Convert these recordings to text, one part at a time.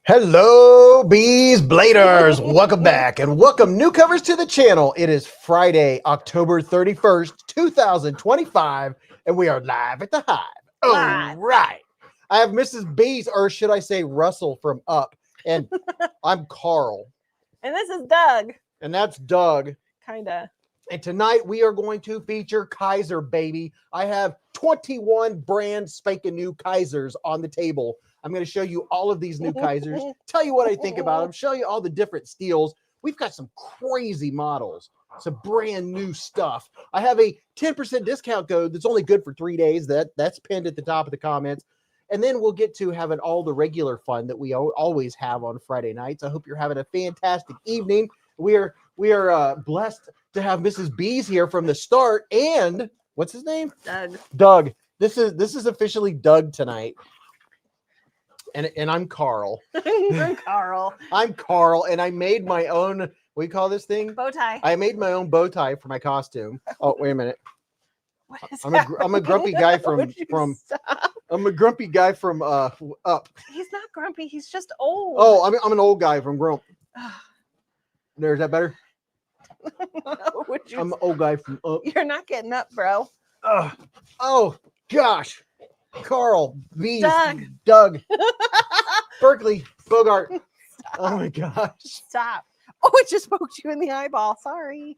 Hello, beezbladers. Welcome back and welcome newcomers to the channel. It is Friday, October 31st, 2025, and we are live at the Hive. All right. I have Mrs. Beez, or should I say Russell from Up, and I'm Carl. And this is Doug. And that's Doug. Kinda. And tonight we are going to feature Kizer, baby. I have 21 brand spanking new Kizers on the table. I'm going to show you all of these new Kizers, tell you what I think about them, show you all the different steels. We've got some crazy models, some brand new stuff. I have a 10% discount code that's only good for 3 days. That's pinned at the top of the comments. And then we'll get to having all the regular fun that we always have on Friday nights. I hope you're having a fantastic evening. We are blessed to have Mrs. Beez here from the start. And what's his name? Doug. Doug. This is officially Doug tonight. And I'm Carl. I'm Carl. I'm Carl, and I made my own, what do you call this thing? Bow tie. I made my own bow tie for my costume. Oh, wait a minute. I'm a grumpy guy from I'm a grumpy guy from Up. He's not grumpy. He's just old. Oh, I'm an old guy from Grump. There's that better? I'm an old guy from Up. You're not getting up, bro. Oh gosh. Carl, Beez, Doug. Berkeley, Bogart. Stop. Oh my gosh. Stop. Oh, it just poked you in the eyeball. Sorry.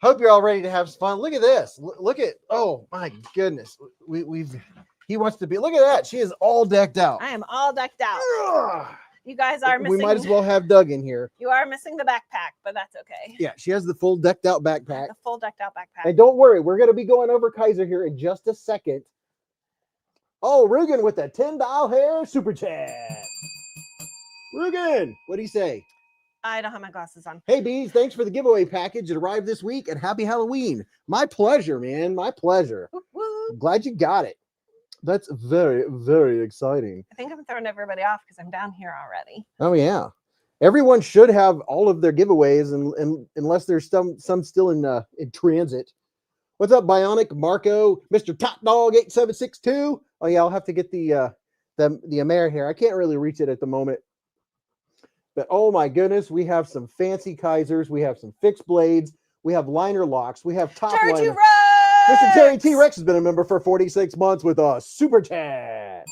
Hope you're all ready to have some fun. Look at this. Look at, oh my goodness. He wants to be, look at that. She is all decked out. I am all decked out. You guys are missing. We might as well have Doug in here. You are missing the backpack, but that's okay. Yeah, she has the full decked out backpack. The full decked out backpack. And don't worry, we're going to be going over Kizer here in just a second. Oh, Rugen with the $10 hair super chat. Rugen, what do you say? I don't have my glasses on. Hey, Beez, thanks for the giveaway package. It arrived this week, and happy Halloween. My pleasure, man. My pleasure. Woo. Glad you got it. That's very, very exciting. I think I'm throwing everybody off because I'm down here already. Oh, yeah. Everyone should have all of their giveaways, and unless there's some still in transit. What's up, Bionic, Marco, Mr. Top Dog 8762? Oh yeah, I'll have to get the Amer here. I can't really reach it at the moment. But oh my goodness, we have some fancy Kizers. We have some fixed blades. We have liner locks. We have top Terry liner. T. Rex! Mr. Terry T. Rex has been a member for 46 months with a super chat.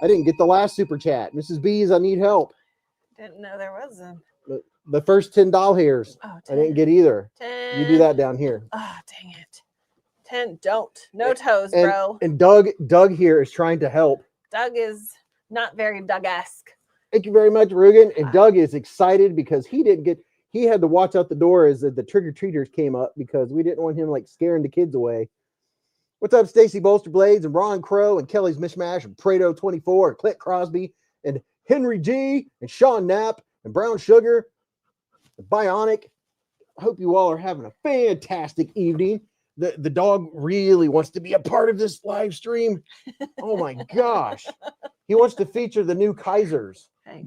I didn't get the last super chat. Mrs. Beez, I need help. Didn't know there was a... The first $10 hairs. Oh, 10. I didn't get either. 10. You do that down here. Oh, dang it. 10. Don't. No toes, bro. And Doug here is trying to help. Doug is not very Doug-esque. Thank you very much, Rugen. And Doug is excited because he had to watch out the door as the trick-or-treaters came up because we didn't want him like scaring the kids away. What's up, Stacy Bolsterblades and Ron Crow and Kelly's Mishmash and Prado 24 and Clint Crosby and Henry G and Sean Knapp and Brown Sugar and Bionic. I hope you all are having a fantastic evening. The dog really wants to be a part of this live stream. Oh my gosh. He wants to feature the new Kizers. Hey.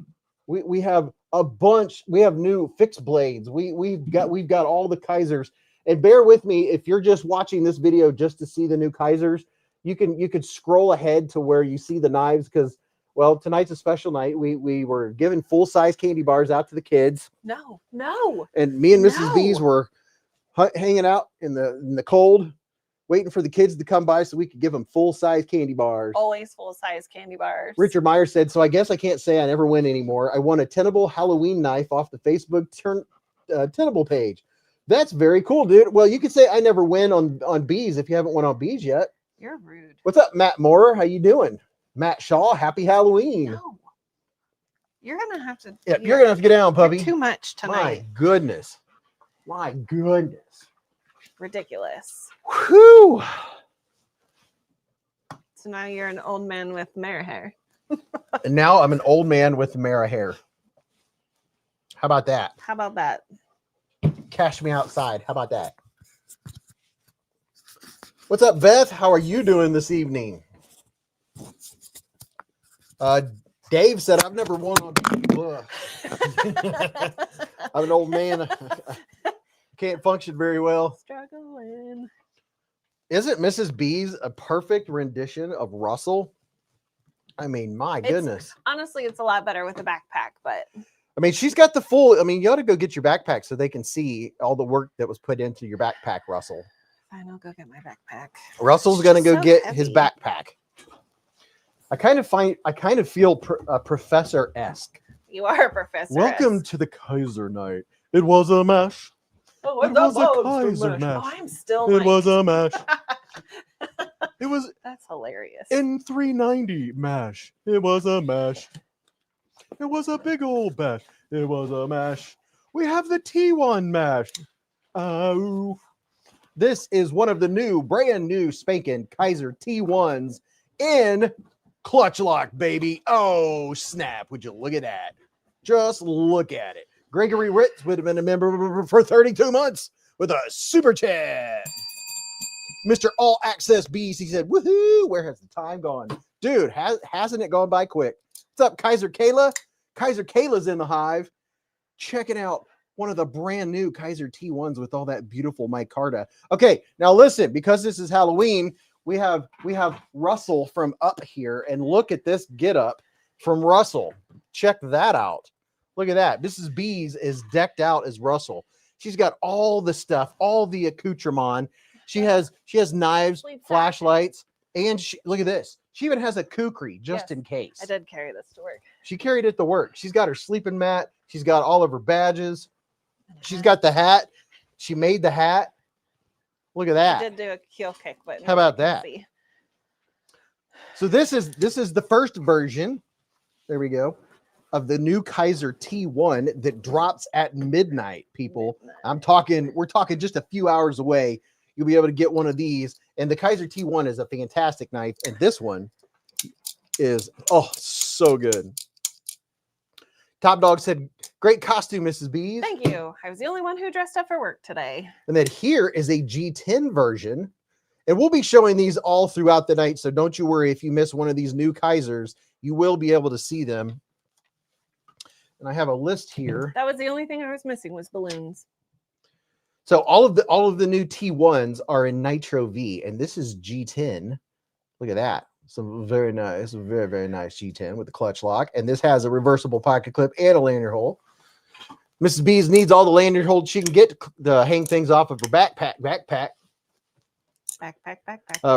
We have a bunch. We have new fixed blades. We've got all the Kizers. And bear with me if you're just watching this video just to see the new Kizers. You could scroll ahead to where you see the knives because, well, tonight's a special night. We were giving full-size candy bars out to the kids. No. And me and Mrs. Beez were hanging out in the cold, waiting for the kids to come by so we could give them full-size candy bars. Always full-size candy bars. Richard Meyer said, so I guess I can't say I never win anymore. I won a Tenable Halloween knife off the Facebook Tenable page. That's very cool, dude. Well, you could say I never win on Beez if you haven't won on Beez yet. You're rude. What's up, Matt Moore? How you doing? Matt Shaw, happy Halloween. No. You're going to have to... Yeah, you're going to have to get down, puppy. Too much tonight. My goodness. My goodness. Ridiculous. Whew. So now you're an old man with mare hair. And now I'm an old man with mara hair. How about that? How about that? Cash me outside. How about that? What's up, Beth? How are you doing this evening? Dave said, I've never won on... I'm an old man. Can't function very well. Struggling. Isn't Mrs. Beez a perfect rendition of Russell? I mean, my goodness. Honestly, it's a lot better with a backpack, but I mean, she's got the full. I mean, you ought to go get your backpack so they can see all the work that was put into your backpack, Russell. fine, I'll go get my backpack. Russell's going to go so get heavy. his backpack. I kind of feel professor-esque. You are a professor. Welcome to the Kizer night. It was a mash. Oh, It was a Kizer mash. Oh, I'm still. It was a mash. It was That's hilarious. in 390 mash. It was a mash. It was a big old bash. It was a mash. We have the T1 mash. Oh. This is one of the brand new spanking Kizer T1s in clutch lock, baby. Oh, snap. Would you look at that? Just look at it. Gregory Ritz would have been a member for 32 months with a super chat. Mr. All Access Beez, he said, woohoo, where has the time gone? Dude, hasn't it gone by quick? What's up, Kizer Kayla? Kizer Kayla's in the hive. Checking out one of the brand new Kizer T1s with all that beautiful micarta. Okay, now listen, because this is Halloween, we have Russell from up here, and look at this get up from Russell. Check that out. Look at that. Mrs. Beez is decked out as Russell. She's got all the stuff, all the accoutrement. She has knives, flashlights, and look at this. She even has a kukri just in case. I did carry this to work. She carried it to work. She's got her sleeping mat. She's got all of her badges. She's got the hat. She made the hat. Look at that. I did do a heel kick, but how about that? See. So this is the first version. There we go. Of the new Kizer T1 that drops at midnight, people. We're talking just a few hours away. You'll be able to get one of these. And the Kizer T1 is a fantastic knife. And this one is, oh, so good. Top Dog said, great costume, Mrs. Beez. Thank you. I was the only one who dressed up for work today. And then here is a G10 version. And we'll be showing these all throughout the night. So don't you worry if you miss one of these new Kizers, you will be able to see them. And I have a list here. That was the only thing I was missing was balloons. So all of the new T1s are in Nitro V, and this is G10. Look at that. Some very nice, very, very nice G10 with the clutch lock. And this has a reversible pocket clip and a lanyard hole. Mrs. Beez needs all the lanyard holes she can get to hang things off of her backpack. Backpack.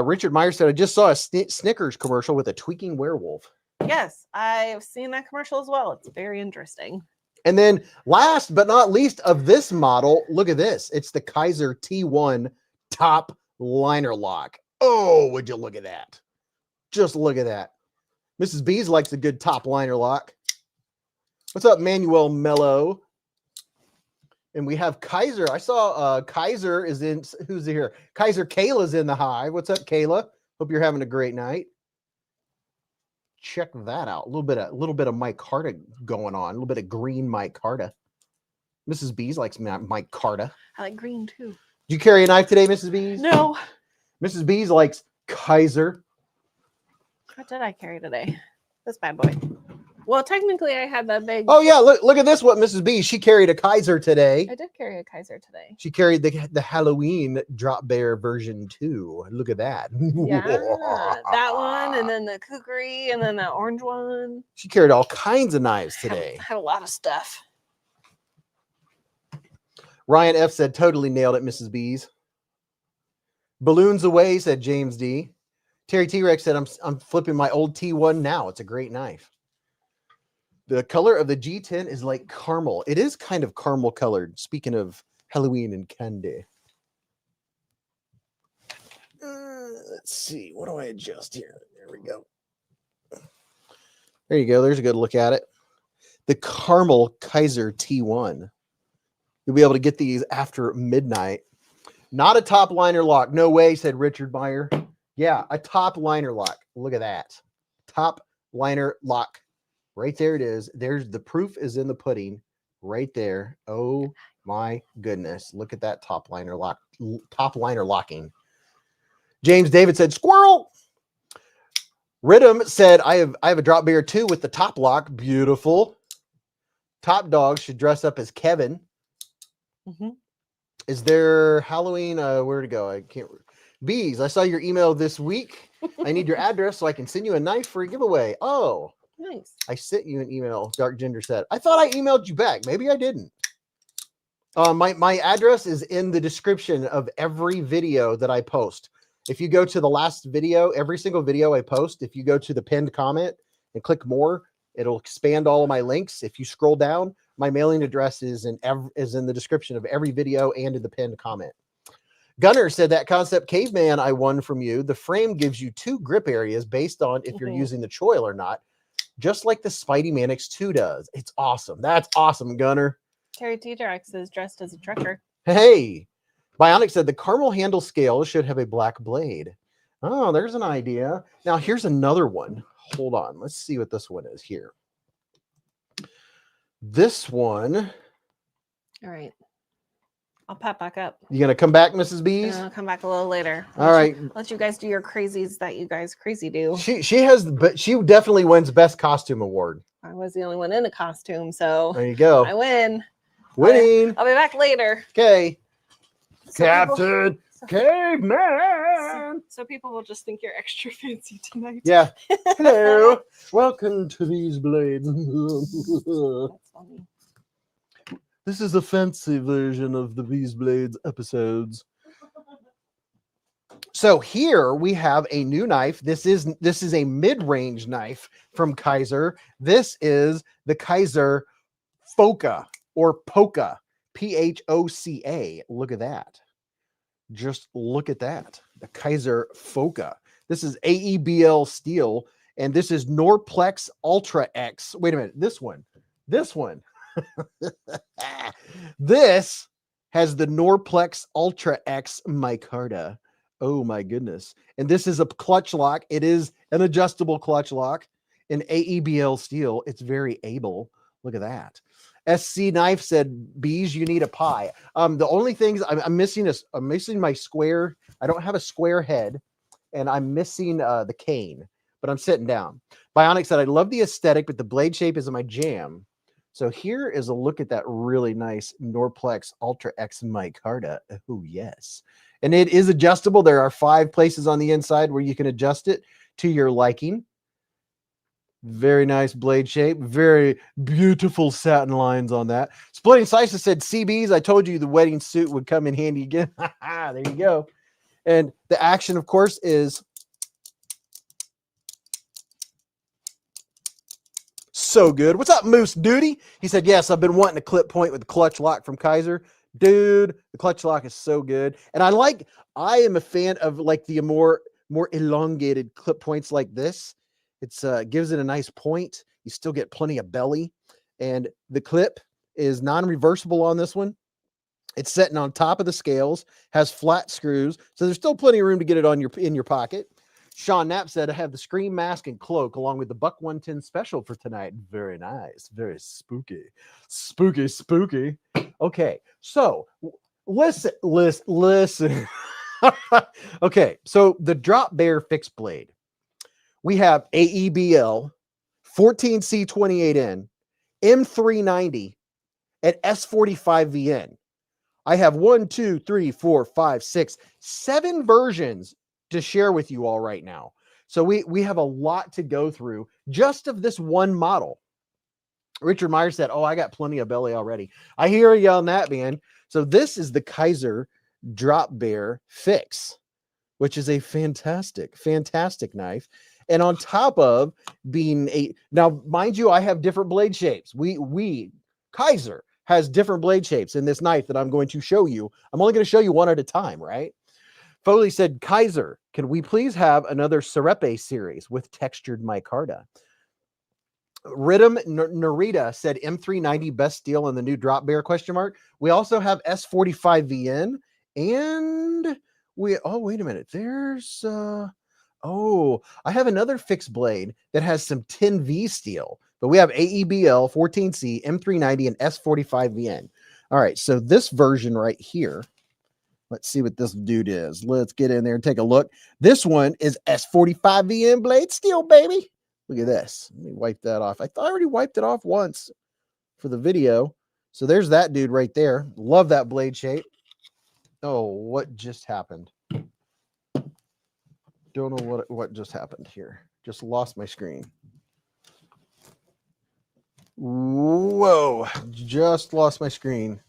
Richard Meyer said, I just saw a Snickers commercial with a tweaking werewolf. Yes, I've seen that commercial as well. It's very interesting. And then last but not least of this model, look at this. It's the Kizer T1 top liner lock. Oh, would you look at that? Just look at that. Mrs. Beez likes a good top liner lock. What's up, Manuel Mello? And we have Kizer. I saw Kizer is in. Who's here? Kizer Kayla's in the hive. What's up, Kayla? Hope you're having a great night. Check that out. A little bit of micarta going on. A little bit of green micarta. Mrs. Beez likes micarta. I like green too. Did you carry a knife today, Mrs. Beez? No. Mrs. Beez likes Kizer. What did I carry today? This bad boy. Well, technically, I had that big. Oh yeah, look at this. What Mrs. Beez? She carried a Kizer today. I did carry a Kizer today. She carried the Halloween Drop Bear version 2. Look at that. Yeah, that one, and then the kukri, and then the orange one. She carried all kinds of knives today. Had a lot of stuff. Ryan F said, totally nailed it, Mrs. Beez. Balloons away, said James D. Terry T-Rex said, I'm flipping my old T1 now. It's a great knife. The color of the G10 is like caramel. It is kind of caramel colored. Speaking of Halloween and candy. Let's see. What do I adjust here? There we go. There you go. There's a good look at it. The caramel Kizer T1. You'll be able to get these after midnight. Not a top liner lock. No way, said Richard Meyer. Yeah, a top liner lock. Look at that. Top liner lock. Right there it is. There's the proof is in the pudding right there. Oh my goodness. Look at that top liner lock. Top liner locking. James David said, squirrel. Rhythm said, I have a drop beer too with the top lock. Beautiful. Top Dog should dress up as Kevin. Mm-hmm. Is there Halloween? Where to go? I can't. Beez, I saw your email this week. I need your address so I can send you a knife for a giveaway. Oh, Nice. I sent you an email, Dark Ginger said. I thought I emailed you back. Maybe I didn't. My address is in the description of every video that I post. If you go to the last video, every single video I post, if you go to the pinned comment and click more, it'll expand all of my links. If you scroll down, my mailing address is in the description of every video and in the pinned comment. Gunner said that Concept Caveman I won from you. The frame gives you 2 grip areas based on if you're using the choil or not, just like the Spidey Manix 2 does. It's awesome. That's awesome, Gunner. Terry T-Rex is dressed as a trucker. Hey, Bionic said the caramel handle scale should have a black blade. Oh, there's an idea. Now, here's another one. Hold on. Let's see what this one is here. This one. All right. I'll pop back up. You going to come back, Mrs. Beez? I'll come back a little later. All right. Let you guys do your crazies that you guys crazy do. But she definitely wins Best Costume Award. I was the only one in a costume, so there you go. I win. Winning. I'll be back later. Okay. So Captain Caveman. So people will just think you're extra fancy tonight. Yeah. Hello. Welcome to Beezblades. That's funny. This is a fancy version of the Beezblades episodes. So here we have a new knife. This is a mid-range knife from Kizer. This is the Kizer Foca or Poca, P-H-O-C-A. Look at that. Just look at that. The Kizer Foca. This is AEBL steel, and this is Norplex Ultra X. Wait a minute. This one. This has the Norplex Ultra X micarta. Oh my goodness. And this is a clutch lock. It is an adjustable clutch lock in AEBL steel. It's very able. Look at that. SC Knife said, Beez, you need a pie. The only things I'm missing my square. I don't have a square head, and I'm missing the cane, but I'm sitting down. Bionic said, I love the aesthetic, but the blade shape isn't my jam. So here is a look at that really nice Norplex Ultra X micarta. Oh, yes. And it is adjustable. There are 5 places on the inside where you can adjust it to your liking. Very nice blade shape. Very beautiful satin lines on that. Splitting Slices said, CBs, I told you the wedding suit would come in handy again. There you go. And the action, of course, is so good. What's up, Moose Duty? He said, yes, I've been wanting a clip point with the clutch lock from Kizer. Dude, the clutch lock is so good. And I am a fan of like the more elongated clip points like this. It's gives it a nice point. You still get plenty of belly. And the clip is non-reversible on this one. It's sitting on top of the scales, has flat screws. So there's still plenty of room to get it on in your pocket. Sean Knapp said, I have the Scream mask and cloak along with the Buck 110 special for tonight. Very nice. Very spooky. Spooky, spooky. Okay, so listen. Okay, so the Drop Bear fixed blade. We have AEBL, 14C28N, M390, and S45VN. I have 7 versions to share with you all right now. So we have a lot to go through just of this one model. Richard Meyer said, oh, I got plenty of belly already. I hear you on that, man. So this is the Kizer Drop Bear Fix, which is a fantastic, fantastic knife. And on top of being now, mind you, I have different blade shapes. Kizer has different blade shapes in this knife that I'm going to show you. I'm only going to show you one at a time, right? Foley said, Kizer, can we please have another Serepe series with textured micarta? Rhythm Narita said M390 best steel in the new Drop Bear ? We also have S45VN and wait a minute. There's I have another fixed blade that has some 10V steel, but we have AEBL, 14C, M390, and S45VN. All right, so this version right here, let's see what this dude is. Let's get in there and take a look. This one is S45VN blade steel, baby. Look at this. Let me wipe that off. I thought I already wiped it off once for the video. So there's that dude right there. Love that blade shape. Oh, what just happened? don't know what just happened here. Just lost my screen. Whoa, just lost my screen.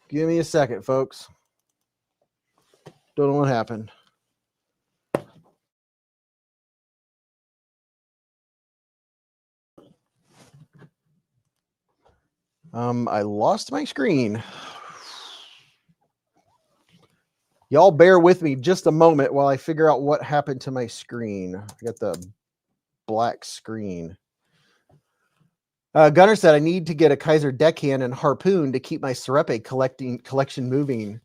Give me a second, folks. Don't know what happened. I lost my screen. Y'all bear with me just a moment while I figure out what happened to my screen. I got the black screen. Gunnar said, I need to get a Kizer deckhand and harpoon to keep my Shrike collection moving.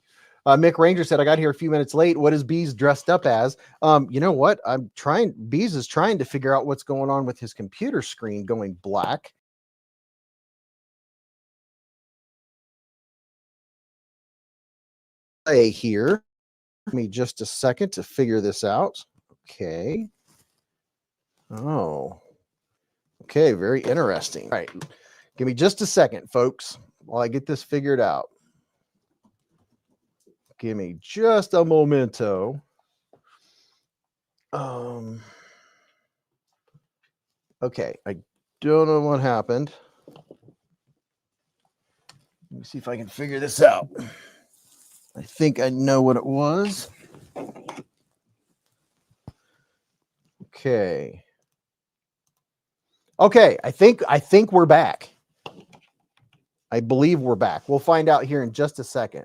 Mick Ranger said, I got here a few minutes late. What is Beez dressed up as? You know what? Beez is trying to figure out what's going on with his computer screen going black. Here. Give me just a second to figure this out. Okay. Oh. Okay, very interesting. All right. Give me just a second, folks, while I get this figured out. Give me just a momento. Okay, I don't know what happened. Let me see if I can figure this out. I think I know what it was. Okay. Okay, I think we're back. I believe we're back. We'll find out here in just a second.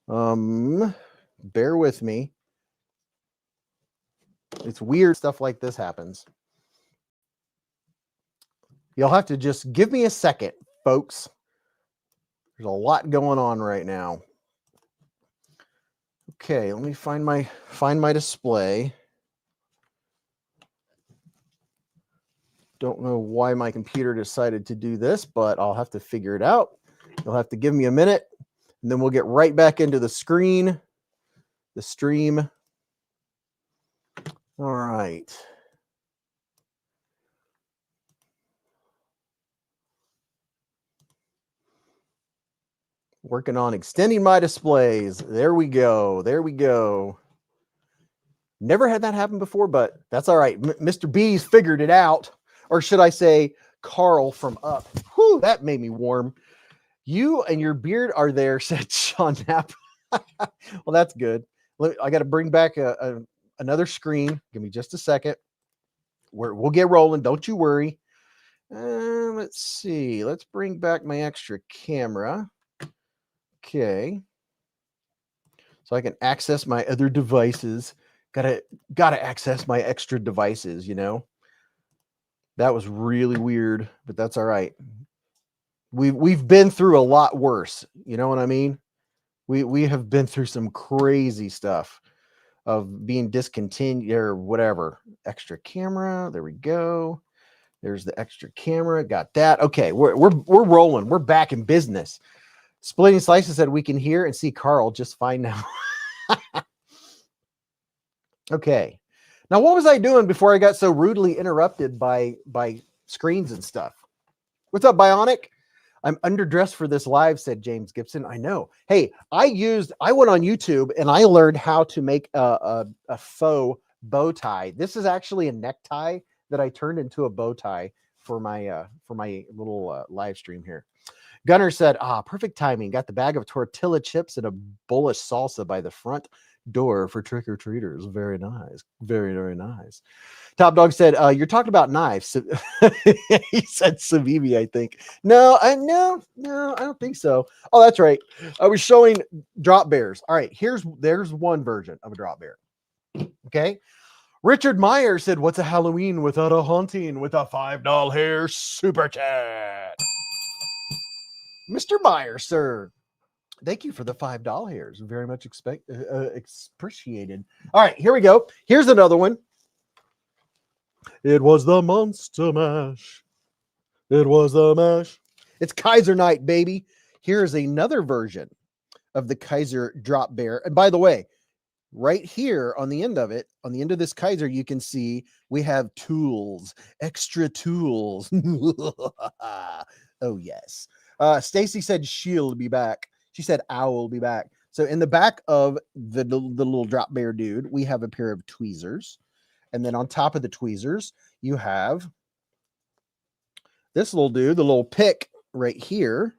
Bear with me. It's weird stuff like this happens. You'll have to just give me a second, folks. There's a lot going on right now. Okay, let me find my display. Don't know why my computer decided to do this, but I'll have to figure it out. You'll have to give me a minute, and then we'll get right back into the screen, the stream. All right. Working on extending my displays. There we go. There we go. Never had that happen before, but that's all right. Mr. Beez figured it out. Or should I say Carl from Up. Whew, that made me warm. You and your beard are there, said Sean Knapp. Well, that's good. I got to bring back another screen. Give me just a second. We'll get rolling. Don't you worry. Let's see. Let's bring back my extra camera. Okay. So I can access my other devices. Gotta access my extra devices, you know. That was really weird, but that's all right. We've been through a lot worse. You know what I mean? We have been through some crazy stuff of being discontinued or whatever. Extra camera. There we go. There's the extra camera. Got that. Okay, we're rolling. We're back in business. Splitting Slices said we can hear and see Carl just fine now. Okay. Now, what was I doing before I got so rudely interrupted by screens and stuff? What's up, Bionic? I'm underdressed for this live, said James Gibson. I know. Hey, I went on YouTube and I learned how to make a faux bow tie. This is actually a necktie that I turned into a bow tie for my little live stream here. Gunnar said, perfect timing. Got the bag of tortilla chips and a bowl of salsa by the front door for trick-or-treaters. Very nice. Very, very nice. Top Dog said, you're talking about knives. He said Savivi, I think. No, I don't think so. Oh, that's right. I was showing drop bears. All right, there's one version of a drop bear. Okay. Richard Meyer said, what's a Halloween without a haunting with a $5 hair super chat? Mr. Meyer, sir. Thank you for the $5 hairs. Very much appreciated. All right, here we go. Here's another one. It was the Monster Mash. It was the mash. It's Kizer night, baby. Here's another version of the Kizer drop bear. And by the way, right here on the end of it, on the end of this Kizer, you can see we have tools, extra tools. Oh, yes. Stacy said she'll be back. She said, I will be back. So in the back of the little drop bear dude, we have a pair of tweezers. And then on top of the tweezers, you have this little dude, the little pick right here.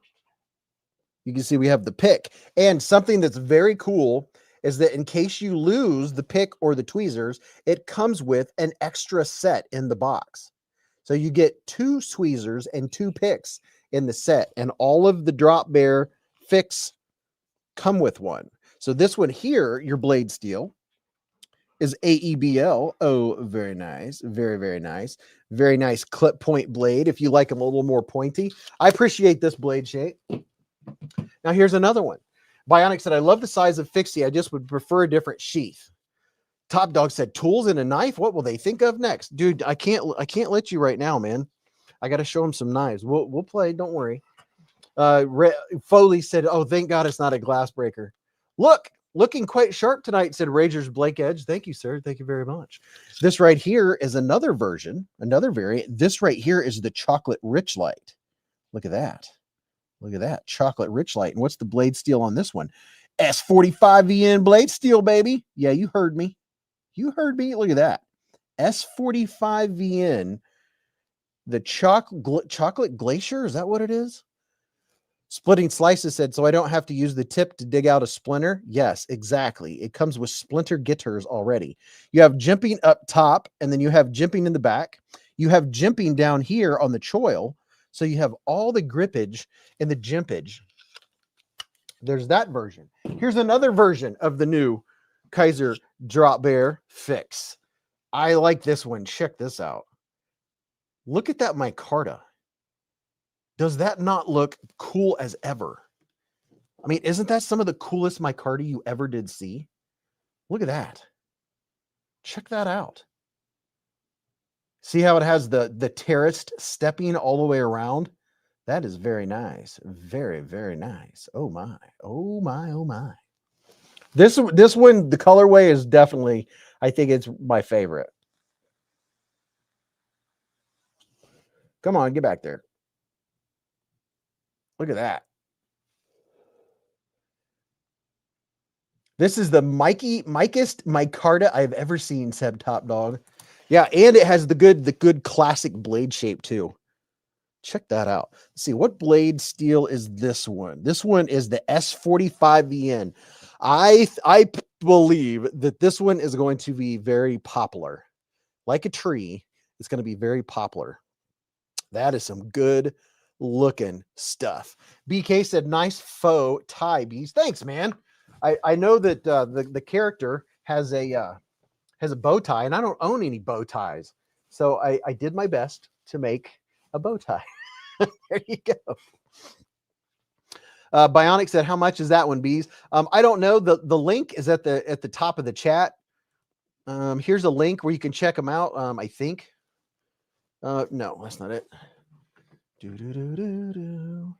You can see we have the pick. And something that's very cool is that in case you lose the pick or the tweezers, it comes with an extra set in the box. So you get 2 tweezers and 2 picks in the set, and all of the drop bear fix come with one. So this one here, your blade steel, is AEBL. Oh, very nice. Very, very nice. Very nice clip point blade if you like them a little more pointy. I appreciate this blade shape. Now here's another one. Bionic said, I love the size of fixie. I just would prefer a different sheath. Top Dog said, tools and a knife. What will they think of next? Dude, I can't let you right now, man. I got to show them some knives. We'll play. Don't worry. Foley said, oh, thank God it's not a glass breaker. Looking quite sharp tonight, said Rager's Blake Edge. Thank you, sir. Thank you very much. This right here is another version, another variant. This right here is the chocolate rich light. Look at that. Look at that. Chocolate rich light. And what's the blade steel on this one? S45VN blade steel, baby. Yeah, you heard me. You heard me. Look at that. S45VN. The chocolate glacier. Is that what it is? Splitting Slices said, so I don't have to use the tip to dig out a splinter. Yes, exactly. It comes with splinter getters already. You have jimping up top, and then you have jimping in the back. You have jimping down here on the choil. So you have all the grippage and the jimpage. There's that version. Here's another version of the new Kizer Drop Bear Fix. I like this one. Check this out. Look at that micarta. Does that not look cool as ever? I mean, isn't that some of the coolest micarta you ever did see? Look at that. Check that out. See how it has the terraced stepping all the way around? That is very nice. Very, very nice. Oh my. Oh my, oh my. This one, the colorway is definitely, I think it's my favorite. Come on, get back there. Look at that. This is the micest micarta I've ever seen, Seb Top Dog. Yeah, and it has the good classic blade shape too. Check that out. Let's see, what blade steel is this one? This one is the S45VN. I believe that this one is going to be very popular. Like a tree, it's going to be very popular. That is some good looking stuff. BK said, nice faux tie, Beez. Thanks, man. I know that the character has a bow tie, and I don't own any bow ties. So I did my best to make a bow tie. There you go. Bionic said, how much is that one, Beez? I don't know. The link is at the top of the chat. Here's a link where you can check them out. I think. No, that's not it. The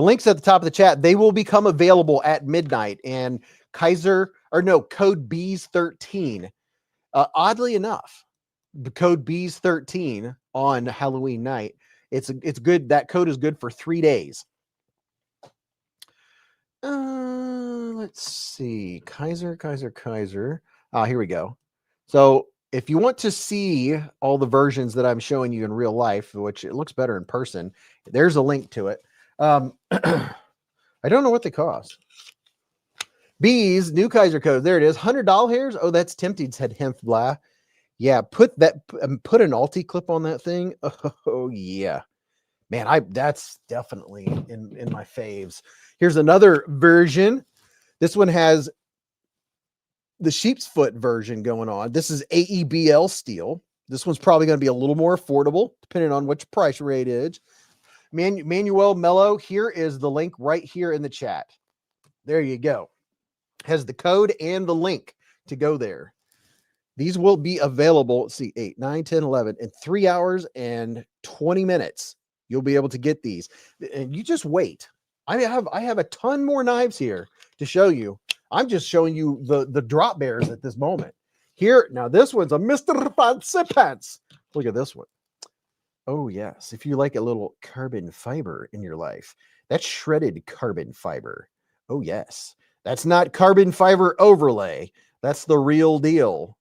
links at the top of the chat, they will become available at midnight, and code Beez13. Oddly enough, the code Beez13 on Halloween night, it's good. That code is good for 3 days. Let's see. Kizer. Here we go. So if you want to see all the versions that I'm showing you in real life, which it looks better in person, there's a link to it. I don't know what they cost. Beez, new Kizer code. There it is. $100 hairs. Oh, that's tempting, said Hemp Blah. Yeah, put an alti clip on that thing. Oh yeah. Man, that's definitely in my faves. Here's another version. This one has the sheep's foot version going on. This is AEBL steel. This one's probably going to be a little more affordable, depending on which price rate is. Manuel Mello, here is the link right here in the chat. There you go. Has the code and the link to go there. These will be available, let's see, 8, 9, 10, 11, in 3 hours and 20 minutes. You'll be able to get these. And you just wait. I have a ton more knives here to show you. I'm just showing you the drop bears at this moment. Here, now this one's a Mr. Fancy Pants. Look at this one. Oh, yes. If you like a little carbon fiber in your life, that's shredded carbon fiber. Oh, yes. That's not carbon fiber overlay. That's the real deal.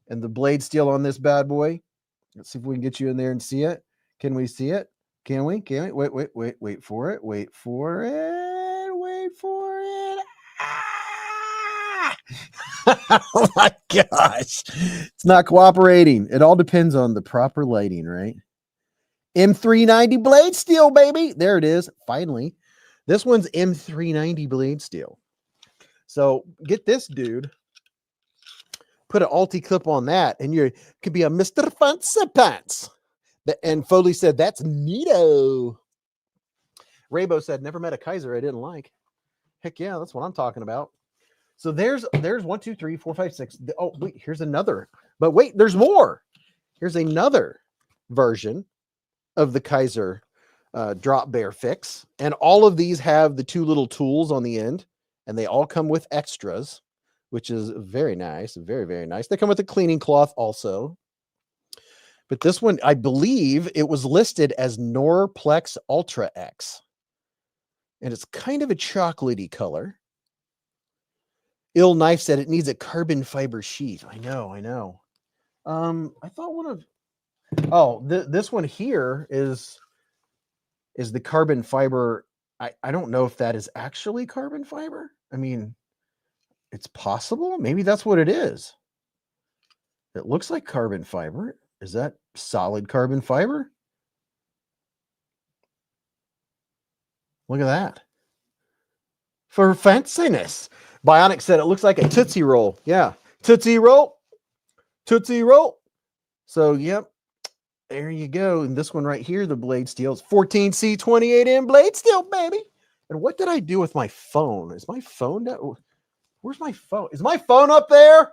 And the blade steel on this bad boy. Let's see if we can get you in there and see it. Can we see it? Can we? Can we? Wait for it. Wait for it. Wait for it. Ah! Oh my gosh. It's not cooperating. It all depends on the proper lighting, right? M390 blade steel, baby. There it is. Finally. This one's M390 blade steel. So get this, dude. Put an Alti clip on that, and you could be a Mr. Fancy Pants. And Foley said, that's neato. Raybo said, never met a Kizer I didn't like. Heck yeah, that's what I'm talking about. So there's 1, 2, 3, 4, 5, 6. Oh, wait, here's another. But wait, there's more. Here's another version of the Kizer drop bear fix. And all of these have the 2 little tools on the end, and they all come with extras, which is very nice. Very, very nice. They come with a cleaning cloth also. But this one, I believe it was listed as Norplex Ultra X. And it's kind of a chocolatey color. Ill Knife said it needs a carbon fiber sheath. I know. I thought one of... Oh, this one here is the carbon fiber. I don't know if that is actually carbon fiber. I mean, it's possible. Maybe that's what it is. It looks like carbon fiber. Is that solid carbon fiber? Look at that. For fanciness. Bionic said it looks like a Tootsie Roll. Yeah. Tootsie Roll. Tootsie Roll. So, yep. There you go. And this one right here, the blade steel is 14C 28M blade steel, baby. And what did I do with my phone? Is my phone down? Where's my phone? Is my phone up there?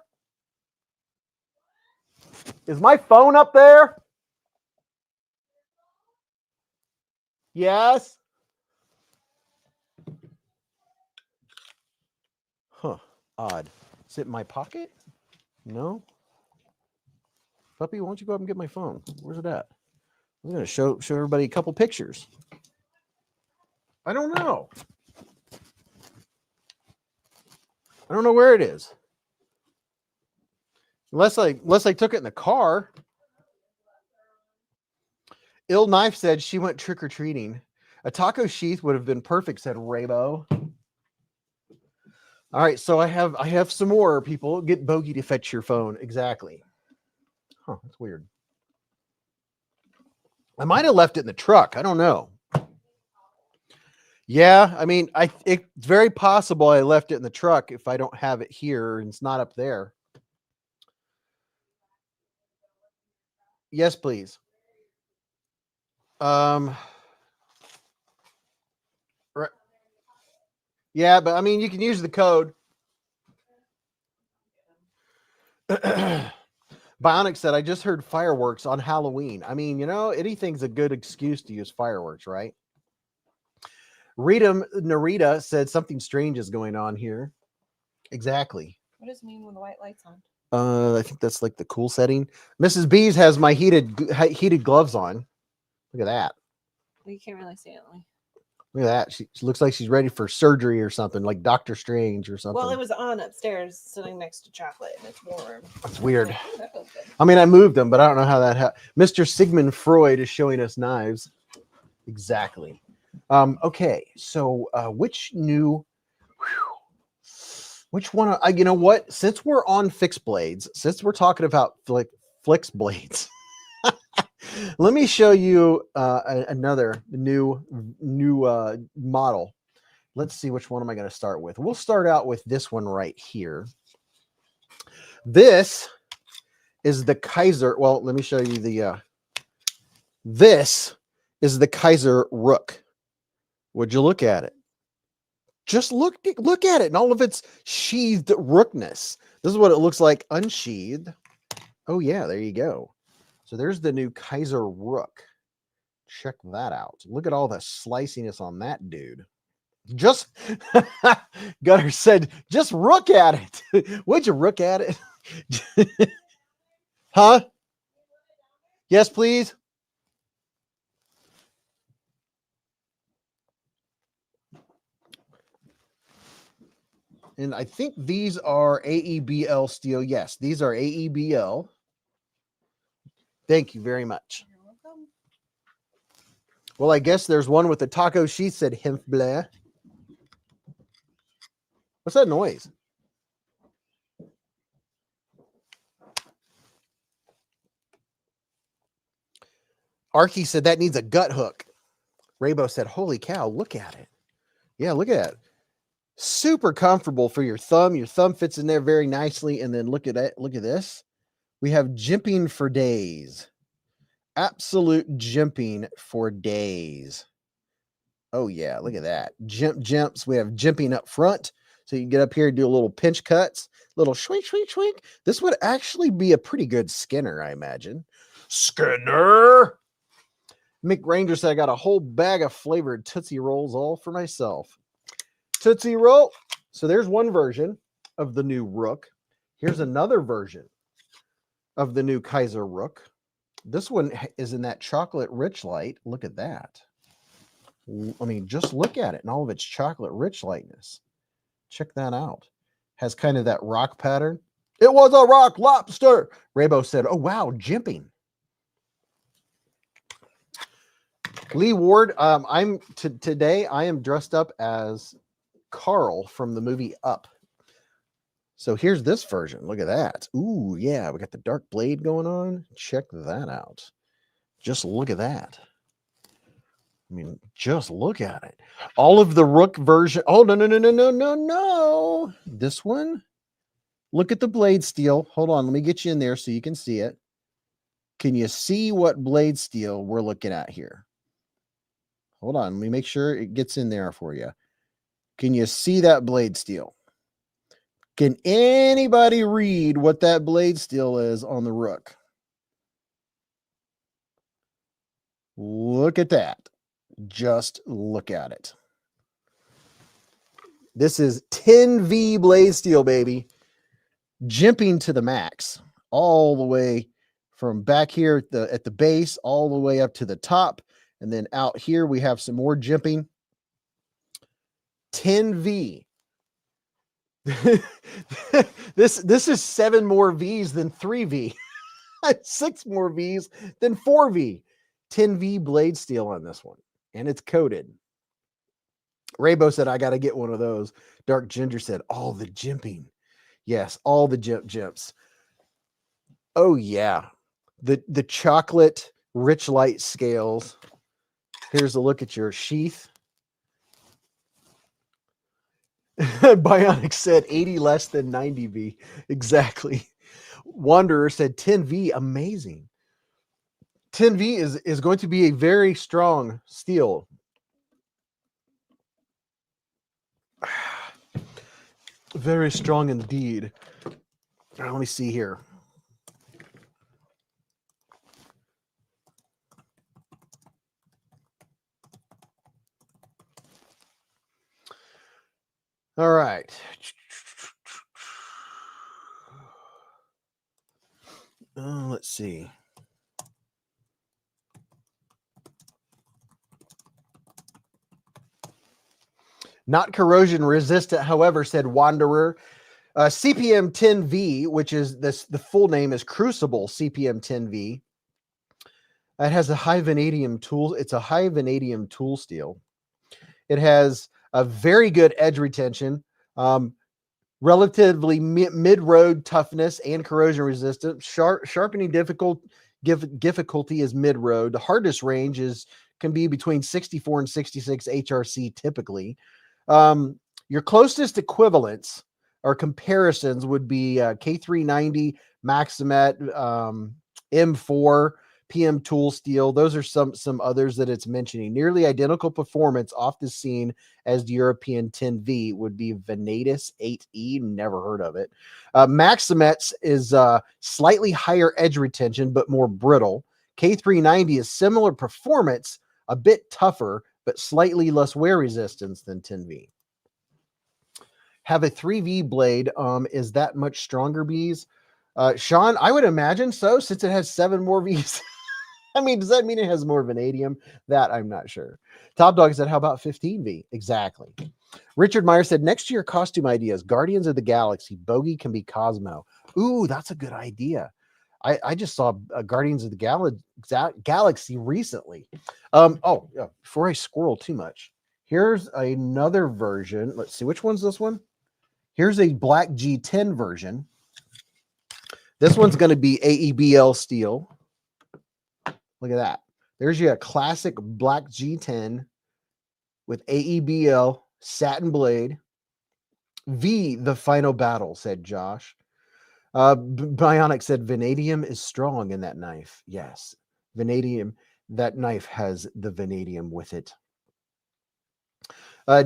Is my phone up there? Yes. Huh. Odd. Is it in my pocket? No. Puppy, why don't you go up and get my phone? Where's it at? I'm going to show everybody a couple pictures. I don't know. I don't know where it is. Unless I took it in the car. Ill Knife said she went trick-or-treating. A taco sheath would have been perfect, said Raybo. All right, so I have some more people. Get Bogey to fetch your phone. Exactly. Huh, that's weird. I might have left it in the truck. I don't know. Yeah, I mean, it's very possible I left it in the truck if I don't have it here and it's not up there. Yes, please. Right. Yeah, but I mean, you can use the code. Bionic said, I just heard fireworks on Halloween. I mean, anything's a good excuse to use fireworks, right? Narita said something strange is going on here. Exactly. What does it mean when the white light's on? I think that's like the cool setting. Mrs. Beez has my heated gloves on. Look at that. Well, you can't really see it. Look at that. She looks like she's ready for surgery or something, like Doctor Strange or something. Well, it was on upstairs, sitting next to chocolate, and it's warm. That's weird. Oh, that feels good. I mean, I moved them, but I don't know how that happened. Mr. Sigmund Freud is showing us knives. Exactly. Okay, so which one? You know what? Since we're on fixed blades, since we're talking about flex blades, let me show you another new model. Let's see, which one am I going to start with? We'll start out with this one right here. This is the Kizer. Well, let me show you the. This is the Kizer Rook. Would you look at it? Just look at it and all of its sheathed rookness. This is what it looks like unsheathed. Oh yeah, there you go. So there's the new Kizer Rook. Check that out. Look at all the sliciness on that dude. Just Gutter said, just rook at it. Would you rook at it? Huh? Yes, please. And I think these are AEBL steel. Yes, these are AEBL. Thank you very much. You're welcome. Well, I guess there's one with the taco sheath, said hemp blah. What's that noise? Arky said that needs a gut hook. Raybo said, holy cow, look at it. Yeah, look at it. Super comfortable for your thumb. Your thumb fits in there very nicely. And then look at that. Look at this. We have jimping for days. Absolute jimping for days. Oh, yeah. Look at that. Jimps. We have jimping up front. So you can get up here and do a little pinch cuts. Little swing, swing, swing. This would actually be a pretty good Skinner, I imagine. Skinner. Mick Ranger said, I got a whole bag of flavored Tootsie Rolls all for myself. Tootsie Roll. So there's one version of the new Rook. Here's another version of the new Kizer Rook. This one is in that chocolate rich light. Look at that. I mean, just look at it and all of its chocolate rich lightness. Check that out. Has kind of that rock pattern. It was a rock lobster. Raybo said, oh, wow, jimping. Lee Ward, today I am dressed up as Carl from the movie Up. So here's this version. Look at that. Ooh, yeah, we got the dark blade going on. Check that out. Just look at that. I mean, just look at it. All of the Rook version. Oh, no. This one. Look at the blade steel. Hold on. Let me get you in there so you can see it. Can you see what blade steel we're looking at here? Hold on. Let me make sure it gets in there for you. Can you see that blade steel? Can anybody read what that blade steel is on the Rook? Look at that. Just look at it. This is 10V blade steel, baby. Jimping to the max. All the way from back here at the base, all the way up to the top. And then out here, we have some more jimping. 10V. This is 7 more V's than 3V. 6 more V's than 4V. 10V blade steel on this one. And it's coated. Raybo said, I got to get one of those. Dark Ginger said, all the jimping. Yes, all the jimps. Oh, yeah. The chocolate rich light scales. Here's a look at your sheath. Bionic said 80 less than 90V. Exactly. Wanderer said 10V, amazing. 10V is going to be a very strong steel. Very strong indeed. Let me see here. All right. Let's see. Not corrosion resistant, however, said Wanderer. CPM 10V, which is the full name is Crucible CPM 10V. It has a high vanadium tool. It's a high vanadium tool steel. It has a very good edge retention, relatively mid-road toughness and corrosion resistant. Sharpening difficulty is mid-road. The hardest range can be between 64 and 66 HRC typically. Your closest equivalents or comparisons would be K390, Maximet, M4, PM tool steel. Those are some others that it's mentioning. Nearly identical performance often seen as the European 10V would be Venatus 8E. Never heard of it. Maximet's is slightly higher edge retention, but more brittle. K390 is similar performance, a bit tougher, but slightly less wear resistance than 10V. Have a 3V blade. Is that much stronger, Beez? Sean, I would imagine so, since it has 7 more V's. I mean, does that mean it has more vanadium? That I'm not sure. Top Dog said, how about 15V? Exactly. Richard Meyer said, next year costume ideas, Guardians of the Galaxy, Bogey can be Cosmo. Ooh, that's a good idea. I just saw Guardians of the Galaxy recently. Oh, yeah, before I squirrel too much, here's another version. Let's see, which one's this one? Here's a black G10 version. This one's going to be AEBL steel. Look at that. There's your classic black G10 with AEBL satin blade. V, the final battle, said Josh. Bionic said vanadium is strong in that knife. Yes, vanadium. That knife has the vanadium with it.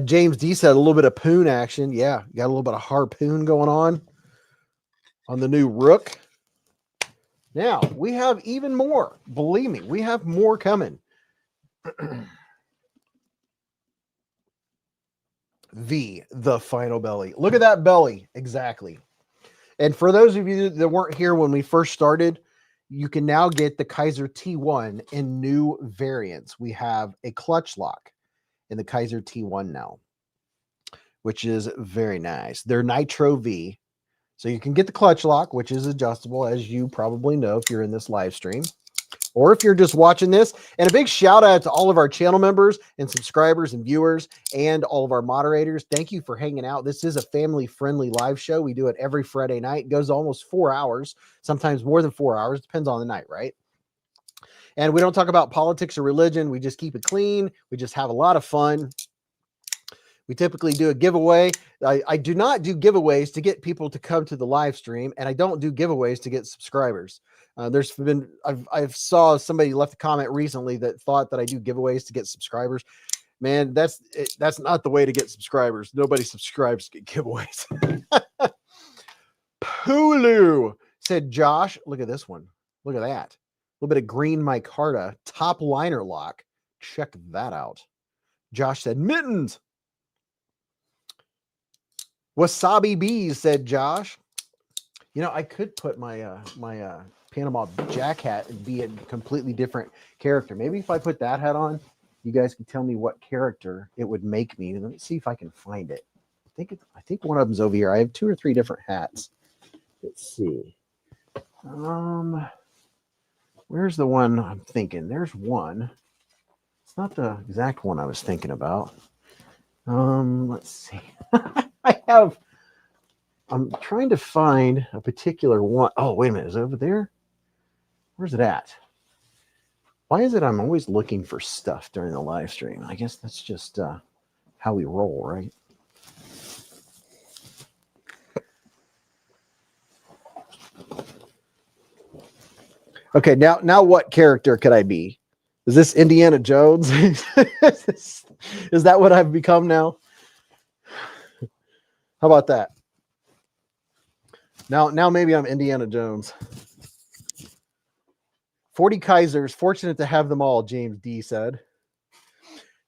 James D said a little bit of poon action. Yeah, got a little bit of harpoon going on the new Rook. Now we have even more. Believe me, we have more coming. V, the final belly. Look at that belly. Exactly. And for those of you that weren't here when we first started, you can now get the Kizer T1 in new variants. We have a clutch lock in the Kizer T1 now, which is very nice. They're Nitro V. So you can get the clutch lock, which is adjustable, as you probably know if you're in this live stream, or if you're just watching this. And a big shout out to all of our channel members and subscribers and viewers and all of our moderators. Thank you for hanging out. This is a family-friendly live show. We do it every Friday night. It goes almost 4 hours, sometimes more than 4 hours. Depends on the night, right? And we don't talk about politics or religion. We just keep it clean. We just have a lot of fun. We typically do a giveaway. I do not do giveaways to get people to come to the live stream, and I don't do giveaways to get subscribers. There's been, I've saw somebody left a comment recently that thought that I do giveaways to get subscribers. Man, that's not the way to get subscribers. Nobody subscribes to get giveaways. Pulu, said Josh. Look at this one. Look at that. A little bit of green micarta top liner lock. Check that out. Josh said mittens. Wasabi Beez, said Josh. You know, I could put my my Panama Jack hat and be a completely different character. Maybe if I put that hat on, you guys can tell me what character it would make me. Let me see if I can find it. I think one of them's over here. I have 2 or 3 different hats. Let's see. Where's the one I'm thinking? There's one. It's not the exact one I was thinking about. Let's see. I'm trying to find a particular one. Oh, wait a minute. Is it over there? Where's it at? Why is it I'm always looking for stuff during the live stream? I guess that's just how we roll, right? Okay, now what character could I be? Is this Indiana Jones? Is that what I've become now? How about that? Now maybe I'm Indiana Jones. 40 Kizers, fortunate to have them all, James D said.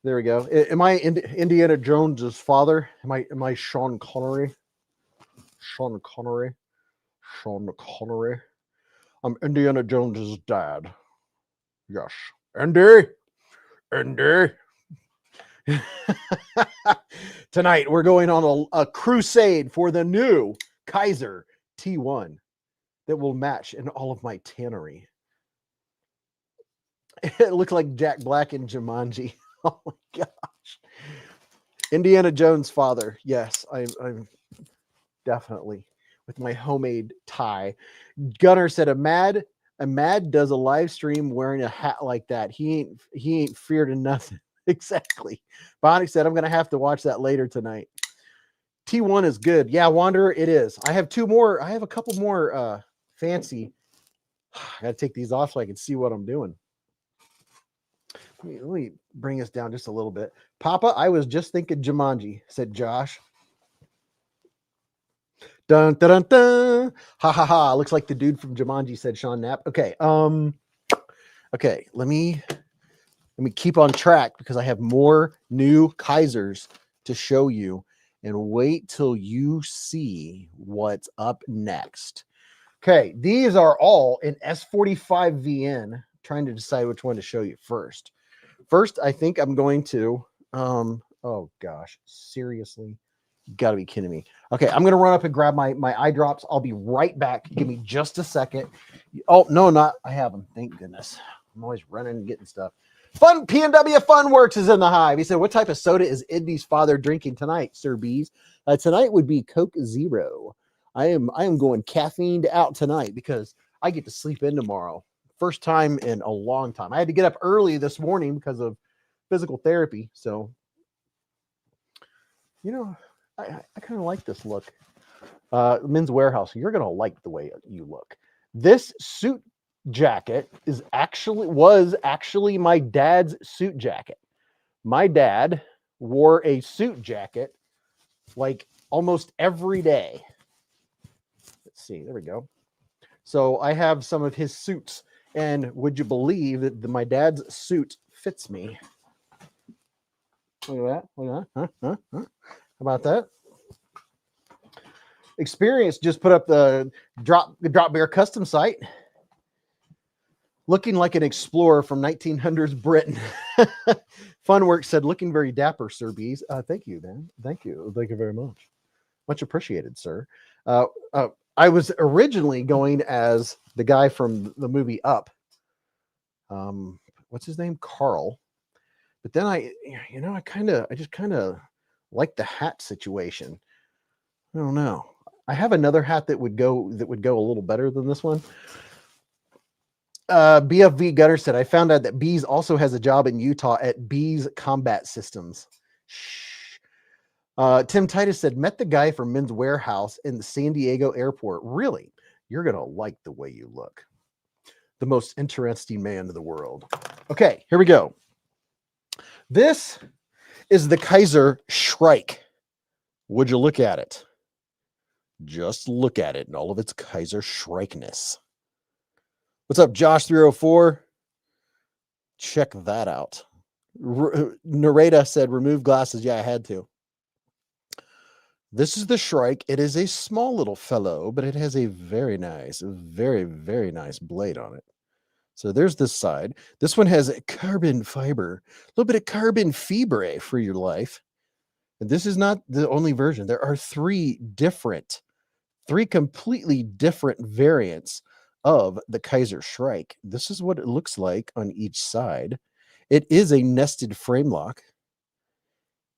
There we go. Am I Indiana Jones's father? Am I Sean Connery? Sean Connery. I'm Indiana Jones's dad. Yes. Andy. Tonight we're going on a crusade for the new Kizer T1 that will match in all of my tannery. It looks like Jack Black in Jumanji. Oh my gosh. Indiana Jones' father. Yes, I'm definitely with my homemade tie. Gunner said a mad does a live stream wearing a hat like that. He ain't feared of nothing. Exactly. Bonnie said I'm gonna have to watch that later tonight. T1 is good. Yeah, Wanderer, it is. I have 2 more. I have a couple more fancy. I gotta take these off so I can see what I'm doing. Let me bring us down just a little bit. Papa, I was just thinking Jumanji, said Josh. Dun dun dun dun. Ha ha ha. Looks like the dude from Jumanji, said Sean Knapp. Okay. Okay, let me keep on track because I have more new Kizers to show you, and wait till you see what's up next. Okay, these are all in S45 VN. Trying to decide which one to show you first. First, I think I'm going to Oh gosh, seriously? You gotta be kidding me. Okay, I'm gonna run up and grab my eye drops. I'll be right back. Give me just a second. Oh, no, not I have them. Thank goodness. I'm always running and getting stuff. Fun PNW Funworks is in the hive. He said, what type of soda is Indy's father drinking tonight, Sir Beez? Tonight would be Coke Zero. I am going caffeined out tonight because I get to sleep in tomorrow. First time in a long time. I had to get up early this morning because of physical therapy. So, you know, I kind of like this look. Men's Warehouse, you're going to like the way you look. This suit jacket was actually my dad's suit jacket. My dad wore a suit jacket like almost every day. Let's see, there we go. So I have some of his suits, and would you believe that my dad's suit fits me? Look at that. Look at that. Huh? How about that? Experience just put up the drop bear custom site. Looking like an explorer from 1900s Britain. Funworks said, looking very dapper, Sir Beez. Thank you, man. Thank you. Thank you very much. Much appreciated, sir. I was originally going as the guy from the movie Up. What's his name? Carl. But then I just kind of like the hat situation. I don't know. I have another hat that would go a little better than this one. BFV Gutter said, I found out that Beez also has a job in Utah at Beez Combat Systems. Shh. Tim Titus said, met the guy from Men's Warehouse in the San Diego airport. Really? You're going to like the way you look. The most interesting man in the world. Okay, here we go. This is the Kizer Shrike. Would you look at it? Just look at it in all of its Kizer Shrike-ness. What's up, Josh 304? Check that out. Nareda said, remove glasses. Yeah, I had to. This is the Shrike. It is a small little fellow, but it has a very nice, very, very nice blade on it. So there's this side. This one has carbon fiber, a little bit of carbon fibre for your life. And this is not the only version. There are three completely different variants of the Kizer Shrike. This is what it looks like on each side. It is a nested frame lock.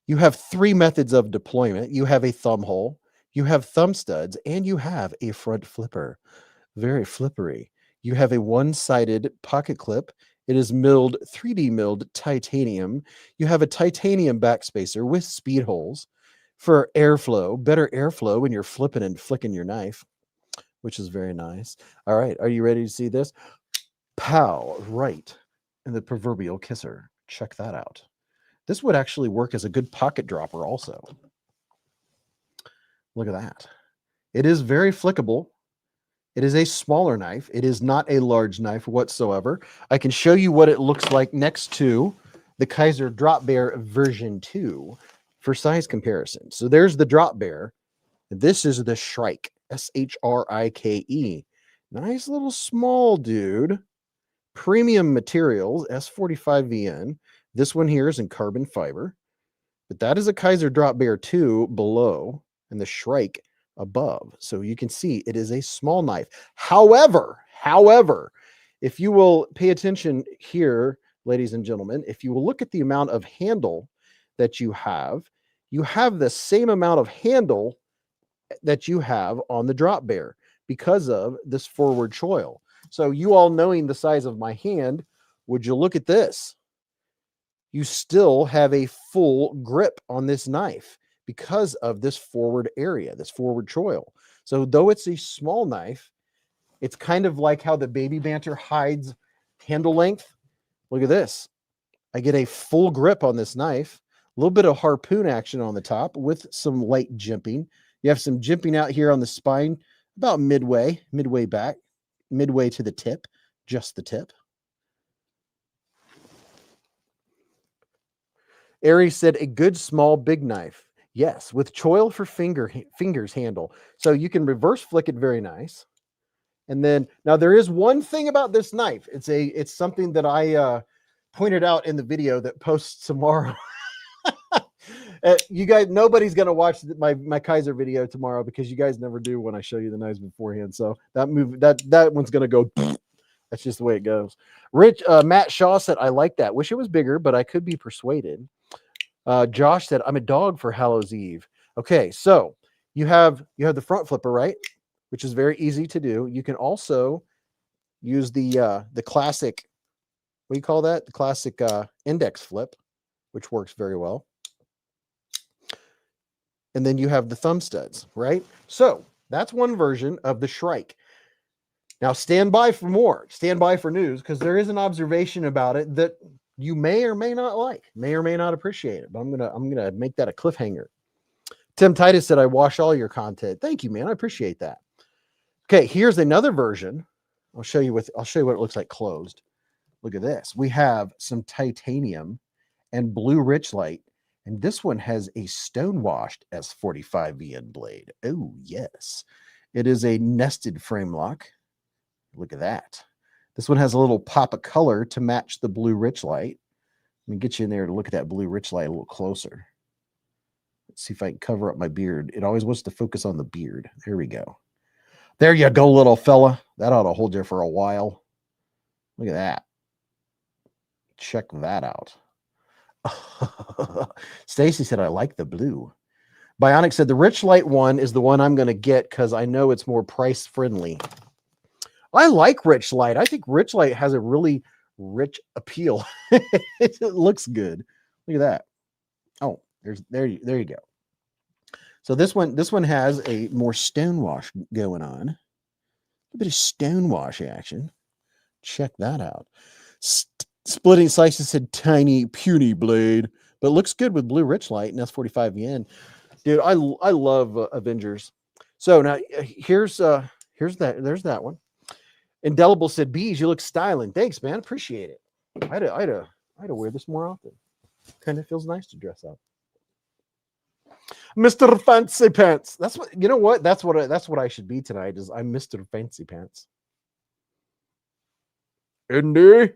You have three methods of deployment. You have a thumb hole, you have thumb studs, and you have a front flipper. Very flippery. You have a one-sided pocket clip. It is 3D milled titanium. You have a titanium backspacer with speed holes for airflow, better airflow when you're flipping and flicking your knife, which is very nice. All right, are you ready to see this? Pow, right in the proverbial kisser. Check that out. This would actually work as a good pocket dropper also. Look at that. It is very flickable. It is a smaller knife. It is not a large knife whatsoever. I can show you what it looks like next to the Kizer Drop Bear version 2 for size comparison. So there's the Drop Bear. This is the Shrike, Shrike. Nice little small dude. Premium materials, S45VN. This one here is in carbon fiber. But that is a Kizer Drop Bear 2 below and the Shrike above. So you can see it is a small knife. However, if you will pay attention here, ladies and gentlemen, if you will look at the amount of handle that you have the same amount of handle that you have on the Drop Bear because of this forward choil. So you all knowing the size of my hand, would you look at this? You still have a full grip on this knife because of this forward area, this forward choil. So though it's a small knife, it's kind of like how the Baby Banter hides handle length. Look at this. I get a full grip on this knife, a little bit of harpoon action on the top with some light jimping. You have some jimping out here on the spine, about midway back, midway to the tip, just the tip. Aries said, a good small big knife. Yes, with choil for fingers handle. So you can reverse flick it very nice. And then, now there is one thing about this knife. It's something that I pointed out in the video that posts tomorrow. You guys, nobody's gonna watch my Kizer video tomorrow because you guys never do when I show you the knives beforehand. So that one's gonna go. That's just the way it goes. Matt Shaw said, I like that. Wish it was bigger, but I could be persuaded. Josh said, I'm a dog for Hallows Eve. Okay, so you have the front flipper, right? Which is very easy to do. You can also use the classic, what do you call that? The classic index flip, which works very well. And then you have the thumb studs, right? So that's one version of the Shrike. Now stand by for more. Stand by for news, because there is an observation about it that you may or may not like, may or may not appreciate it. But I'm gonna make that a cliffhanger. Tim Titus said, I wash all your content. Thank you, man. I appreciate that. Okay, here's another version. I'll show you what it looks like closed. Look at this. We have some titanium and blue Richlight, and this one has a stonewashed S45VN blade. Oh, yes. It is a nested frame lock. Look at that. This one has a little pop of color to match the blue Richlight. Let me get you in there to look at that blue Richlight a little closer. Let's see if I can cover up my beard. It always wants to focus on the beard. There we go. There you go, little fella. That ought to hold you for a while. Look at that. Check that out. Stacy said, I like the blue. Bionic said, the Richlight one is the one I'm going to get because I know it's more price friendly. I like Richlight. I think Richlight has a really rich appeal. It looks good. Look at that. Oh, there you go. So this one has a more stonewash going on. A bit of stonewash action. Check that out. Splitting Slices said tiny, puny blade, but looks good with blue Richlight and S45VN. Dude, I love Avengers. So now here's that. There's that one. Indelible said, Beez, you look styling. Thanks, man. Appreciate it. I had to wear this more often. Kind of feels nice to dress up. Mr. Fancy Pants. That's what, you know what? That's what I should be tonight, is I'm Mr. Fancy Pants. Indy.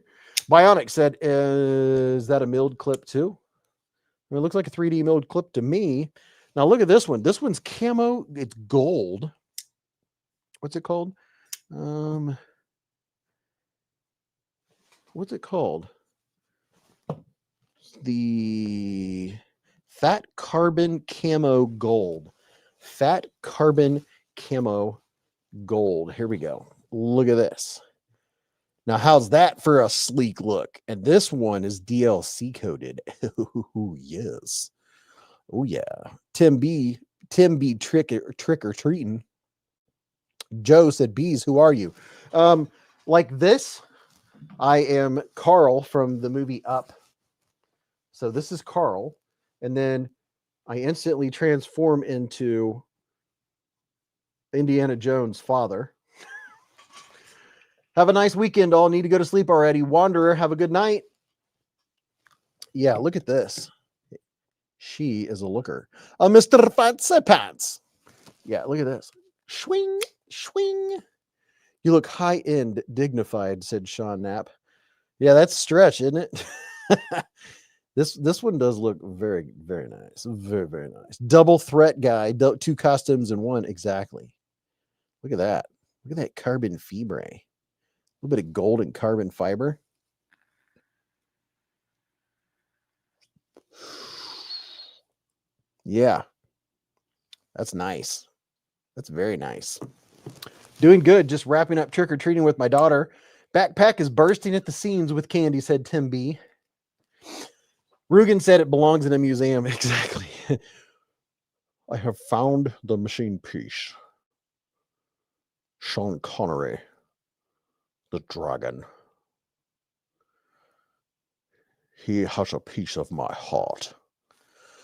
Bionic said, is that a milled clip too? I mean, it looks like a 3D milled clip to me. Now look at this one. This one's camo. It's gold. What's it called? What's it called? The Fat Carbon Camo Gold. Fat Carbon Camo Gold. Here we go. Look at this. Now, how's that for a sleek look? And this one is DLC coded. Oh, yes. Oh, yeah. Tim B trick or treating. Joe said, Beez, who are you? Like this, I am Carl from the movie Up. So this is Carl. And then I instantly transform into Indiana Jones' father. Have a nice weekend, all. Need to go to sleep already. Wanderer, have a good night. Yeah, look at this. She is a looker. Mr. Fancy Pants. Yeah, look at this. Swing, swing. You look high-end, dignified, said Sean Knapp. Yeah, that's stretch, isn't it? This one does look very, very nice. Very, very nice. Double threat guy. 2 costumes in one. Exactly. Look at that. Look at that carbon fibre. A little bit of gold and carbon fiber. Yeah. That's nice. That's very nice. Doing good. Just wrapping up trick-or-treating with my daughter. Backpack is bursting at the seams with candy, said Tim B. Rugen said it belongs in a museum. Exactly. I have found the machine piece. Sean Connery. The dragon. He has a piece of my heart.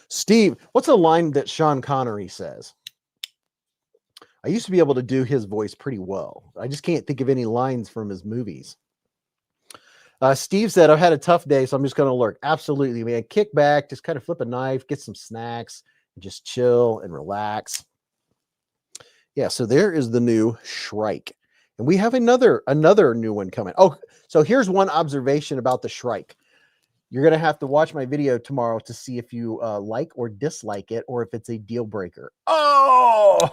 Steve, what's a line that Sean Connery says? I used to be able to do his voice pretty well. I just can't think of any lines from his movies. Steve said, I've had a tough day, so I'm just going to lurk. Absolutely, man. Kick back, just kind of flip a knife, get some snacks, and just chill and relax. Yeah, so there is the new Shrike. And we have another new one coming. Oh, so here's one observation about the Shrike. You're going to have to watch my video tomorrow to see if you like or dislike it, or if it's a deal breaker. Oh,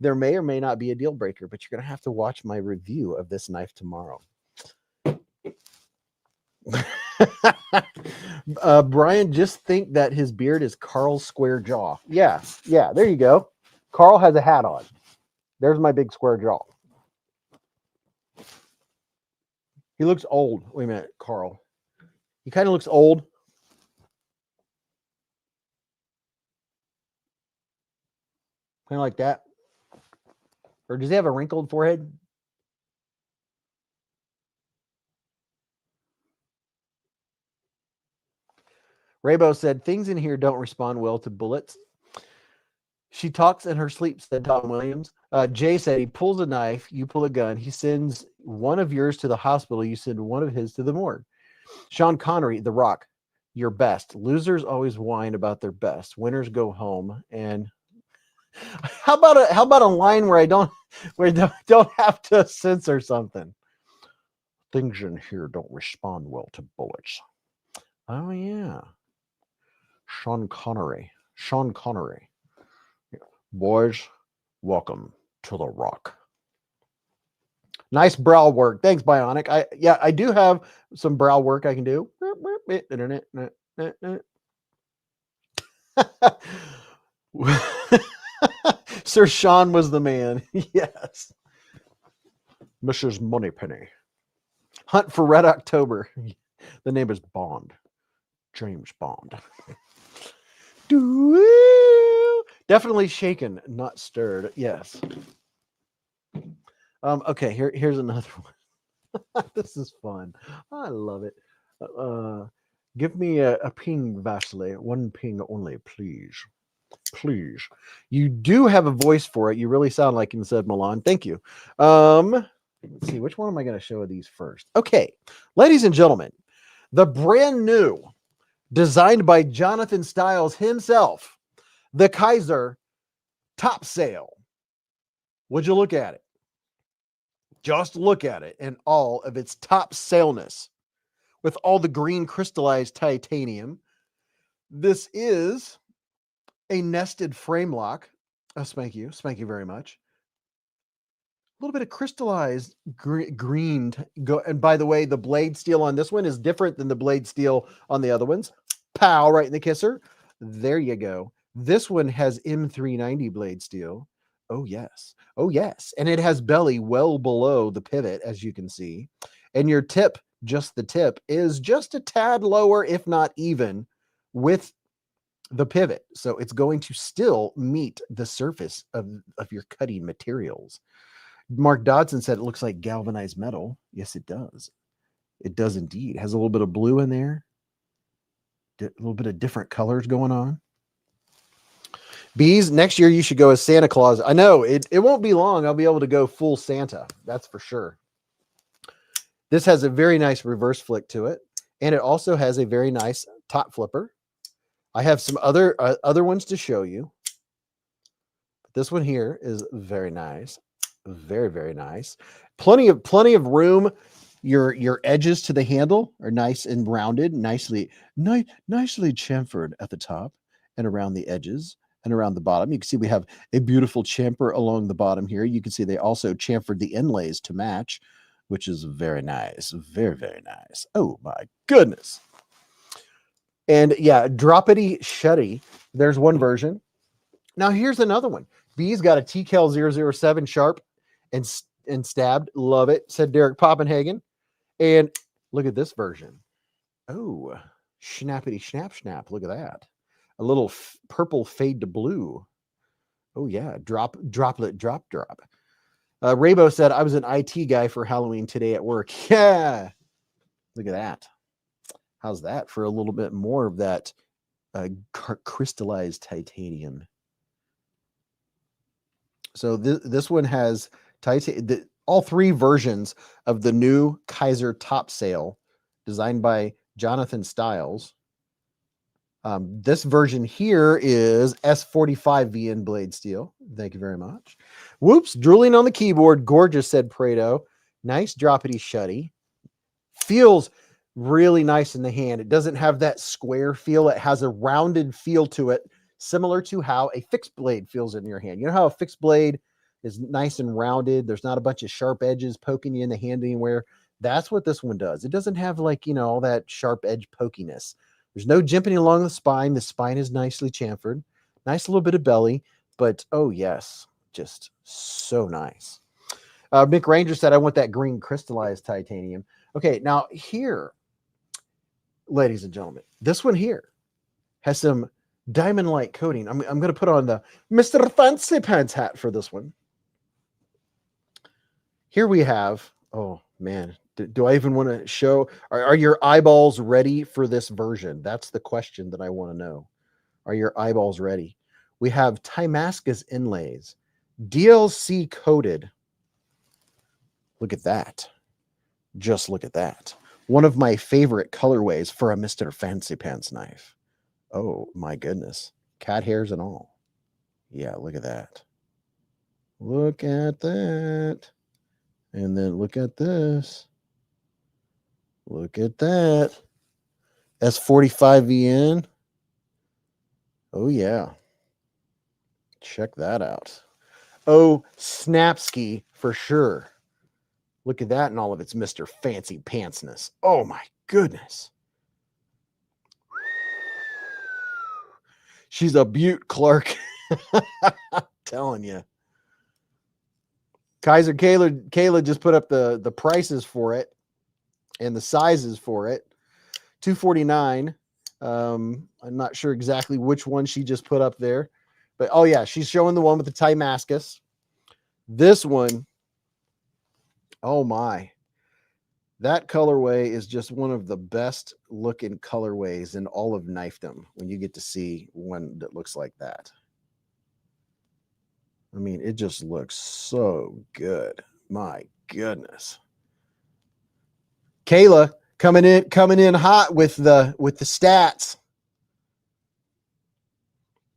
there may or may not be a deal breaker, but you're going to have to watch my review of this knife tomorrow. Brian, just think that his beard is Carl's square jaw. Yeah, there you go. Carl has a hat on. There's my big square jaw. He looks old. Wait a minute, Carl. He kind of looks old. Kind of like that. Or does he have a wrinkled forehead? Raybo said, things in here don't respond well to bullets. She talks in her sleep, said Tom Williams. Jay said, he pulls a knife, you pull a gun. He sends one of yours to the hospital. You send one of his to the morgue. Sean Connery, The Rock, your best. Losers always whine about their best. Winners go home. And how about a line where I don't have to censor something? Things in here don't respond well to bullets. Oh yeah. Sean Connery. Boys, welcome to The Rock. Nice brow work. Thanks, Bionic. I do have some brow work I can do. Sir Sean was the man. Yes. Mrs. Moneypenny. Hunt for Red October. The name is Bond. James Bond. Definitely shaken, not stirred. Yes. Okay, here's another one. This is fun. I love it. Give me a ping, Vasily. One ping only, please. Please. You do have a voice for it. You really sound like you said Milan. Thank you. Let's see, which one am I going to show of these first? Okay, ladies and gentlemen, the brand new, designed by Jonathan Stiles himself, the Kizer Top Sail. Would you look at it? Just look at it in all of its top sailness with all the green crystallized titanium. This is a nested frame lock. Oh, spank you very much. A little bit of crystallized green. And by the way, the blade steel on this one is different than the blade steel on the other ones. Pow, right in the kisser. There you go. This one has M390 blade steel. Oh, yes. Oh, yes. And it has belly well below the pivot, as you can see. And your tip, just the tip, is just a tad lower, if not even, with the pivot. So it's going to still meet the surface of your cutting materials. Mark Dodson said it looks like galvanized metal. Yes, it does. It does indeed. It has a little bit of blue in there. A little bit of different colors going on. Beez, next year you should go as Santa Claus. I know, it won't be long. I'll be able to go full Santa. That's for sure. This has a very nice reverse flick to it. And it also has a very nice top flipper. I have some other ones to show you. This one here is very nice. Very, very nice. Plenty of room. Your edges to the handle are nice and rounded, nicely chamfered at the top and around the edges and around the bottom. You can see we have a beautiful chamfer along the bottom here. You can see they also chamfered the inlays to match, which is very nice. Very, very nice. Oh my goodness. And yeah, droppity shutty. There's one version. Now here's another one. Beez got a TCal 007 sharp and stabbed. Love it, said Derek Poppenhagen. And look at this version. Oh, snappity snap. Look at that. A little purple fade to blue. Oh yeah, droplet drop. Raybo said, I was an IT guy for Halloween today at work. Yeah. Look at that. How's that for a little bit more of that crystallized titanium? So this one has all three versions of the new Kizer Top Sail, designed by Jonathan Stiles. This version here is S45 VN blade steel. Thank you very much. Whoops, drooling on the keyboard. Gorgeous, said Prado. Nice droppity shutty. Feels really nice in the hand. It doesn't have that square feel. It has a rounded feel to it, similar to how a fixed blade feels in your hand. You know how a fixed blade is nice and rounded? There's not a bunch of sharp edges poking you in the hand anywhere. That's what this one does. It doesn't have like, you know, all that sharp edge pokiness. There's no jimping along the spine. The spine is nicely chamfered. Nice little bit of belly, but oh yes, just so nice. Mick Ranger said, I want that green crystallized titanium. Okay, now here, ladies and gentlemen, this one here has some diamond-like coating. I'm going to put on the Mr. Fancy Pants hat for this one. Here we have, oh man, do I even want to show? Are your eyeballs ready for this version? That's the question that I want to know. Are your eyeballs ready? We have Timascus inlays, DLC coated. Look at that. Just look at that. One of my favorite colorways for a Mr. Fancy Pants knife. Oh my goodness. Cat hairs and all. Yeah, look at that. Look at that. And then look at this. Look at that. S45VN. Oh yeah. Check that out. Oh, Snapski for sure. Look at that and all of its Mr. Fancy Pantsness. Oh my goodness. She's a beaut, Clark. I'm telling you. Kizer Kayla just put up the prices for it and the sizes for it. $249. I'm not sure exactly which one she just put up there, but oh yeah, she's showing the one with the Timascus. This one, oh my, that colorway is just one of the best looking colorways in all of knifedom when you get to see one that looks like that. I mean, it just looks so good. My goodness. Kayla coming in hot with the stats.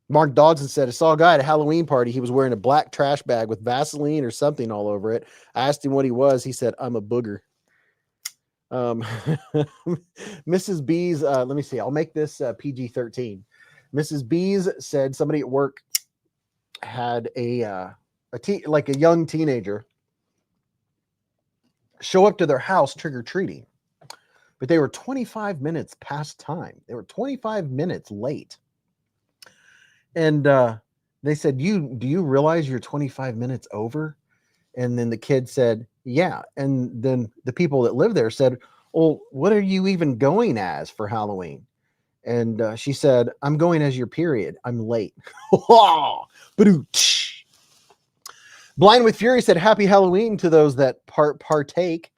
Mark Dodson said, I saw a guy at a Halloween party. He was wearing a black trash bag with Vaseline or something all over it. I asked him what he was. He said, I'm a booger. Mrs. Beez, let me see. I'll make this PG-13. Mrs. Beez said somebody at work had like a young teenager show up to their house trick-or-treating, but they were 25 minutes past time. They were 25 minutes late. And they said, do you realize you're 25 minutes over? And then the kid said, yeah. And then the people that live there said, well, what are you even going as for Halloween? And she said, I'm going as your period. I'm late. Blind with Fury said, happy Halloween to those that partake.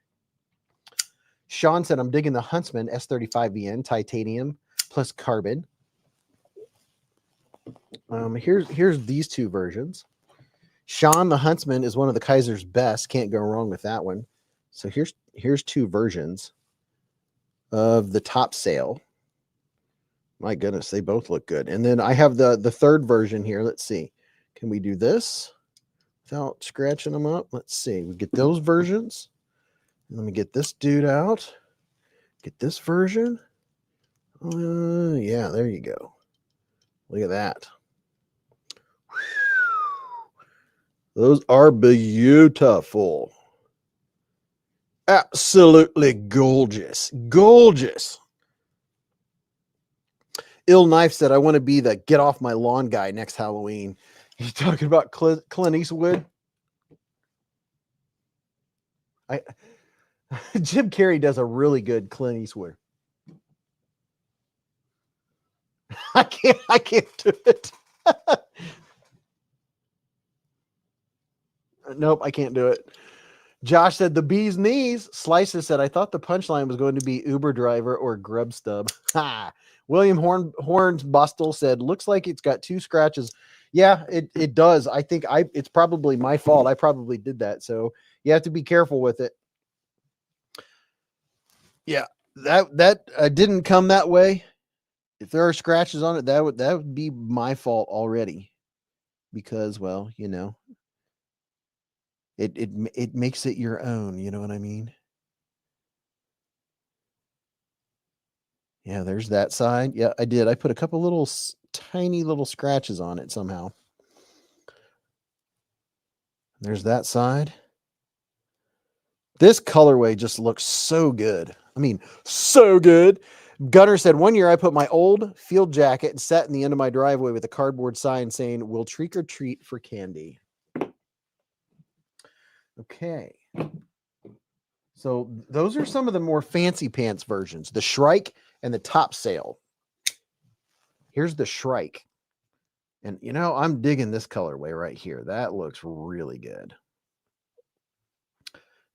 Sean said, I'm digging the Huntsman S35VN titanium plus carbon. Here's these two versions. Sean the Huntsman is one of the Kizer's best. Can't go wrong with that one. So here's two versions of the Top Sail. My goodness, they both look good. And then I have the third version here. Let's see. Can we do this without scratching them up? Let's see. We get those versions. Let me get this dude out. Get this version. Yeah, there you go. Look at that. Those are beautiful. Absolutely gorgeous. Gorgeous. Ill Knife said, I want to be the get off my lawn guy next Halloween. He's talking about Clint Eastwood. Jim Carrey does a really good Clint Eastwood. I can't do it. Nope, I can't do it. Josh said the bee's knees. Slices said, I thought the punchline was going to be Uber driver or grub stub. Ha. William Horns Bustle said, looks like it's got two scratches. Yeah, it does. I think it's probably my fault. I probably did that. So you have to be careful with it. Yeah, that didn't come that way. If there are scratches on it, that would be my fault already. Because, well, you know, it makes it your own, you know what I mean? Yeah, there's that side. Yeah, I did. I put a couple little tiny little scratches on it somehow. There's that side. This colorway just looks so good. I mean, so good. Gunner said, one year I put my old field jacket and sat in the end of my driveway with a cardboard sign saying, "We'll trick or treat for candy." Okay. So those are some of the more fancy pants versions, the Shrike and the Top Sail. Here's the Shrike. And, you know, I'm digging this colorway right here. That looks really good.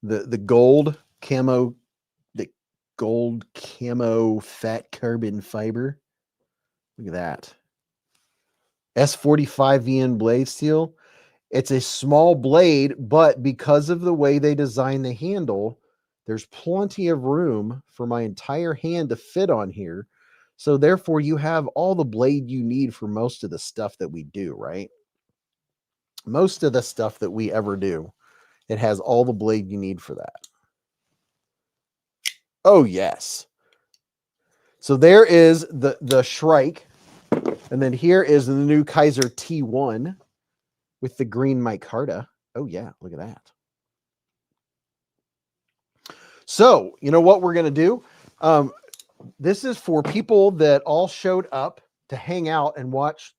The gold camo, the gold camo fat carbon fiber. Look at that. S45 VN blade steel. It's a small blade, but because of the way they design the handle, there's plenty of room for my entire hand to fit on here. So therefore, you have all the blade you need for most of the stuff that we do, right? Most of the stuff that we ever do, it has all the blade you need for that. Oh, yes. So there is the Shrike. And then here is the new Kizer T1 with the green micarta. Oh, yeah. Look at that. So, you know what we're going to do? This is for people that all showed up to hang out and watch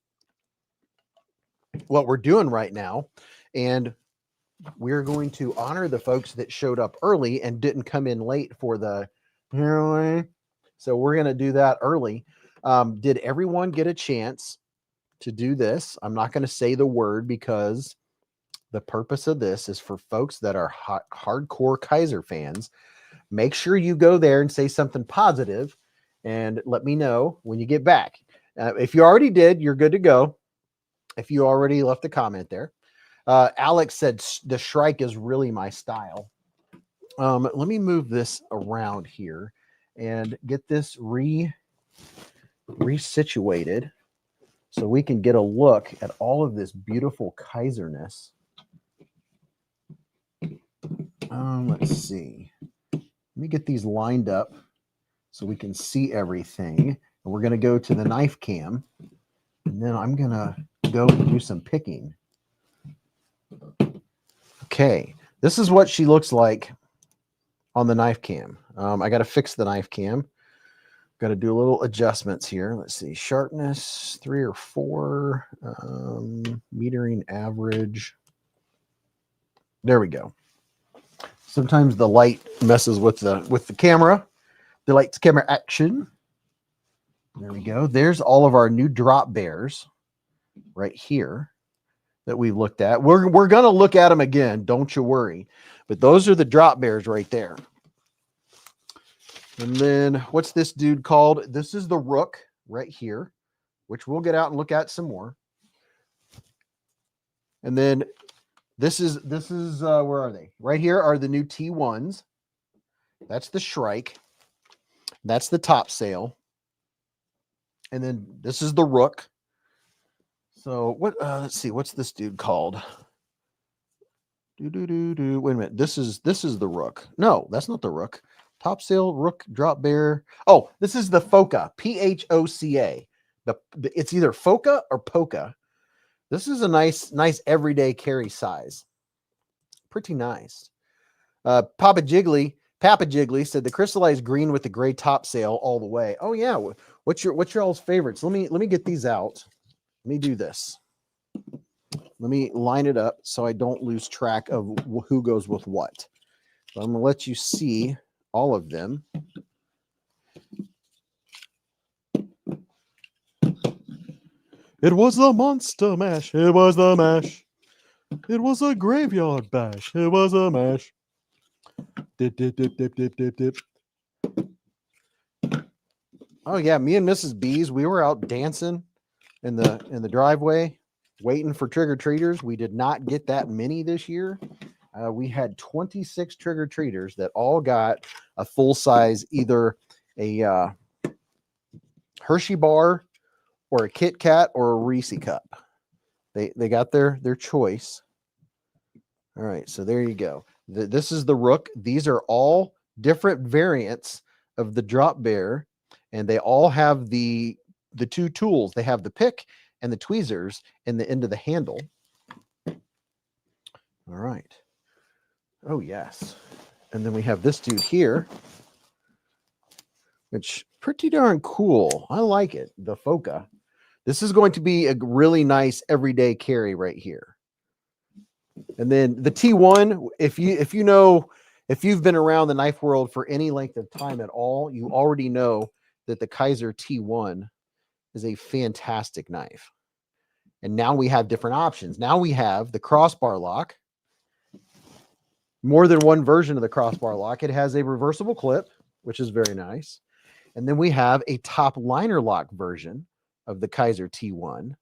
what we're doing right now. And we're going to honor the folks that showed up early and didn't come in late for the heroin. So we're going to do that early. Did everyone get a chance to do this? I'm not going to say the word because the purpose of this is for folks that are hardcore Kizer fans. Make sure you go there and say something positive and let me know when you get back. If you already did, you're good to go. If you already left a comment there. Alex said the Shrike is really my style. Let me move this around here and get this resituated so we can get a look at all of this beautiful Kizerness. Let's see. Let me get these lined up so we can see everything. And we're going to go to the knife cam. And then I'm going to go and do some picking. Okay. This is what she looks like on the knife cam. I got to fix the knife cam. Got to do a little adjustments here. Let's see. Sharpness 3 or 4. Metering average. There we go. Sometimes the light messes with the camera. The light's camera action. There we go. There's all of our new drop bears right here that we looked at. We're going to look at them again. Don't you worry. But those are the drop bears right there. And then what's this dude called? This is the Rook right here, which we'll get out and look at some more. And then this is where are they? Right here are the new T1s. That's the Shrike. That's the Top Sail. And then this is the Rook. So what? Let's see. What's this dude called? Wait a minute. This is the Rook. No, that's not the Rook. Top Sail, Rook, Drop Bear. Oh, this is the Foca. P-H-O-C-A. It's either Foca or Poca. This is a nice everyday carry size. Pretty nice. Papa Jiggly said the crystallized green with the gray top sail all the way. Oh yeah. What's your all's favorites? Let me get these out. Let me do this. Let me line it up so I don't lose track of who goes with what. So I'm gonna let you see all of them. It was the monster mash. It was the mash. It was a graveyard bash. It was a mash. Dip, dip, dip, dip, dip, dip, dip. Oh yeah, me and Mrs. Beez, we were out dancing in the driveway, waiting for trick-or-treaters. We did not get that many this year. We had 26 trick-or-treaters that all got a full-size, either a Hershey bar or a Kit Kat or a Reese cup. They got their choice. All right, so there you go. This is the Rook. These are all different variants of the drop bear. and they all have the two tools. They have the pick and the tweezers in the end of the handle. All right. Oh, yes. And then we have this dude here, which pretty darn cool. I like it. The Foca. This is going to be a really nice everyday carry right here. And then the T1, if you've been around the knife world for any length of time at all, you already know that the Kizer T1 is a fantastic knife. And now we have different options. Now we have the crossbar lock. More than one version of the crossbar lock. It has a reversible clip, which is very nice. And then we have a top liner lock version of the Kizer T1.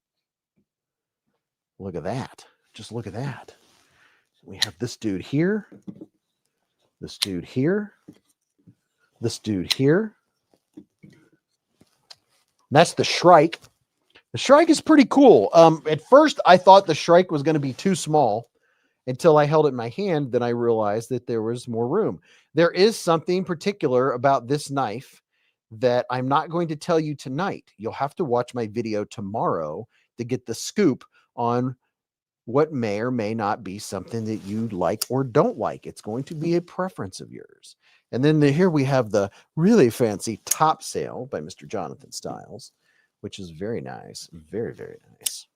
Look at that. Just look at that. We have this dude here, this dude here, this dude here. That's the Shrike. The Shrike is pretty cool. At first, I thought the Shrike was going to be too small until I held it in my hand. Then I realized that there was more room. There is something particular about this knife that I'm not going to tell you tonight. You'll have to watch my video tomorrow to get the scoop on what may or may not be something that you like or don't like. It's going to be a preference of yours. And then here we have the really fancy Top Sail by Mr. Jonathan Stiles, which is very nice. Very, very nice.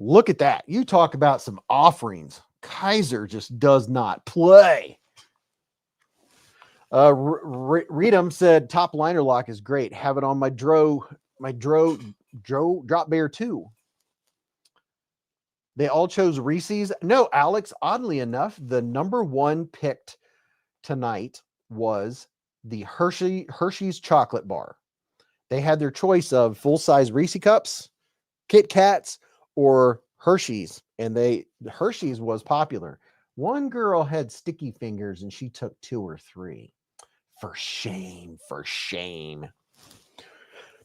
Look at that. You talk about some offerings. Kizer just does not play. Reedham said top liner lock is great. Have it on my Dro Drop Bear 2. They all chose Reese's. No, Alex, oddly enough, the number one picked tonight was the Hershey's chocolate bar. They had their choice of full-size Reese cups, Kit Kats, or Hershey's, and Hershey's was popular. One girl had sticky fingers and she took 2 or 3. For shame, for shame.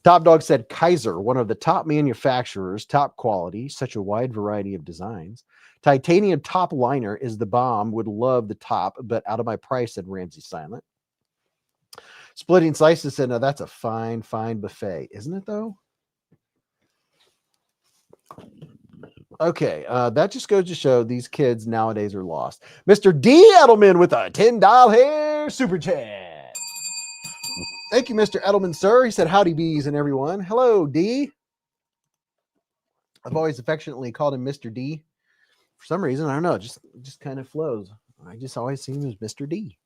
Top Dog said Kizer, one of the top manufacturers, top quality, such a wide variety of designs. Titanium top liner is the bomb. Would love the top, but out of my price, said Ramsey Silent. Splitting Slices said, no, that's a fine, fine buffet. Isn't it, though? Okay, that just goes to show these kids nowadays are lost. Mr. D. Edelman with a $10 hair super chat. Thank you, Mr. Edelman, sir. He said, howdy, bees and everyone. Hello, D. I've always affectionately called him Mr. D. For some reason, I don't know, it just kind of flows. I just always see him as Mr. D.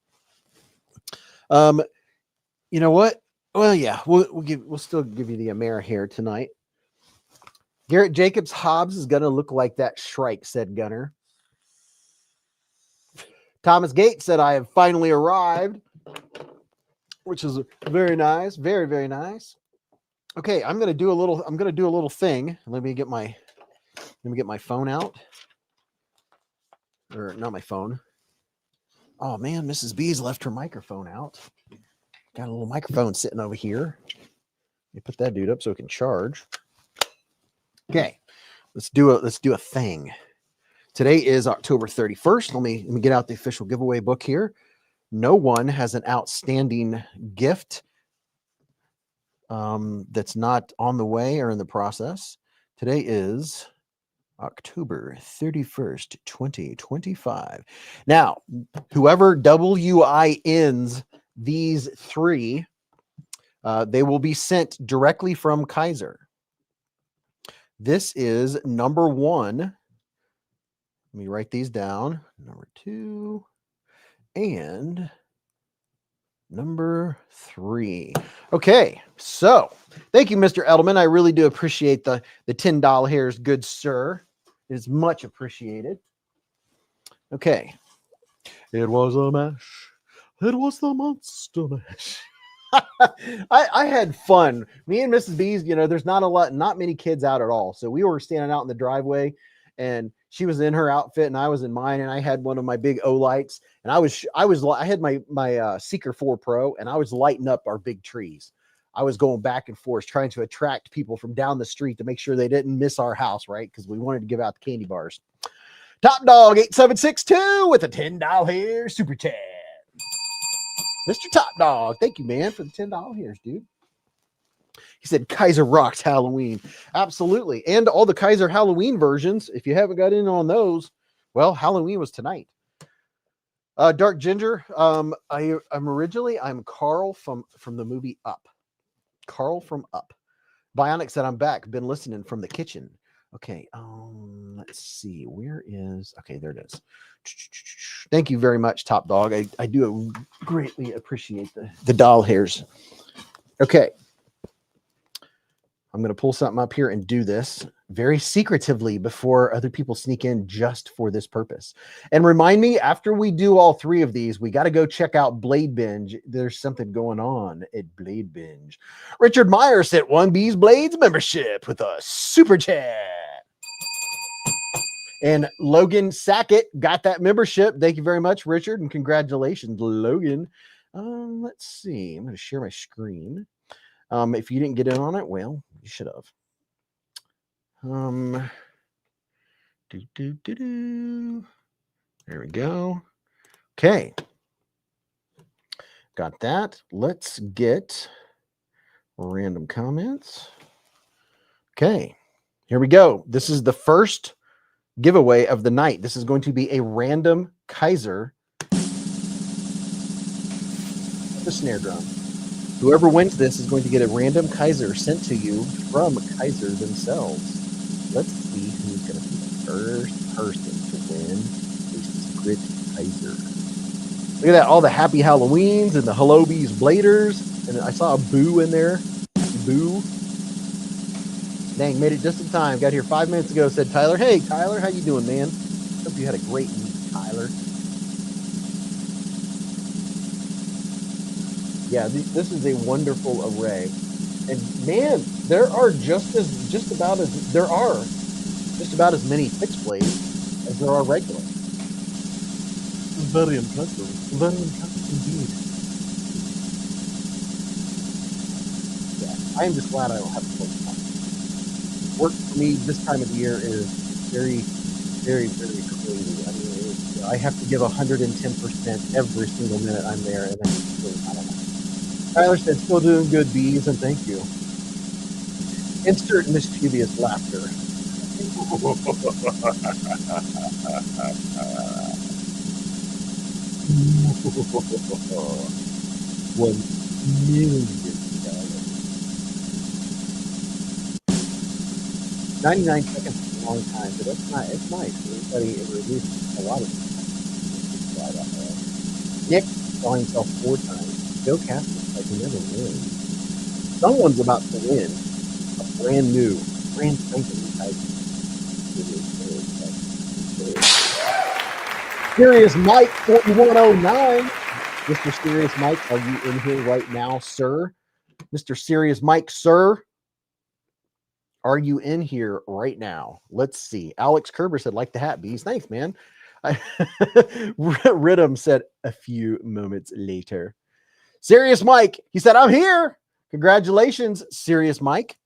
You know what? Well, yeah, we'll still give you the Amera hair tonight. Garrett Jacobs Hobbs is going to look like that Shrike, said Gunner. Thomas Gates said, I have finally arrived, which is very nice. Very, very nice. Okay, I'm going to do a little thing. Let me get my phone out. Or not my phone. Oh man, Mrs. Beez left her microphone out. Got a little microphone sitting over here. Let me put that dude up so it can charge. Okay, let's do a thing. Today is October 31st. Let me get out the official giveaway book here. No one has an outstanding gift that's not on the way or in the process. Today is October 31st, 2025. Now, whoever WINs these 3, they will be sent directly from Kizer. This is number 1. Let me write these down. Number 2 and number 3. Okay, so thank you, Mr. Edelman. I really do appreciate the $10 hairs, good sir. It is much appreciated. Okay. It was a mash. It was the monster mash. I had fun. Me and Mrs. Beez, there's not many kids out at all. So we were standing out in the driveway and she was in her outfit and I was in mine, and I had one of my big O-lights, and I had my Seeker 4 Pro, and I was lighting up our big trees. I was going back and forth trying to attract people from down the street to make sure they didn't miss our house, right? Because we wanted to give out the candy bars. Top Dog 8762 with a $10 hair super chat. Mr. Top Dog, thank you, man, for the $10 here, dude. He said Kizer rocks Halloween. Absolutely. And all the Kizer Halloween versions, if you haven't got in on those, well, Halloween was tonight. Dark Ginger, I'm Carl from the movie Up. Carl from Up. Bionic said, I'm back. Been listening from the kitchen. Okay, let's see. Where is... Okay, there it is. Thank you very much, Top Dog. I do greatly appreciate the doll hairs. Okay. I'm going to pull something up here and do this very secretively before other people sneak in just for this purpose. And remind me, after we do all three of these, we got to go check out Blade Binge. There's something going on at Blade Binge. Richard Meyer sent one beezblades membership with a super chat. And Logan Sackett got that membership. Thank you very much, Richard, and congratulations, Logan. Let's see. I'm going to share my screen. If you didn't get in on it, well, you should have. There we go. Okay. Got that. Let's get random comments. Okay. Here we go. This is the first giveaway of the night. This is going to be a random Kizer, the snare drum. Whoever wins this is going to get a random Kizer sent to you from Kizer themselves. Let's see who's going to be the first person to win a secret Kizer. Look at that, all the happy Halloweens and the Hello Bees Bladers. And I saw a Boo in there. Boo. Dang, made it just in time. Got here 5 minutes ago, said Tyler. Hey, Tyler, how you doing, man? Hope you had a great week, Tyler. Yeah, this is a wonderful array. And man, there are just about as many fixed blades as there are regular. Very impressive. Very impressive indeed. Yeah, I am just glad I don't have to work. Work for me this time of the year is very, very, very crazy. I mean, I have to give 110% every single minute I'm there, and then I don't know. Tyler said, still doing good, Beez, and thank you. Insert mischievous laughter. 1 million dollars. 99 seconds is a long time, but it's nice. Everybody released a lot of it. Nick saw himself 4 times. Joe Castle, like he never wins. Someone's about to win a brand spanking Kizer. Serious Mike 4109. Mr. Serious Mike, are you in here right now, sir? Mr. Serious Mike, sir, are you in here right now? Let's see. Alex Kerber said, like the hat, Bees. Thanks, man. Rhythm said a few moments later. Serious Mike, he said, I'm here. Congratulations, Serious Mike.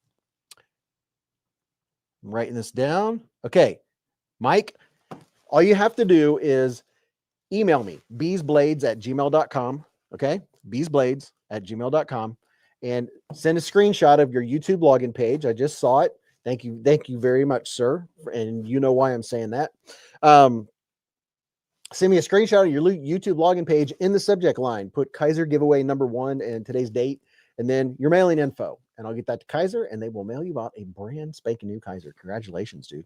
I'm writing this down. Okay, Mike, all you have to do is email me, beezblades@gmail.com. Okay, beezblades@gmail.com, and send a screenshot of your YouTube login page. I just saw it. Thank you very much, sir. And you know why I'm saying that. Send me a screenshot of your YouTube login page in the subject line. Put Kizer giveaway number 1 and today's date, and then your mailing info. And I'll get that to Kizer, and they will mail you out a brand spanking new Kizer. Congratulations, dude.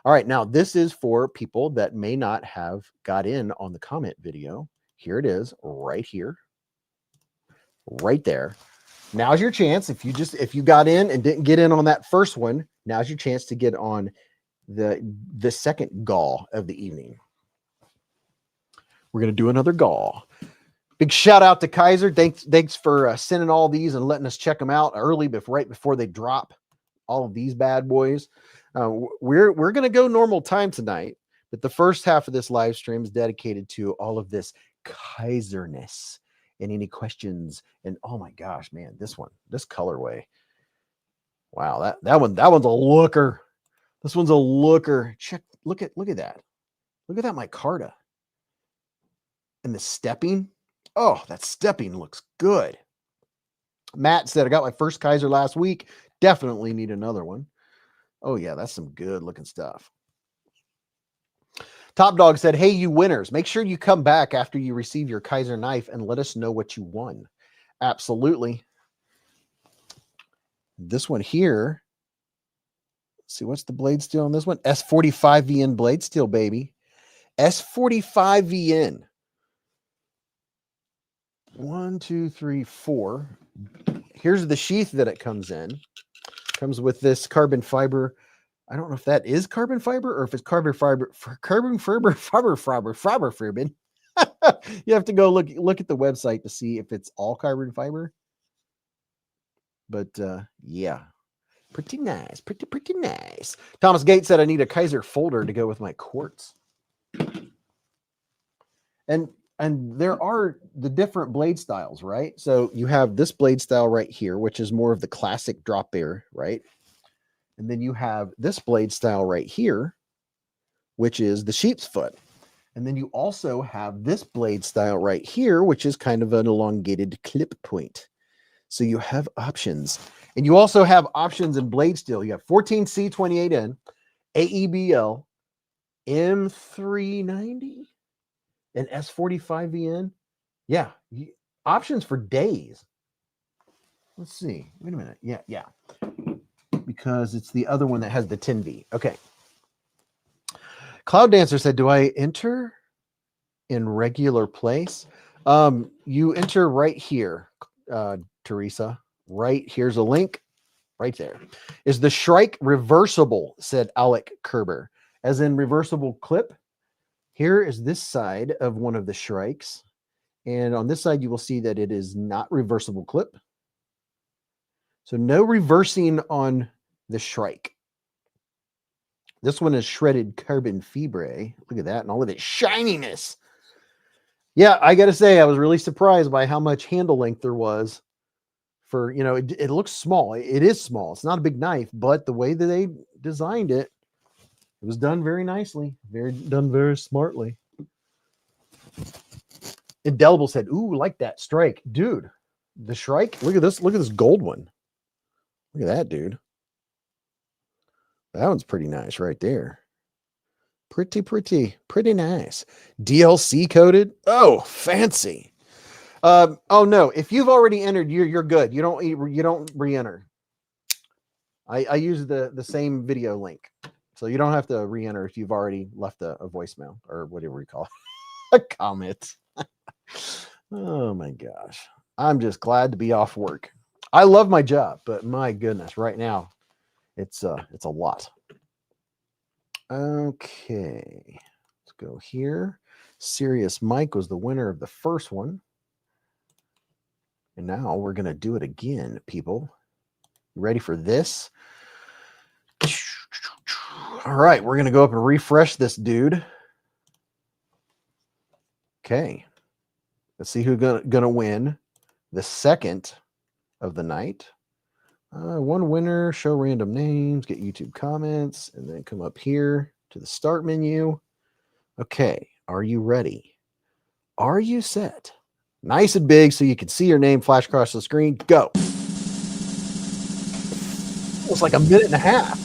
All right, now this is for people that may not have got in on the comment video. Here it is, right here, right there. Now's your chance. If you got in and didn't get in on that first one, now's your chance to get on the second gall of the evening. We're going to do another gall. Big shout out to Kizer. Thanks for sending all these and letting us check them out early, right before they drop all of these bad boys. We're going to go normal time tonight, but the first half of this live stream is dedicated to all of this Kizerness and any questions. And oh my gosh, man, this colorway. Wow, that one's a looker. This one's a looker. Look at that. Look at that micarta. And the stepping, Oh, that stepping looks good. Matt said, I got my first Kizer last week. Definitely need another one. Oh, yeah, that's some good looking stuff. Top Dog said, hey, you winners, make sure you come back after you receive your Kizer knife and let us know what you won. Absolutely. This one here. Let's see, what's the blade steel on this one? S45VN blade steel, baby. S45VN. 1, 2, 3, 4. Here's the sheath that it comes in. Comes with this carbon fiber. I don't know if that is carbon fiber or if it's carbon fiber. You have to go look at the website to see if it's all carbon fiber. But yeah, pretty nice, pretty nice. Thomas Gates said I need a Kizer folder to go with my quartz. And there are the different blade styles, right? So you have this blade style right here, which is more of the classic drop bear, right? And then you have this blade style right here, which is the sheep's foot. And then you also have this blade style right here, which is kind of an elongated clip point. So you have options. And you also have options in blade steel. You have 14C28N, AEBL, M390, and S45VN. Yeah, options for days. Let's see. Wait a minute. Yeah. Because it's the other one that has the 10V. Okay. Cloud Dancer said, do I enter in regular place? You enter right here, Teresa. Right here's a link. Right there. Is the Shrike reversible, said Alec Kerber. As in reversible clip. Here is this side of one of the Shrikes. And on this side, you will see that it is not reversible clip. So no reversing on the Shrike. This one is shredded carbon fibre. Look at that and all of its shininess. Yeah, I got to say, I was really surprised by how much handle length there was for, you know, it looks small. It is small. It's not a big knife, but the way that they designed it, it was done very nicely. Done very smartly. Indelible said, ooh, like that strike. Dude, the Shrike, look at this. Look at this gold one. Look at that, dude. That one's pretty nice right there. Pretty nice. DLC coded. Oh, fancy. Oh no, if you've already entered, you're good. You don't re-enter. I use the same video link. So you don't have to re-enter if you've already left a voicemail or whatever you call it. A comment. Oh my gosh. I'm just glad to be off work. I love my job, but my goodness, right now it's a lot. Okay, let's go here. Serious Mike was the winner of the first one. And now we're going to do it again, people. You ready for this? All right, we're going to go up and refresh this dude. Okay. Let's see who's going to win the second of the night. One winner, show random names, get YouTube comments, and then come up here to the start menu. Okay, are you ready? Are you set? Nice and big so you can see your name flash across the screen. Go. It's like a minute and a half.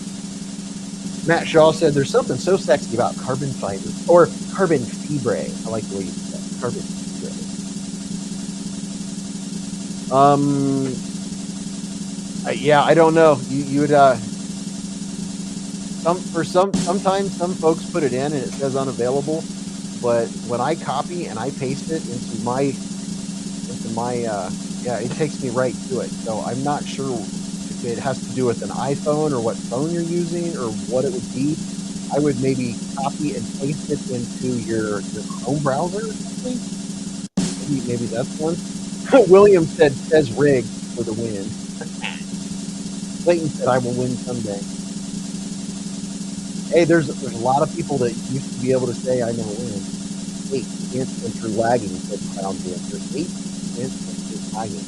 Matt Shaw said there's something so sexy about carbon fiber or carbon fibre. I like the way you said that. Carbon fibre. Yeah, I don't know. You would sometimes some folks put it in and it says unavailable, but when I copy and I paste it into my yeah, it takes me right to it. So I'm not sure if it has to do with an iPhone or what phone you're using or what it would be. I would maybe copy and paste it into your Chrome browser or something. Maybe that's one. William says rig for the win. Clayton said I will win someday. Hey, there's a lot of people that used to be able to say I never win. 8 instant through lagging, said Cloud Dancer. 8 instant through lagging.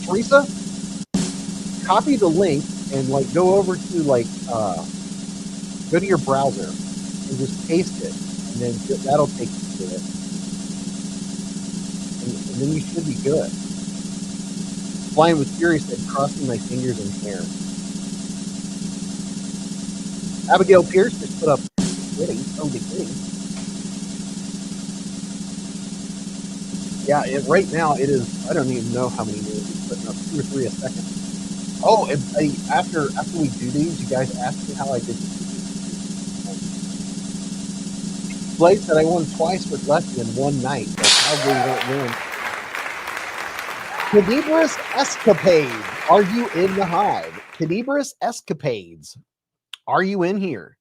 Teresa, copy the link and like go over to like go to your browser and just paste it, and then that'll take you to it. and then you should be good. Flying with Fury said, crossing my fingers and hair. Abigail Pierce just put up Kitty. Oh, the Kitty. Yeah, right now it is. I don't even know how many news it's putting up, 2 or 3 a second. Oh, and after we do these, you guys ask me how I did. Blade said I won twice with less than one night. So probably won't win. Cadaverous Escapades. Are you in the hive? Cadaverous Escapades. Are you in here?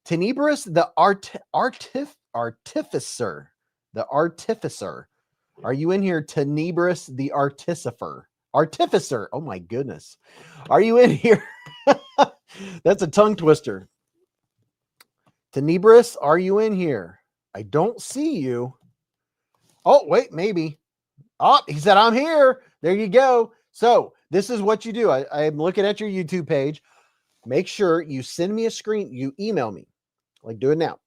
Tenebrous the Artificer. The Artificer. Are you in here? Tenebrous the Artificer. Oh my goodness. Are you in here? That's a tongue twister. Tenebrous, are you in here? I don't see you. Oh, wait, maybe. Oh, he said, I'm here. There you go. So this is what you do. I'm looking at your YouTube page. Make sure you send me a screen. You email me. Like, do it now.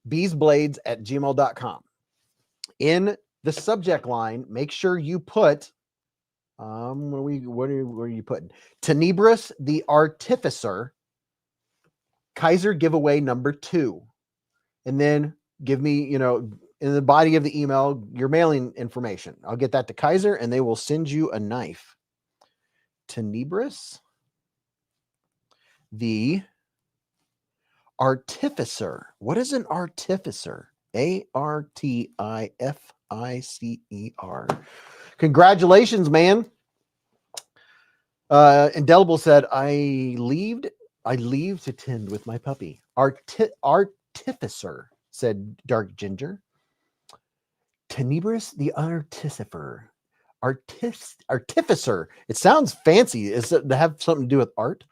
beezblades@gmail.com. In the subject line, make sure you put, what are you putting? Tenebrous the Artificer, Kizer giveaway number 2. And then give me, in the body of the email, your mailing information. I'll get that to Kizer and they will send you a knife. Tenebrous the Artificer. What is an artificer? Artificer. Congratulations, man. Indelible said, I leave to tend with my puppy. Artificer, said Dark Ginger. Tenebrous the Artificer. Artificer. It sounds fancy. Is it to have something to do with art?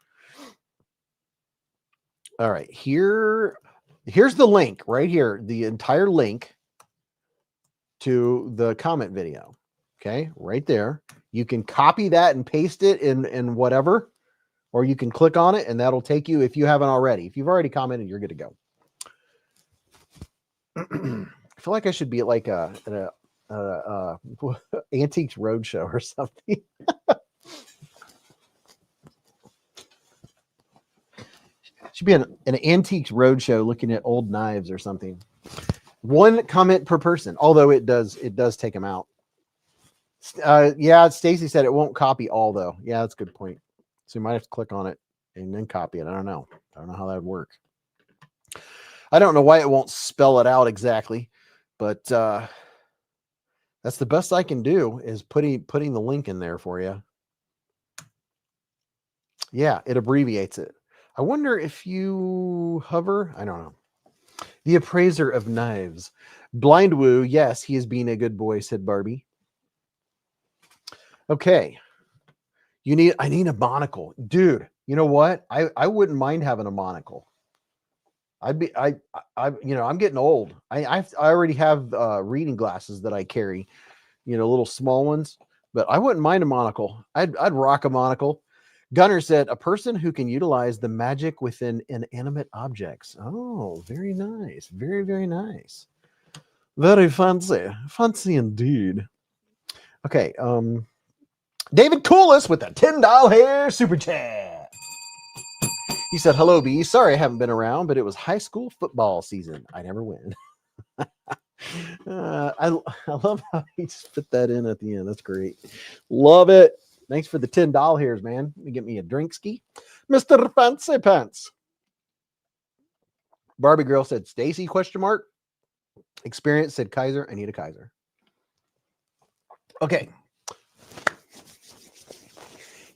All right, here's the link right here, the entire link to the comment video. Okay, right there. You can copy that and paste it in whatever, or you can click on it and that'll take you, if you haven't already. If you've already commented, you're good to go. I feel like I should be at like a Antiques Roadshow or something. Should be an Antiques Roadshow looking at old knives or something. 1 comment per person, although it does take them out. Yeah, Stacy said it won't copy all though. Yeah, that's a good point. So you might have to click on it and then copy it. I don't know how that would work. I don't know why it won't spell it out exactly, but that's the best I can do is putting the link in there for you. Yeah, it abbreviates it. I wonder if you hover. I don't know. The Appraiser of Knives. Blind Woo. Yes, he is being a good boy, said Barbie. Okay. I need a monocle. Dude, you know what? I wouldn't mind having a monocle. I'm getting old. I already have reading glasses that I carry, little small ones, but I wouldn't mind a monocle. I'd rock a monocle. Gunner said, a person who can utilize the magic within inanimate objects. Oh, very nice. Very, very nice. Very fancy. Fancy indeed. Okay. David Coolis with a $10 hair super chat. He said, hello, B. Sorry I haven't been around, but it was high school football season. I never win. I love how he just put that in at the end. That's great. Love it. Thanks for the $10 hairs, man. Let me get me a drink ski. Mr. Fancy Pants. Barbie Girl said, Stacy, ? Experience said, Kizer. I need a Kizer. Okay.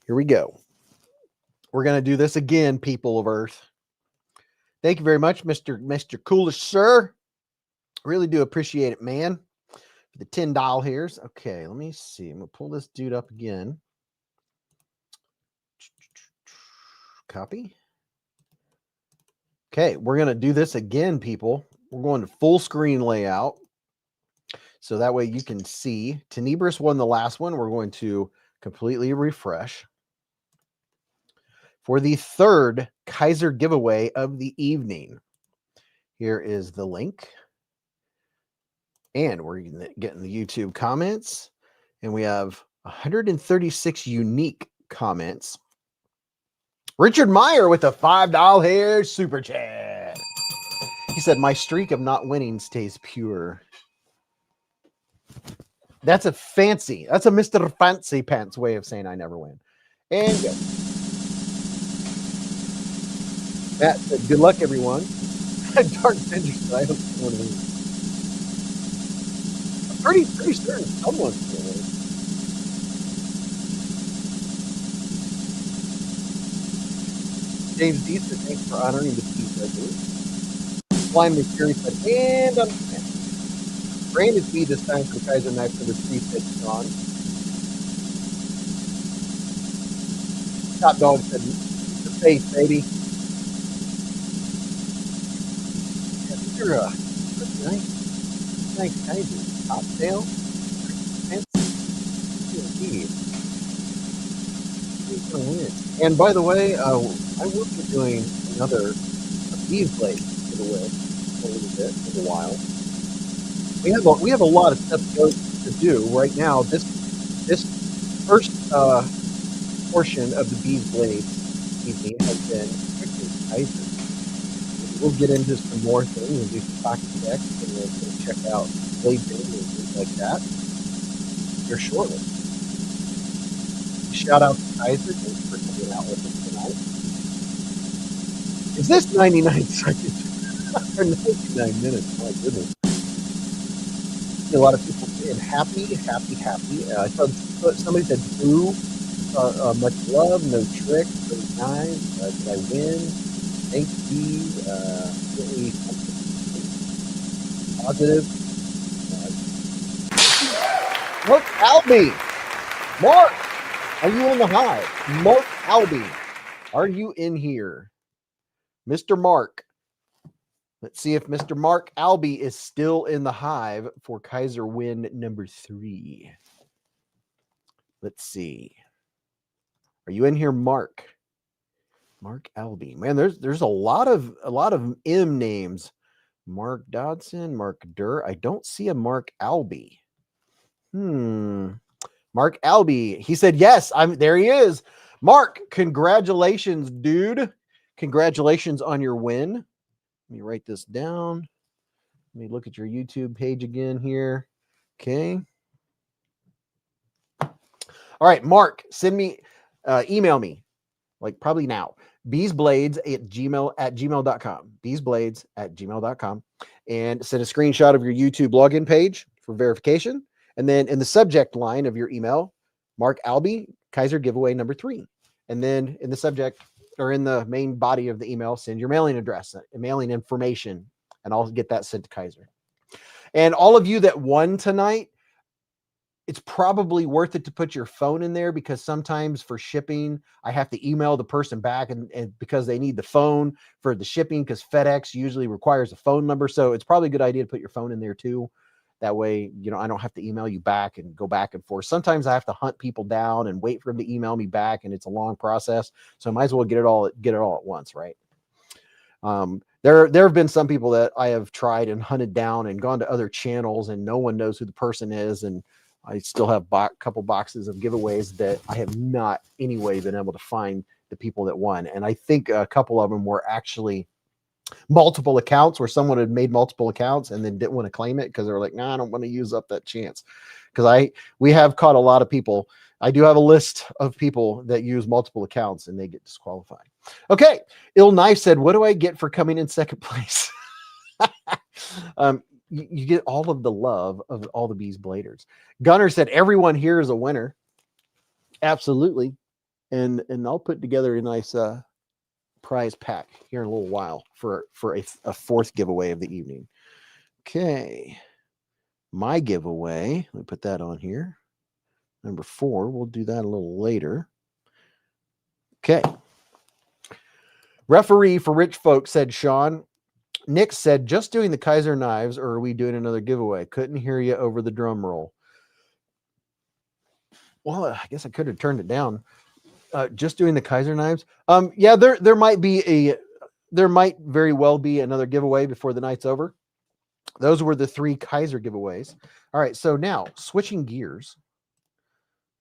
Here we go. We're going to do this again, people of Earth. Thank you very much, Mr. Coolish, sir. Really do appreciate it, man. For the $10 hairs. Okay, let me see. I'm going to pull this dude up again. Copy. Okay, we're going to do this again, people. We're going to full screen layout. So that way you can see. Tenebrous won the last one. We're going to completely refresh. For the 3rd Kizer giveaway of the evening. Here is the link. And we're getting the YouTube comments, and we have 136 unique comments. Richard Meyer with a $5 super chat. He said, my streak of not winning stays pure. That's a Mr. Fancy Pants way of saying I never win. And go. Matt said, good luck, everyone. Dark Binge said, I hope someone wins. I'm pretty certain someone's going to win. James D said, thanks for honoring the Beez resolution. Slime McCurry said, and I'm Brandon B this time for the Kizer knife for the 3 pitch on. Top Dog said, the face, baby. Yeah, these are nice Kizer. Top Sail. Who's going to win? And by the way, I will be doing another beezblades giveaway in a while. We have a lot of stuff to do right now. This first portion of the beezblades evening has been Kizer. We'll get into some more things and do some pocket decks, and we'll check out Dayton and things like that here shortly. Shout out to Kizer. Thanks for coming out with us tonight. Is this 99 seconds or 99 minutes? My goodness. A lot of people saying happy. I saw somebody said boo. Much love, no trick, very nice. Did I win? Thank you. Really positive. Mark Albee. Mark, are you in the hive? Mark Albee, are you in here? Mr. Mark. Let's see if Mr. Mark Albee is still in the hive for Kizer win number 3. Let's see. Are you in here, Mark? Mark Albee. Man, there's a lot of M names. Mark Dodson, Mark Durr. I don't see a Mark Albee. Mark Albee. He said, yes, there he is. Mark, congratulations, dude. Congratulations on your win. Let me write this down. Let me look at your YouTube page again here. Okay. All right, Mark, send me, email me, like probably now, beezblades@gmail.com, beezblades@gmail.com, and send a screenshot of your YouTube login page for verification. And then in the subject line of your email, Mark Albee, Kizer giveaway number 3. And then in the subject or in the main body of the email, send your mailing address and mailing information, and I'll get that sent to Kizer. And all of you that won tonight, it's probably worth it to put your phone in there, because sometimes for shipping, I have to email the person back and because they need the phone for the shipping, because FedEx usually requires a phone number. So it's probably a good idea to put your phone in there too. That way, I don't have to email you back and go back and forth. Sometimes I have to hunt people down and wait for them to email me back, and it's a long process. So I might as well get it all at once, right? There have been some people that I have tried and hunted down and gone to other channels, and no one knows who the person is, and I still have a couple boxes of giveaways that I have not anyway been able to find the people that won. And I think a couple of them were actually multiple accounts, where someone had made multiple accounts and then didn't want to claim it because they were like, nah, I don't want to use up that chance. Because we have caught a lot of people. I do have a list of people that use multiple accounts and they get disqualified. Okay. Ill Knife said, what do I get for coming in second place? You get all of the love of all the beezbladers. Gunner said, everyone here is a winner. Absolutely. And I'll put together a nice prize pack here in a little while for a 4th giveaway of the evening. Okay. My giveaway, let me put that on here. Number 4, we'll do that a little later. Okay. Referee for rich folks, said Sean. Nick said, just doing the Kizer knives, or are we doing another giveaway? Couldn't hear you over the drum roll. Well, I guess I could have turned it down. Just doing the Kizer knives. Yeah, there might very well be another giveaway before the night's over. those were the 3 Kizer giveaways. All right, so now switching gears.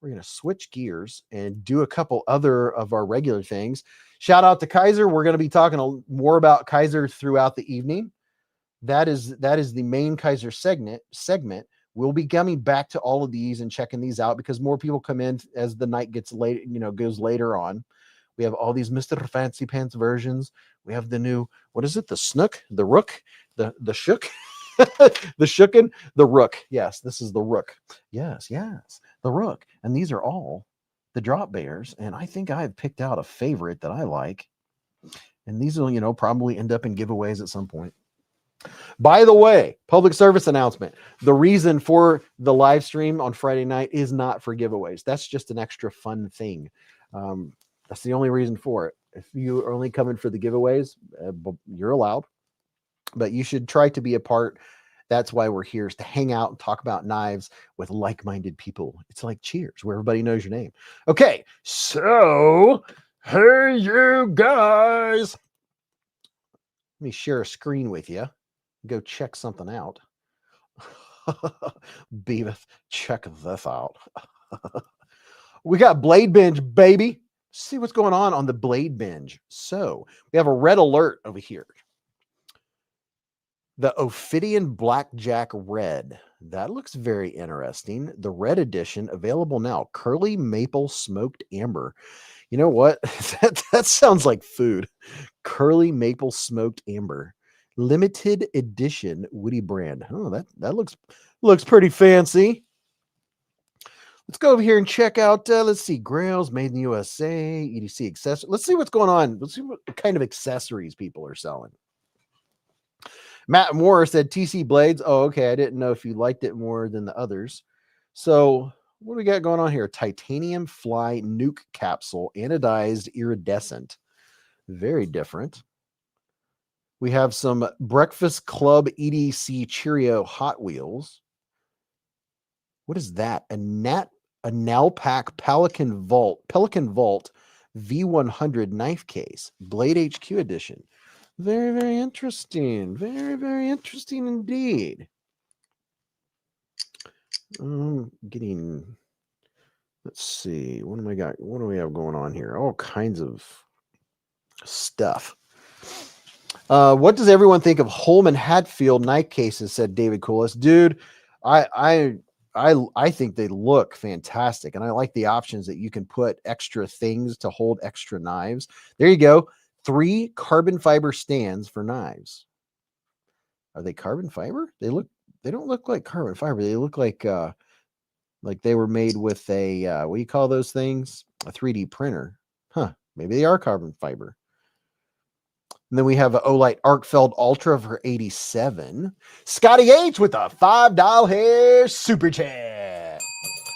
We're going to switch gears and do a couple other of our regular things. Shout out to Kizer. We're going to be talking more about Kizer throughout the evening. That is the main Kizer segment. We'll be coming back to all of these and checking these out because more people come in as the night gets late, goes later on. We have all these Mr. Fancy Pants versions. We have the new, what is it? The Snook, the Rook, the Shook, the Shooken, the Rook. Yes, this is the Rook. Yes, the Rook. And these are all the drop bears. And I think I've picked out a favorite that I like. And these will, probably end up in giveaways at some point. By the way, public service announcement. The reason for the live stream on Friday night is not for giveaways. That's just an extra fun thing. That's the only reason for it. If you are only coming for the giveaways, you're allowed. But you should try to be a part. That's why we're here, is to hang out and talk about knives with like-minded people. It's like Cheers, where everybody knows your name. Okay, so hey, you guys. Let me share a screen with you. Go check something out. Beavis, check this out. We got Blade Binge, baby. See what's going on the Blade Binge. So we have a red alert over here. The Ophidian Blackjack Red. That looks very interesting. The red edition available now. Curly Maple Smoked Amber. You know what? that sounds like food. Curly Maple Smoked Amber. Limited edition woody brand. Oh, that looks pretty fancy. Let's go over here and check out, let's see, Grails, made in the USA, EDC accessories. Let's see what's going on. Let's see what kind of accessories people are selling. Matt Moore said TC Blades. Oh, okay. I didn't know if you liked it more than the others. So what do we got going on here? Titanium Fly Nuke Capsule, anodized iridescent. Very different. We have some Breakfast Club EDC Cheerio Hot Wheels. What is that? A Nalpac Pelican Vault V100 knife case, Blade HQ edition. Very, very interesting. Very, very interesting indeed. Let's see. What do we got? What do we have going on here? All kinds of stuff. What does everyone think of Holman Hatfield knife cases? Said David Coolis. Dude, I think they look fantastic, and I like the options that you can put extra things to hold extra knives. There you go. 3 carbon fiber stands for knives. Are they carbon fiber? They don't look like carbon fiber. They look like they were made with a what do you call those things? A 3D printer. Huh. Maybe they are carbon fiber. And then we have an Olight Arkfeld Ultra for 87. Scotty H with a $5 super chat.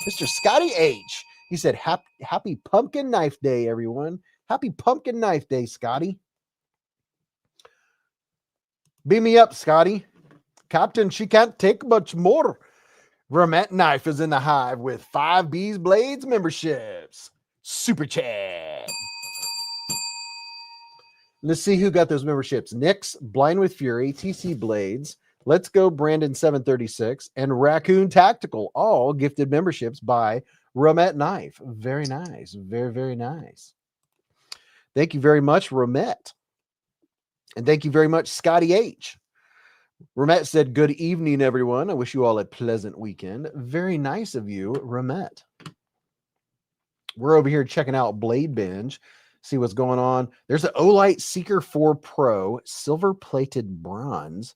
Mr. Scotty H. He said, happy Pumpkin Knife Day, everyone. Happy Pumpkin Knife Day, Scotty. Beam me up, Scotty. Captain, she can't take much more. Ramette Knife is in the hive with 5 beezblades memberships. Super chat. Let's see who got those memberships. Nix, Blind with Fury, TC Blades, Let's Go Brandon 736, and Raccoon Tactical, all gifted memberships by Ramette Knife. Very nice. Very, very nice. Thank you very much, Ramette. And thank you very much, Scotty H. Ramette said, good evening, everyone. I wish you all a pleasant weekend. Very nice of you, Ramette. We're over here checking out Blade Binge. See what's going on. There's an Olight Seeker 4 Pro, silver-plated bronze.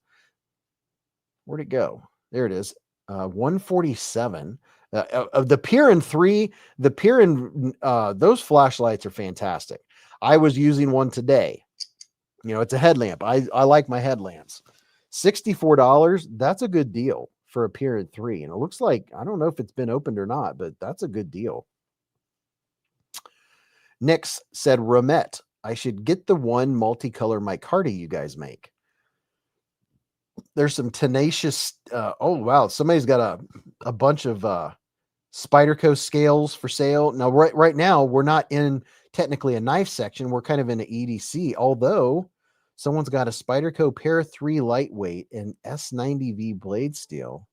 Where'd it go? There it is. 147. Of the Piran 3, the Piran, those flashlights are fantastic. I was using one today. It's a headlamp. I like my headlamps. $64. That's a good deal for a Piran 3. And it looks like, I don't know if it's been opened or not, but that's a good deal. Nix said, Ramette, I should get the one multicolor micarta you guys make. There's some tenacious, oh, wow. Somebody's got a bunch of Spyderco scales for sale. Now, right now, we're not in technically a knife section. We're kind of in an EDC, although Someone's got a Spyderco Pair 3 lightweight and S90V blade steel.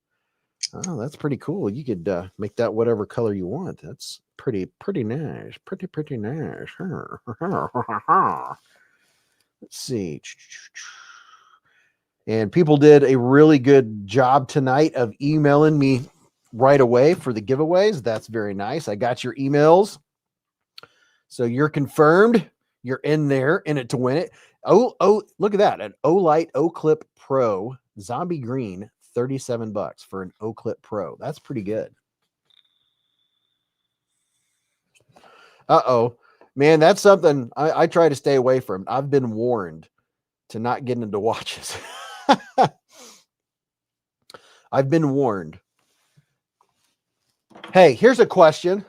Oh, that's pretty cool. You could make that whatever color you want. That's pretty nice. Pretty nice. Let's see. And people did a really good job tonight of emailing me right away for the giveaways. That's very nice. I got your emails. So you're confirmed. You're in it to win it. Oh, look at that. An Olight O-Clip Pro Zombie Green, $37 for an O-Clip Pro. That's pretty good. Uh-oh. Man, that's something I try to stay away from. I've been warned to not get into watches. I've been warned. Hey, here's a question.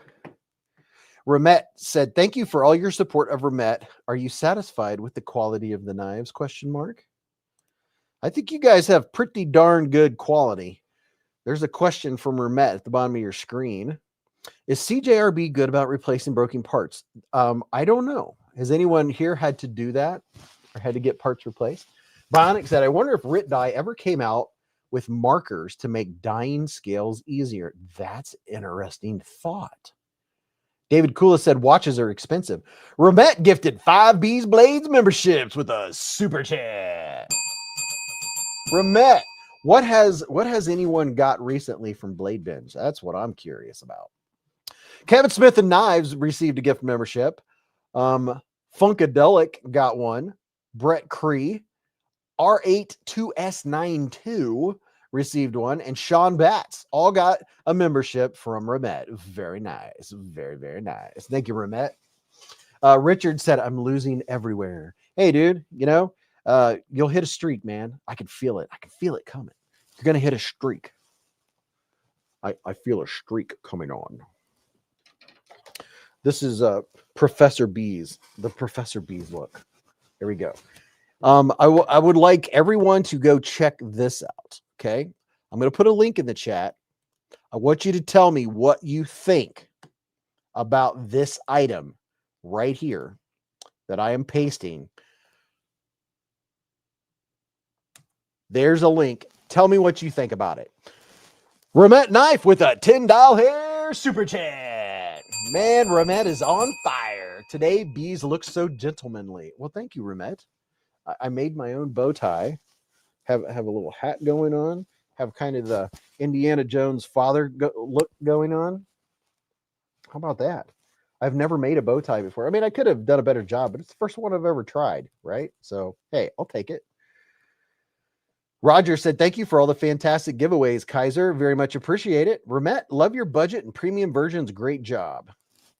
Ramet said, thank you for all your support of Ramet. Are you satisfied with the quality of the knives? Question mark. I think you guys have pretty darn good quality. There's a question from Ramet at the bottom of your screen. Is CJRB good about replacing broken parts? I don't know. Has anyone here had to do that or had to get parts replaced? Bionic said, I wonder if Rit Dye ever came out with markers to make dyeing scales easier. That's interesting thought. David Kula said, watches are expensive. Ramet gifted 5 beezblades memberships with a super chat. Ramet, what has anyone got recently from Blade Binge? That's what I'm curious about. Kevin Smith and Knives received a gift membership. Funkadelic got one. Brett Cree, R82S92 received one, and Sean Batts all got a membership from Ramet. Very nice. Very, very nice. Thank you, Ramet. Richard said, I'm losing everywhere. Hey, dude, you know, you'll hit a streak, man. I can feel it. I can feel it coming. You're going to hit a streak. I feel a streak coming on. This is Professor Beez, the Professor Beez look. Here we go. I would like everyone to go check this out. Okay. I'm going to put a link in the chat. I want you to tell me what you think about this item right here that I am pasting. There's a link. Tell me what you think about it. Ramet Knife with a $10 hair super chat. Man, Ramet is on fire. Today, Beez looks so gentlemanly. Well, thank you, Ramet. I made my own bow tie. Have a little hat going on. Have kind of the Indiana Jones father look going on. How about that? I've never made a bow tie before. I mean, I could have done a better job, but it's the first one I've ever tried, right? So, hey, I'll take it. Roger said, thank you for all the fantastic giveaways, Kizer. Very much appreciate it. Ramet, love your budget and premium versions. Great job.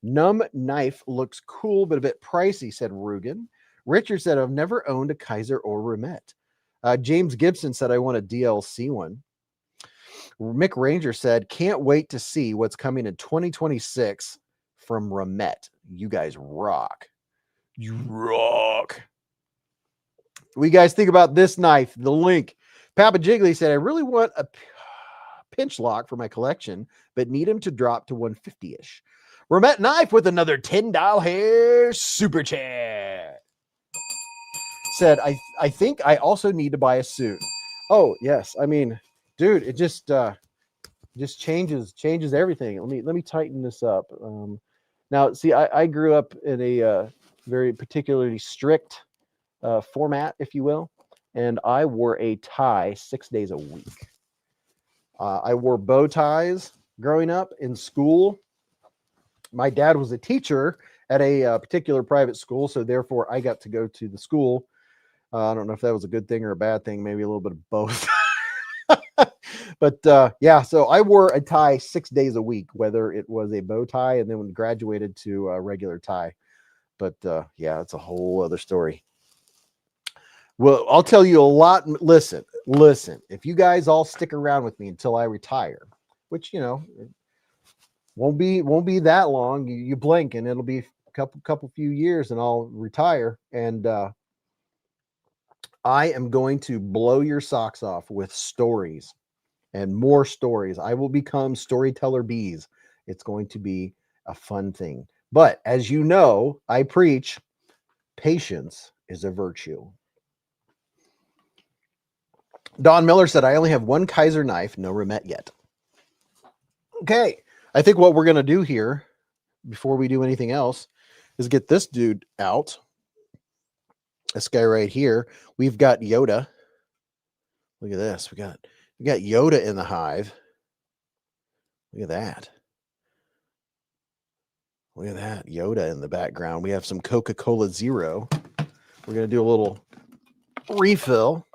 Numb Knife looks cool, but a bit pricey, said Rugen. Richard said, I've never owned a Kizer or Ramet. James Gibson said, I want a DLC one. Mick Ranger said, can't wait to see what's coming in 2026 from Ramet. You guys rock. You rock. What do you guys think about this knife? The link. Papa Jiggly said, I really want a pinch lock for my collection, but need him to drop to 150-ish. Ramet Knife with another $10 hair super chat. Said, I think I also need to buy a suit. Oh, yes. I mean, dude, it just changes everything. Let me tighten this up. Now, see, I grew up in a very particularly strict format, if you will, and I wore a tie 6 days a week. I wore bow ties growing up in school. My dad was a teacher at a particular private school, so therefore I got to go to the school. I don't know if that was a good thing or a bad thing, maybe a little bit of both. But yeah, so I wore a tie 6 days a week, whether it was a bow tie and then when graduated to a regular tie. But yeah, it's a whole other story. Well, I'll tell you a lot. Listen, if you guys all stick around with me until I retire, which, you know, won't be that long. You blink and it'll be a couple few years and I'll retire. And I am going to blow your socks off with stories and more stories. I will become Storyteller Beez. It's going to be a fun thing. But as you know, I preach patience is a virtue. Don Miller said, I only have one Kizer knife, no Remet yet. Okay. I think what we're going to do here before we do anything else is get this dude out. This guy right here. We've got Yoda. Look at this. We got Yoda in the hive. Look at that. Look at that. Yoda in the background. We have some Coca-Cola Zero. We're going to do a little refill.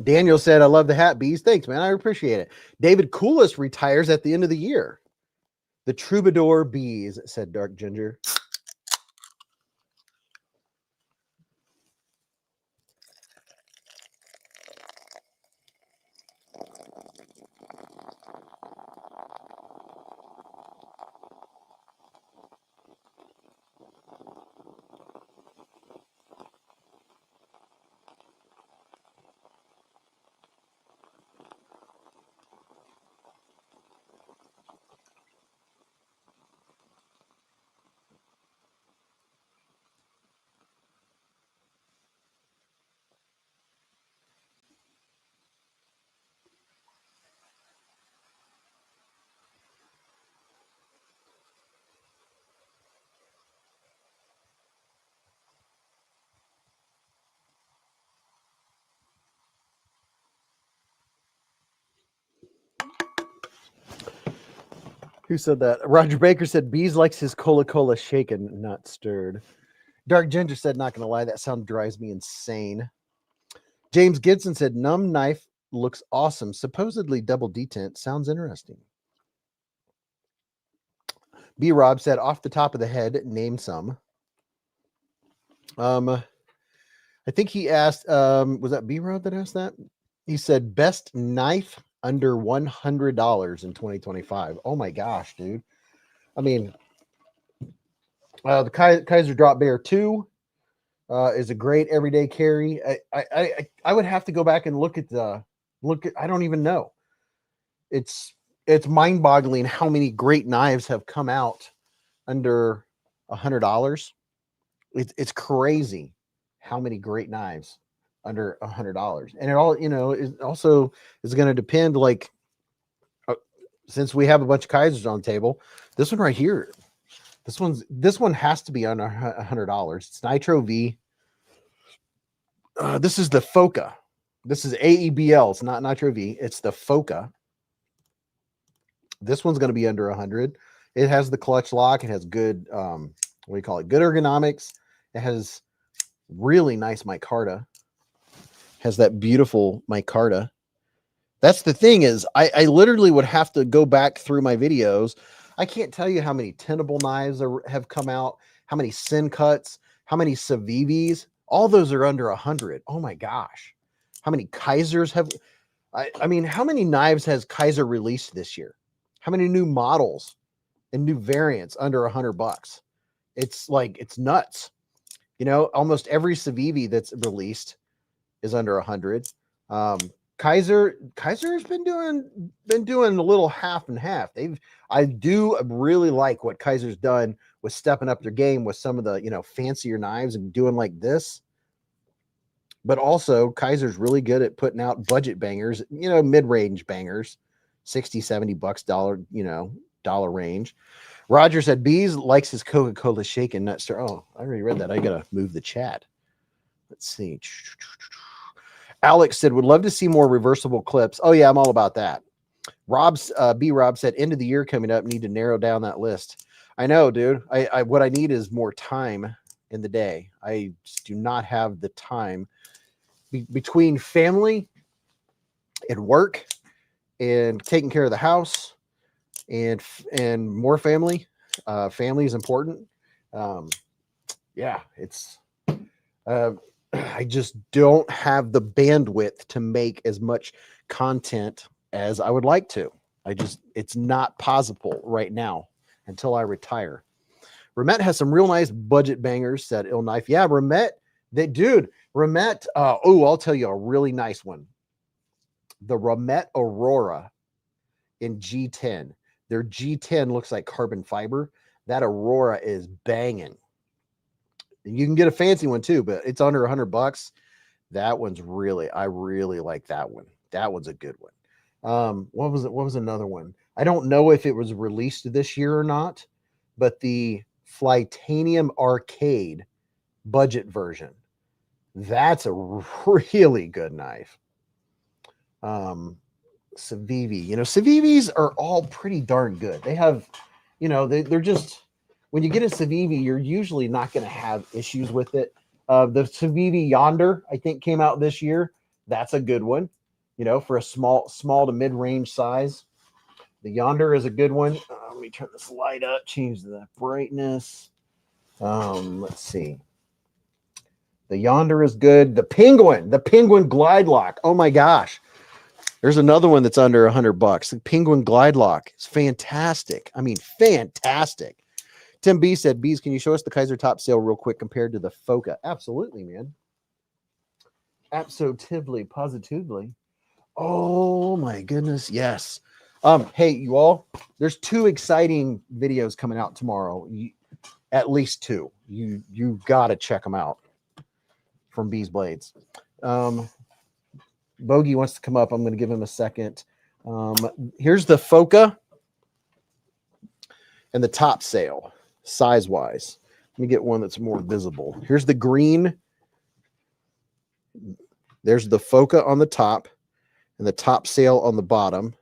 Daniel said, I love the hat, Beez. Thanks, man. I appreciate it. David Coolis retires at the end of the year. The Troubadour Beez, said Dark Ginger. Who said that? Roger Baker said, Beez likes his Coca-Cola shaken, not stirred. Dark Ginger said, not going to lie, that sound drives me insane. James Gibson said, numb knife looks awesome. Supposedly double detent. Sounds interesting. B Rob said, off the top of the head, name some. I think he asked, was that B Rob that asked that? He said, best knife under $100 in 2025. Oh my gosh, dude. I mean, the Kizer Drop Bear 2 is a great everyday carry. I would have to go back and look at I don't even know. It's mind-boggling how many great knives have come out under $100. It's crazy how many great knives under $100, and it all is also is going to depend. Like, since we have a bunch of Kizers on the table, this one right here, this one has to be under $100. It's Nitro V. This is the Foca. This is AEBL. It's not Nitro V. It's the Foca. This one's going to be under 100. It has the clutch lock. It has good, what do you call it? Good ergonomics. It has really nice micarta. Has that beautiful micarta. That's the thing is, I literally would have to go back through my videos. I can't tell you how many tenable knives have come out, how many sin cuts, how many Civivis. All those are under 100. Oh my gosh. How many Kizers have, I mean, how many knives has Kizer released this year? How many new models and new variants under $100? It's like, it's nuts. You know, almost every Civivi that's released is under 100. Kizer's been doing a little half and half. I do really like what Kizer's done with stepping up their game with some of the, fancier knives and doing like this. But also Kizer's really good at putting out budget bangers, mid-range bangers, $60-$70 dollar range. Roger said Beez likes his Coca-Cola shaken nut stir. Oh, I already read that. I gotta move the chat. Let's see. Alex said, would love to see more reversible clips. Oh yeah, I'm all about that. B Rob said, end of the year coming up, need to narrow down that list. I know, dude. What I need is more time in the day. I just do not have the time between family and work and taking care of the house and more family. Family is important. Yeah, it's I just don't have the bandwidth to make as much content as I would like to. It's not possible right now until I retire. Remet has some real nice budget bangers, said Ill Knife. Yeah, Remet, Remet, I'll tell you a really nice one. The Remet Aurora in G10. Their G10 looks like carbon fiber. That Aurora is banging. You can get a fancy one too, but it's under $100. That one's really, I really like that one. That one's a good one. What was it? What was another one? I don't know if it was released this year or not, but the Flytanium Arcade budget version. That's a really good knife. Civivi, Civivis are all pretty darn good. They have, they're just, when you get a Civivi, you're usually not going to have issues with it. The Civivi Yonder, I think, came out this year. That's a good one, for a small to mid-range size. The Yonder is a good one. Let me turn this light up, change the brightness. Let's see. The Yonder is good. The Penguin Glide Lock. Oh my gosh. There's another one that's under $100. The Penguin Glide Lock is fantastic. I mean, fantastic. Tim B said, Beez, can you show us the Kizer Top Sail real quick compared to the Foca? Absolutely, man. Absolutely, positively. Oh my goodness, yes. Hey, you all, there's 2 exciting videos coming out tomorrow. At least 2. You got to check them out from beezblades. Bogey wants to come up. I'm going to give him a second. Here's the Foca and the Top Sail, size-wise. Let me get one that's more visible. Here's the green. There's the Foca on the top and the Top Sail on the bottom.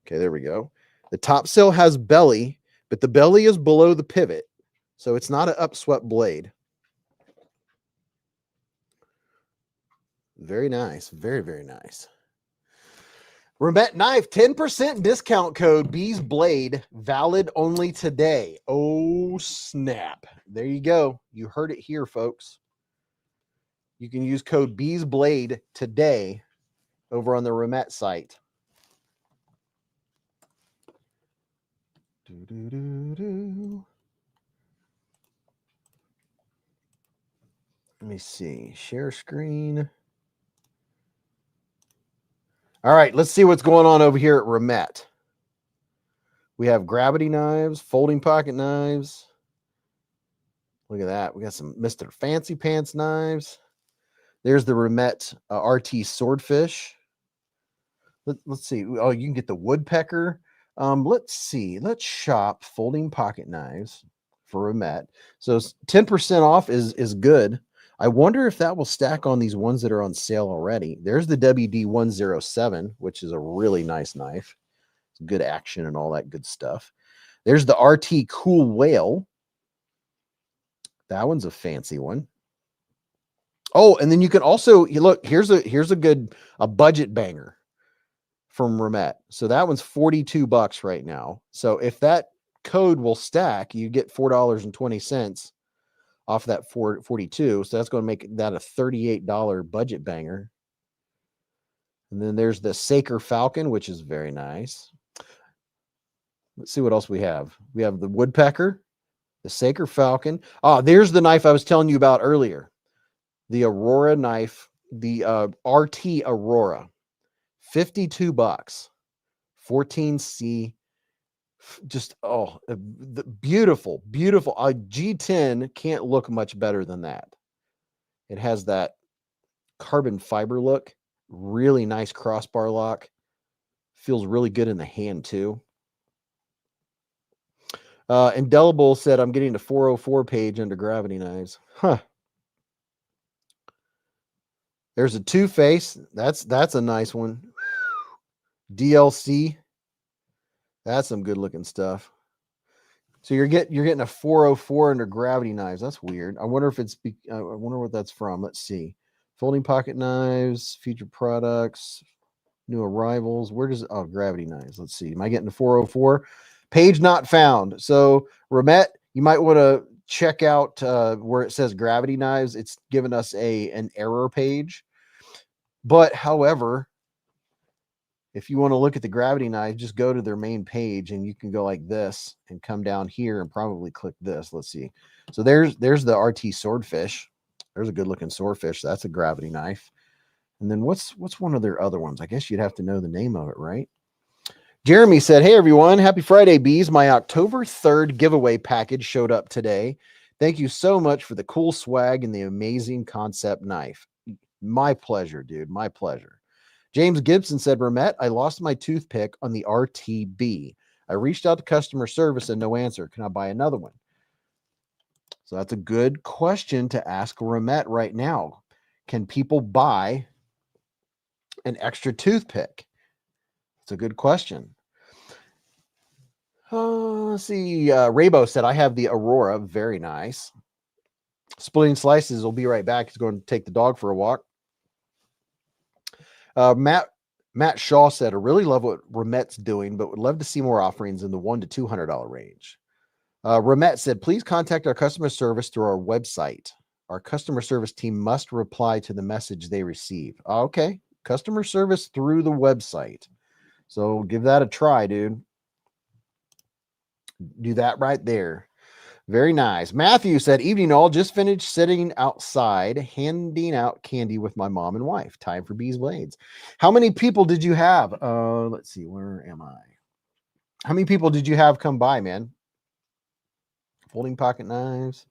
Okay, there we go. The Top Sail has belly, but the belly is below the pivot, so it's not an upswept blade. Very nice. Very, very nice. Remet knife, 10% discount code beezblade, valid only today. Oh, snap. There you go. You heard it here, folks. You can use code beezblade today over on the Remet site. Let me see. Share screen. All right, let's see what's going on over here at Remet. We have gravity knives, folding pocket knives. Look at that. We got some Mr. Fancy Pants knives. There's the Remet RT Swordfish. Let's see. Oh, you can get the Woodpecker. Let's see. Let's shop folding pocket knives for Remet. So 10% off is good. I wonder if that will stack on these ones that are on sale already. There's the WD-107, which is a really nice knife. It's good action and all that good stuff. There's the RT Cool Whale. That one's a fancy one. Oh, and then you can also look, here's a good budget banger from Remet. So that one's $42 right now. So if that code will stack, you get $4.20 off that 42. So that's going to make that a $38 budget banger. And then there's the Saker Falcon, which is very nice. Let's see what else we have. We have the Woodpecker, the Saker Falcon. Oh, there's the knife I was telling you about earlier. The Aurora knife, the RT Aurora, $52, 14C. Just, the beautiful. A G10 can't look much better than that. It has that carbon fiber look, really nice crossbar lock. Feels really good in the hand too. Indelible said, I'm getting the 404 page under gravity knives. Huh. There's a Two-Face. That's a nice one. DLC. That's some good looking stuff. So you're getting a 404 under gravity knives. That's weird. I wonder if I wonder what that's from. Let's see. Folding pocket knives, featured products, new arrivals. Where does gravity knives? Let's see. Am I getting the 404? Page not found. So Remet, you might want to check out where it says gravity knives. It's given us an error page. But however, if you want to look at the gravity knife, just go to their main page and you can go like this and come down here and probably click this. Let's see. So there's the RT Swordfish. There's a good looking swordfish. That's a gravity knife. And then what's one of their other ones? I guess you'd have to know the name of it, right? Jeremy said, hey everyone, happy Friday, Beez. My October 3rd giveaway package showed up today. Thank you so much for the cool swag and the amazing concept knife. My pleasure, dude. My pleasure. James Gibson said, Ramette, I lost my toothpick on the RTB. I reached out to customer service and no answer. Can I buy another one? So that's a good question to ask Ramette right now. Can people buy an extra toothpick? It's a good question. Let's see. Raybo said, I have the Aurora. Very nice. Splitting Slices will be right back. He's going to take the dog for a walk. Matt Shaw said, I really love what Ramette's doing, but would love to see more offerings in the $100 to $200 range. Ramette said, please contact our customer service through our website. Our customer service team must reply to the message they receive. Okay. Customer service through the website. So give that a try, dude. Do that right there. Very nice. Matthew said, evening all, just finished sitting outside, handing out candy with my mom and wife. Time for beezblades. How many people did you have? Let's see, where am I? How many people did you have come by, man? Folding pocket knives.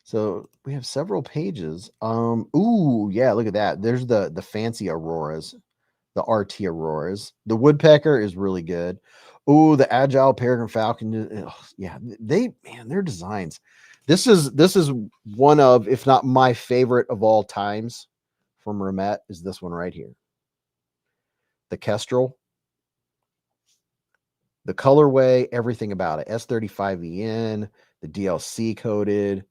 So we have several pages. Ooh, yeah, look at that. There's the fancy Auroras, the RT Auroras. The Woodpecker is really good. Ooh, the Agile Peregrine Falcon. Yeah, their designs. This is one of, if not my favorite of all times from Ramette, is this one right here. The Kestrel. The colorway, everything about it. S35EN, the DLC coated.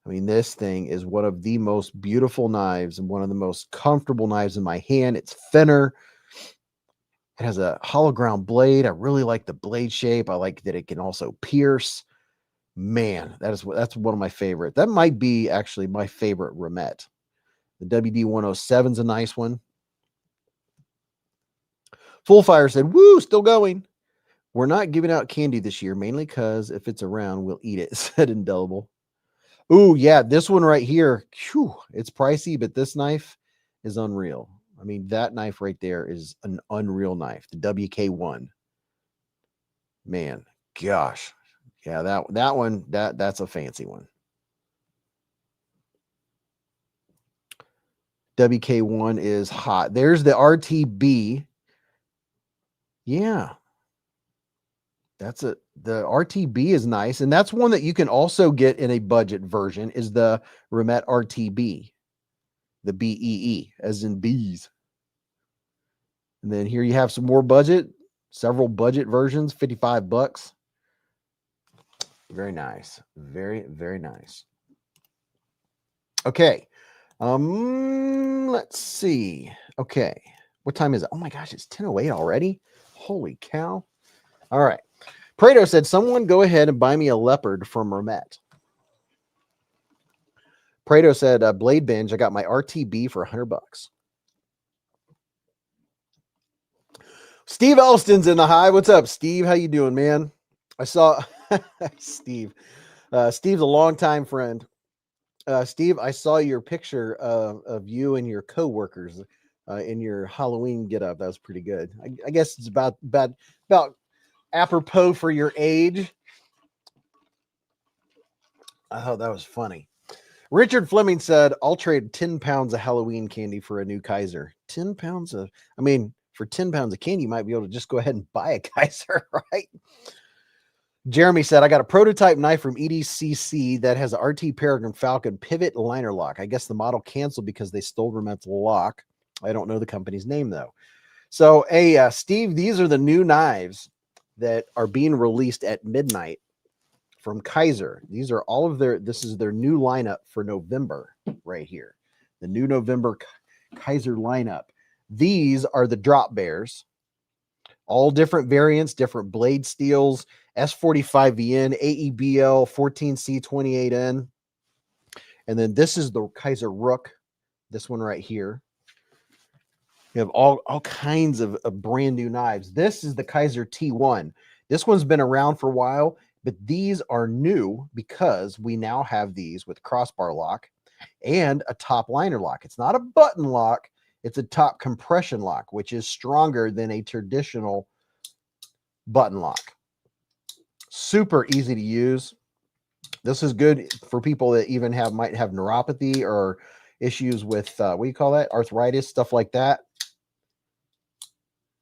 I mean, this thing is one of the most beautiful knives and one of the most comfortable knives in my hand. It's thinner. It has a hollow ground blade. I really like the blade shape. I like that it can also pierce. Man, that's one of my favorite. That might be actually my favorite Ramette. The WD-107 is a nice one. Full Fire said, woo, still going. We're not giving out candy this year, mainly because if it's around, we'll eat it, said Indelible. Ooh, yeah, this one right here, whew, it's pricey, but this knife is unreal. I mean, that knife right there is an unreal knife, the WK1. Man, gosh. Yeah, that one, that's a fancy one. WK1 is hot. There's the RTB. Yeah. The RTB is nice. And that's one that you can also get in a budget version is the Ramette RTB, the BEE as in bees. And then here you have some more budget, several budget versions, $55. Very nice. Very, very nice. Okay. Let's see. Okay. What time is it? Oh my gosh, it's 10:08 already. Holy cow. All right. Prado said, someone go ahead and buy me a leopard from Ramette. Prado said, Blade Binge, I got my RTB for $100. Steve Elston's in the hive. What's up, Steve? How you doing, man? I saw Steve. Steve's a longtime friend. Steve, I saw your picture of you and your coworkers in your Halloween getup. That was pretty good. I guess it's about apropos for your age. I thought that was funny. Richard Fleming said, I'll trade 10 pounds of Halloween candy for a new Kizer. 10 pounds of, I mean, for 10 pounds of candy, you might be able to just go ahead and buy a Kizer, right? Jeremy said, I got a prototype knife from EDCC that has a RT Peregrine Falcon pivot liner lock. I guess the model canceled because they stole Ramette's lock. I don't know the company's name, though. So, hey, Steve, these are the new knives that are being released at midnight from Kizer. These are all of this is their new lineup for November right here. The new November Kizer lineup. These are the drop bears. All different variants, different blade steels, S45VN, AEBL, 14C28N. And then this is the Kizer Rook, this one right here. You have all kinds of brand new knives. This is the Kizer T1. This one's been around for a while, but these are new because we now have these with crossbar lock and a top liner lock. It's not a button lock. It's a top compression lock, which is stronger than a traditional button lock. Super easy to use. This is good for people that even might have neuropathy or issues with what do you call that? Arthritis, stuff like that.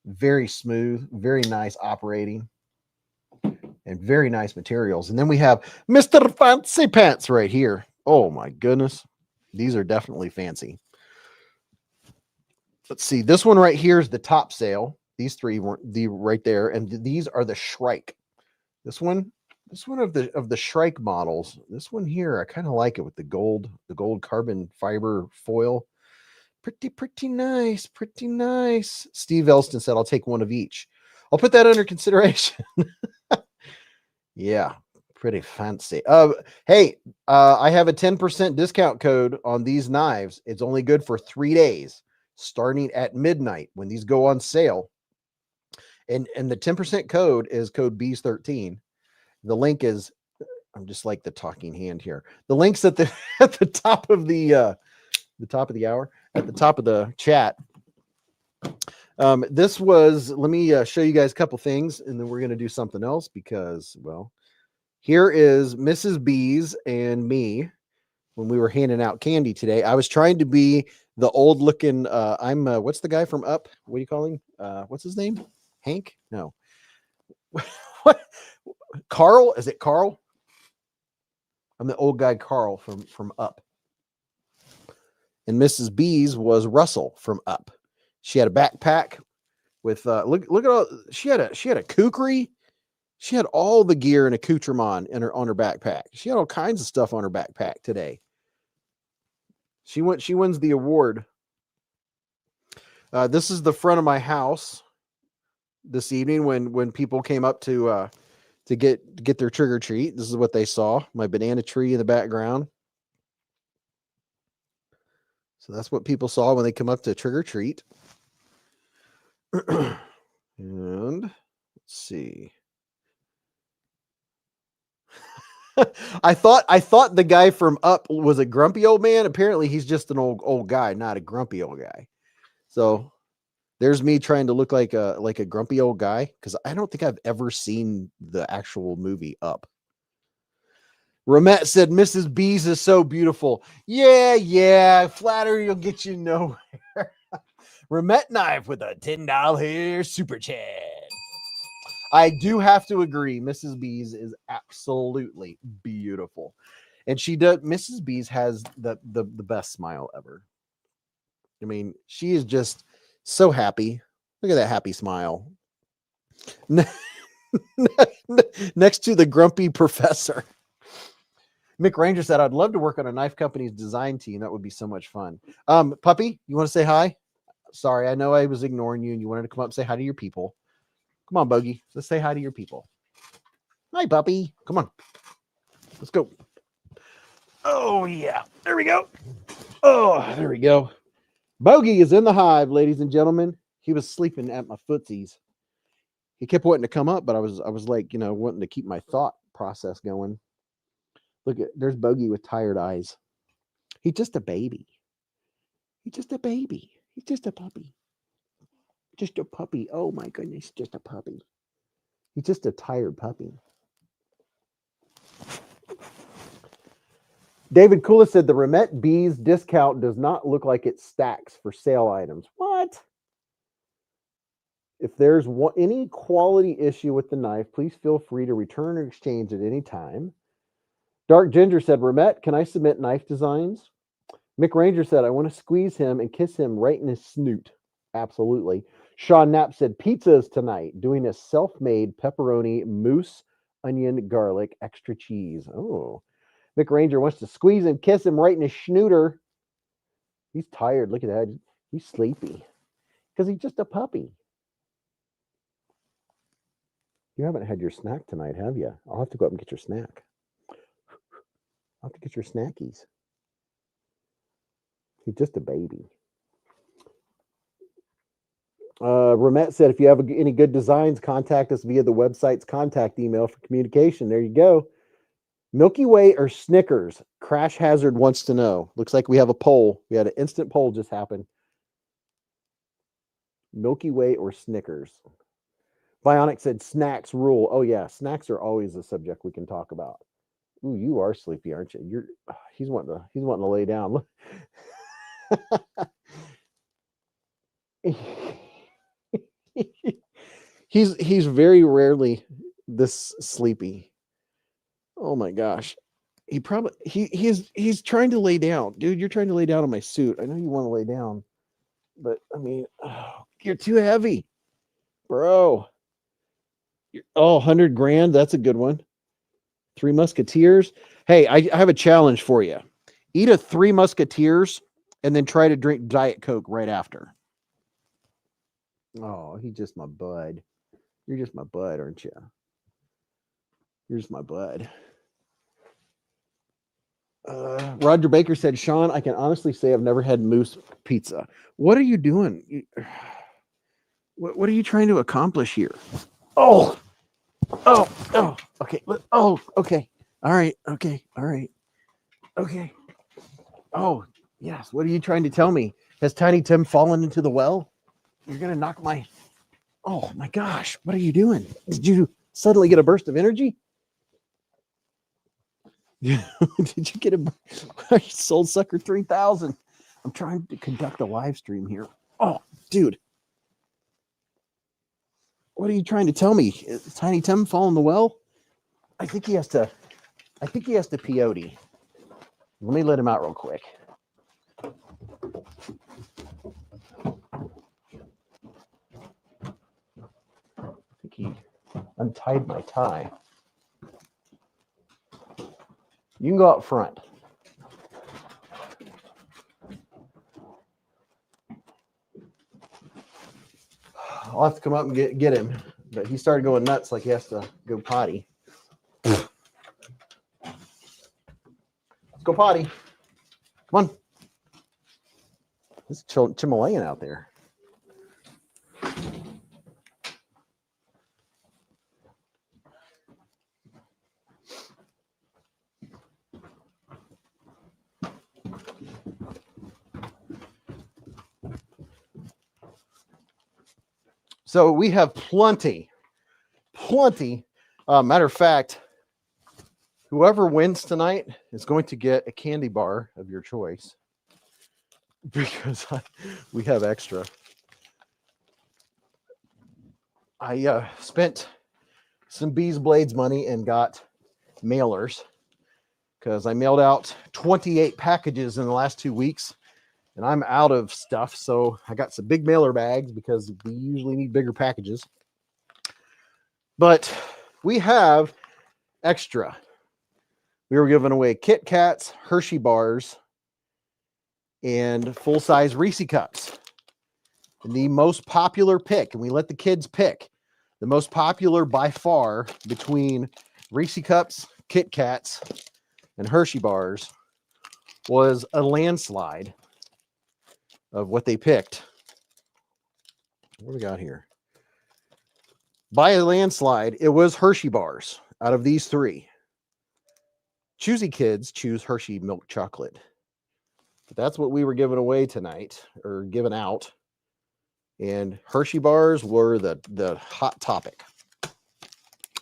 Very smooth, very nice operating, and very nice materials. And then we have Mr. Fancy Pants right here. Oh my goodness. These are definitely fancy. Let's see. This one right here is the Top Sail. These three weren't right there, and these are the Shrike. This one of the Shrike models. This one here, I kind of like it with the gold carbon fiber foil. Pretty nice, pretty nice. Steve Elston said, "I'll take one of each." I'll put that under consideration. Yeah, pretty fancy. Hey, I have a 10% discount code on these knives. It's only good for 3 days, starting at midnight when these go on sale. And the 10% code is code Beez13. The link is, I'm just like the talking hand here. The link's at the at the top of the top of the hour, at the top of the chat. This was, let me show you guys a couple things, and then we're going to do something else because, well, here is Mrs. Beez and me when we were handing out candy today. I was trying to be the old looking, what's the guy from Up? What do you call him? What's his name? Hank? No. What? Carl? Is it Carl? I'm the old guy Carl from Up. And Mrs. Beez was Russell from Up. She had a backpack with look at all, she had a kukri. She had all the gear and accoutrement on her backpack. She had all kinds of stuff on her backpack today. She wins the award. This is the front of my house this evening when people came up to get their trick or treat. This is what they saw. My banana tree in the background. So that's what people saw when they come up to trick or treat. And let's see. I thought the guy from Up was a grumpy old man. Apparently he's just an old guy, not a grumpy old guy. So there's me trying to look like a grumpy old guy, because I don't think I've ever seen the actual movie Up. Ramette said, Mrs. Beez is so beautiful. Yeah. Flattery will get you nowhere. Ramette Knife with a $10 super chat. I do have to agree. Mrs. Beez is absolutely beautiful. And she does. Mrs. Beez has the best smile ever. I mean, she is just so happy. Look at that happy smile. Next to the grumpy professor. Mick Ranger said, I'd love to work on a knife company's design team. That would be so much fun. Puppy, you want to say hi? Sorry, I know I was ignoring you and you wanted to come up and say hi to your people. Come on, Bogey. Let's say hi to your people. Hi, puppy. Come on. Let's go. Oh, yeah. There we go. Oh, there we go. Bogey is in the hive, ladies and gentlemen. He was sleeping at my footsies. He kept wanting to come up, but I was like, wanting to keep my thought process going. Look at, there's Bogey with tired eyes. He's just a baby. He's just a baby. He's just a puppy. Just a puppy. Oh my goodness, just a puppy. He's just a tired puppy. David Kula said the Ramette Beez discount does not look like it stacks for sale items. What? If there's any quality issue with the knife, please feel free to return or exchange at any time. Dark Ginger said, Ramette, can I submit knife designs? Mick Ranger said, I want to squeeze him and kiss him right in his snoot. Absolutely. Sean Knapp said, pizzas tonight, doing a self-made pepperoni, mousse, onion, garlic, extra cheese. Oh. Mick Ranger wants to squeeze and kiss him right in his schnooter. He's tired. Look at that. He's sleepy because he's just a puppy. You haven't had your snack tonight, have you? I'll have to go up and get your snack. I'll have to get your snackies. He's just a baby. Ramette said, if you have any good designs, contact us via the website's contact email for communication. There you go. Milky Way or Snickers? Crash Hazard wants to know. Looks like we have a poll. We had an instant poll just happen. Milky Way or Snickers? Bionic said snacks rule. Oh, yeah. Snacks are always a subject we can talk about. Ooh, you are sleepy, aren't you? He's wanting to lay down. Look. he's very rarely this sleepy. Oh my gosh. He's trying to lay down. Dude, you're trying to lay down on my suit. I know you want to lay down, but I mean, you're too heavy, bro. 100 grand. That's a good one. 3 Musketeers. Hey, I have a challenge for you. Eat a 3 Musketeers and then try to drink Diet Coke right after. Oh, he's just my bud. You're just my bud, aren't you? You're just my bud. Roger Baker said, Sean, I can honestly say I've never had moose pizza. What are you doing? What are you trying to accomplish here? Oh, okay. Oh, okay. All right. Okay. All right. Okay. Oh, yes. What are you trying to tell me? Has Tiny Tim fallen into the well? You're going to knock my... Oh, my gosh. What are you doing? Did you suddenly get a burst of energy? Did you get a Soul Sucker 3000? I'm trying to conduct a live stream here. Oh, dude. What are you trying to tell me? Is Tiny Tim fall in the well? I think he has to peyote. Let me let him out real quick. I think he untied my tie. You can go out front. I'll have to come up and get him. But he started going nuts like he has to go potty. Let's go potty. Come on. This is Himalayan out there. So we have plenty. Matter of fact, whoever wins tonight is going to get a candy bar of your choice because we have extra. I spent some beezblades money and got mailers because I mailed out 28 packages in the last 2 weeks. And I'm out of stuff, so I got some big mailer bags because we usually need bigger packages. But we have extra. We were giving away Kit Kats, Hershey bars, and full-size Reese cups. And the most popular pick, and we let the kids pick, the most popular by far between Reese cups, Kit Kats, and Hershey bars was a landslide of what they picked. What do we got here? By a landslide, it was Hershey bars out of these three. Choosy kids choose Hershey milk chocolate. But that's what we were giving away tonight, or giving out. And Hershey bars were the hot topic.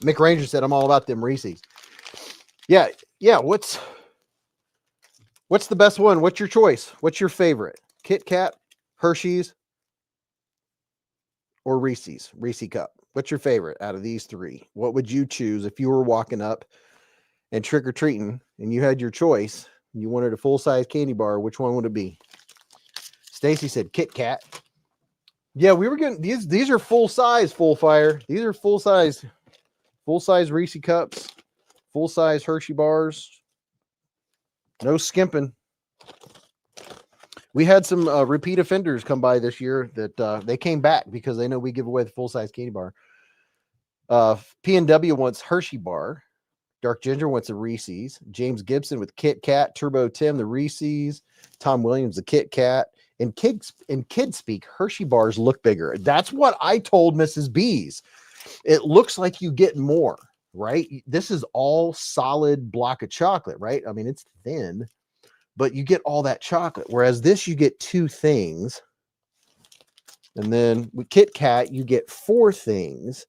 Mick Ranger said, I'm all about them Reese's. Yeah. What's the best one? What's your choice? What's your favorite? Kit Kat, Hershey's, or Reese's? Reese cup. What's your favorite out of these three? What would you choose if you were walking up and trick-or-treating and you had your choice? You wanted a full-size candy bar. Which one would it be? Stacy said Kit Kat. Yeah, we were getting these are full-size, full fire. These are full-size Reese cups, full-size Hershey bars. No skimping. We had some repeat offenders come by this year that they came back because they know we give away the full-size candy bar. P&W wants Hershey bar. Dark Ginger wants a Reese's. James Gibson with Kit Kat. Turbo Tim, the Reese's. Tom Williams, the Kit Kat. In kids speak, Hershey bars look bigger. That's what I told Mrs. Beez. It looks like you get more, right? This is all solid block of chocolate, right? I mean, it's thin, but you get all that chocolate. Whereas this, you get two things. And then with Kit Kat, you get four things.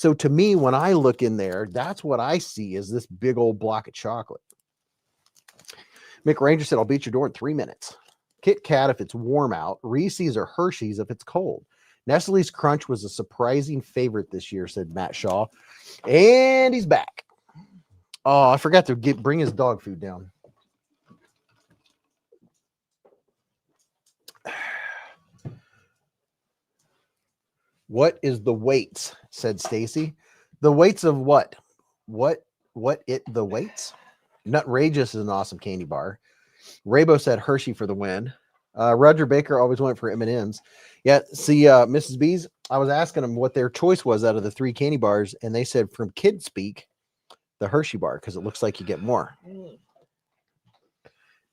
So to me, when I look in there, that's what I see is this big old block of chocolate. Mick Ranger said, I'll beat your door in 3 minutes. Kit Kat if it's warm out. Reese's or Hershey's if it's cold. Nestle's Crunch was a surprising favorite this year, said Matt Shaw. And he's back. Oh, I forgot to bring his dog food down. What is the weights? Said Stacy. The weights of what? The weights? Nutrageous is an awesome candy bar. Raybo said Hershey for the win. Roger Baker always went for M&M's. Yeah, see, Mrs. Beez, I was asking them what their choice was out of the 3 candy bars, and they said from kid speak, the Hershey bar, because it looks like you get more.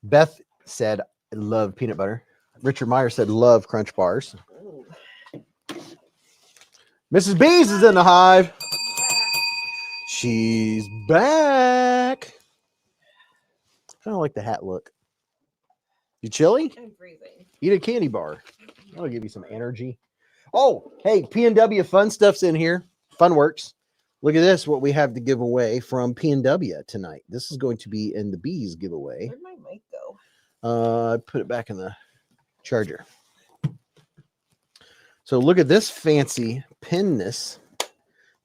Beth said, I love peanut butter. Richard Meyer said, love Crunch bars. Mrs. Beez is in the hive. She's back. I don't like the hat look. You chilly? I'm freezing. Eat a candy bar. That'll give you some energy. Oh, hey, P&W Fun Stuff's in here. Funworks. Look at this, what we have to give away from P&W tonight. This is going to be in the Beez giveaway. Where'd my mic go? I put it back in the charger. So look at this fancy pinness.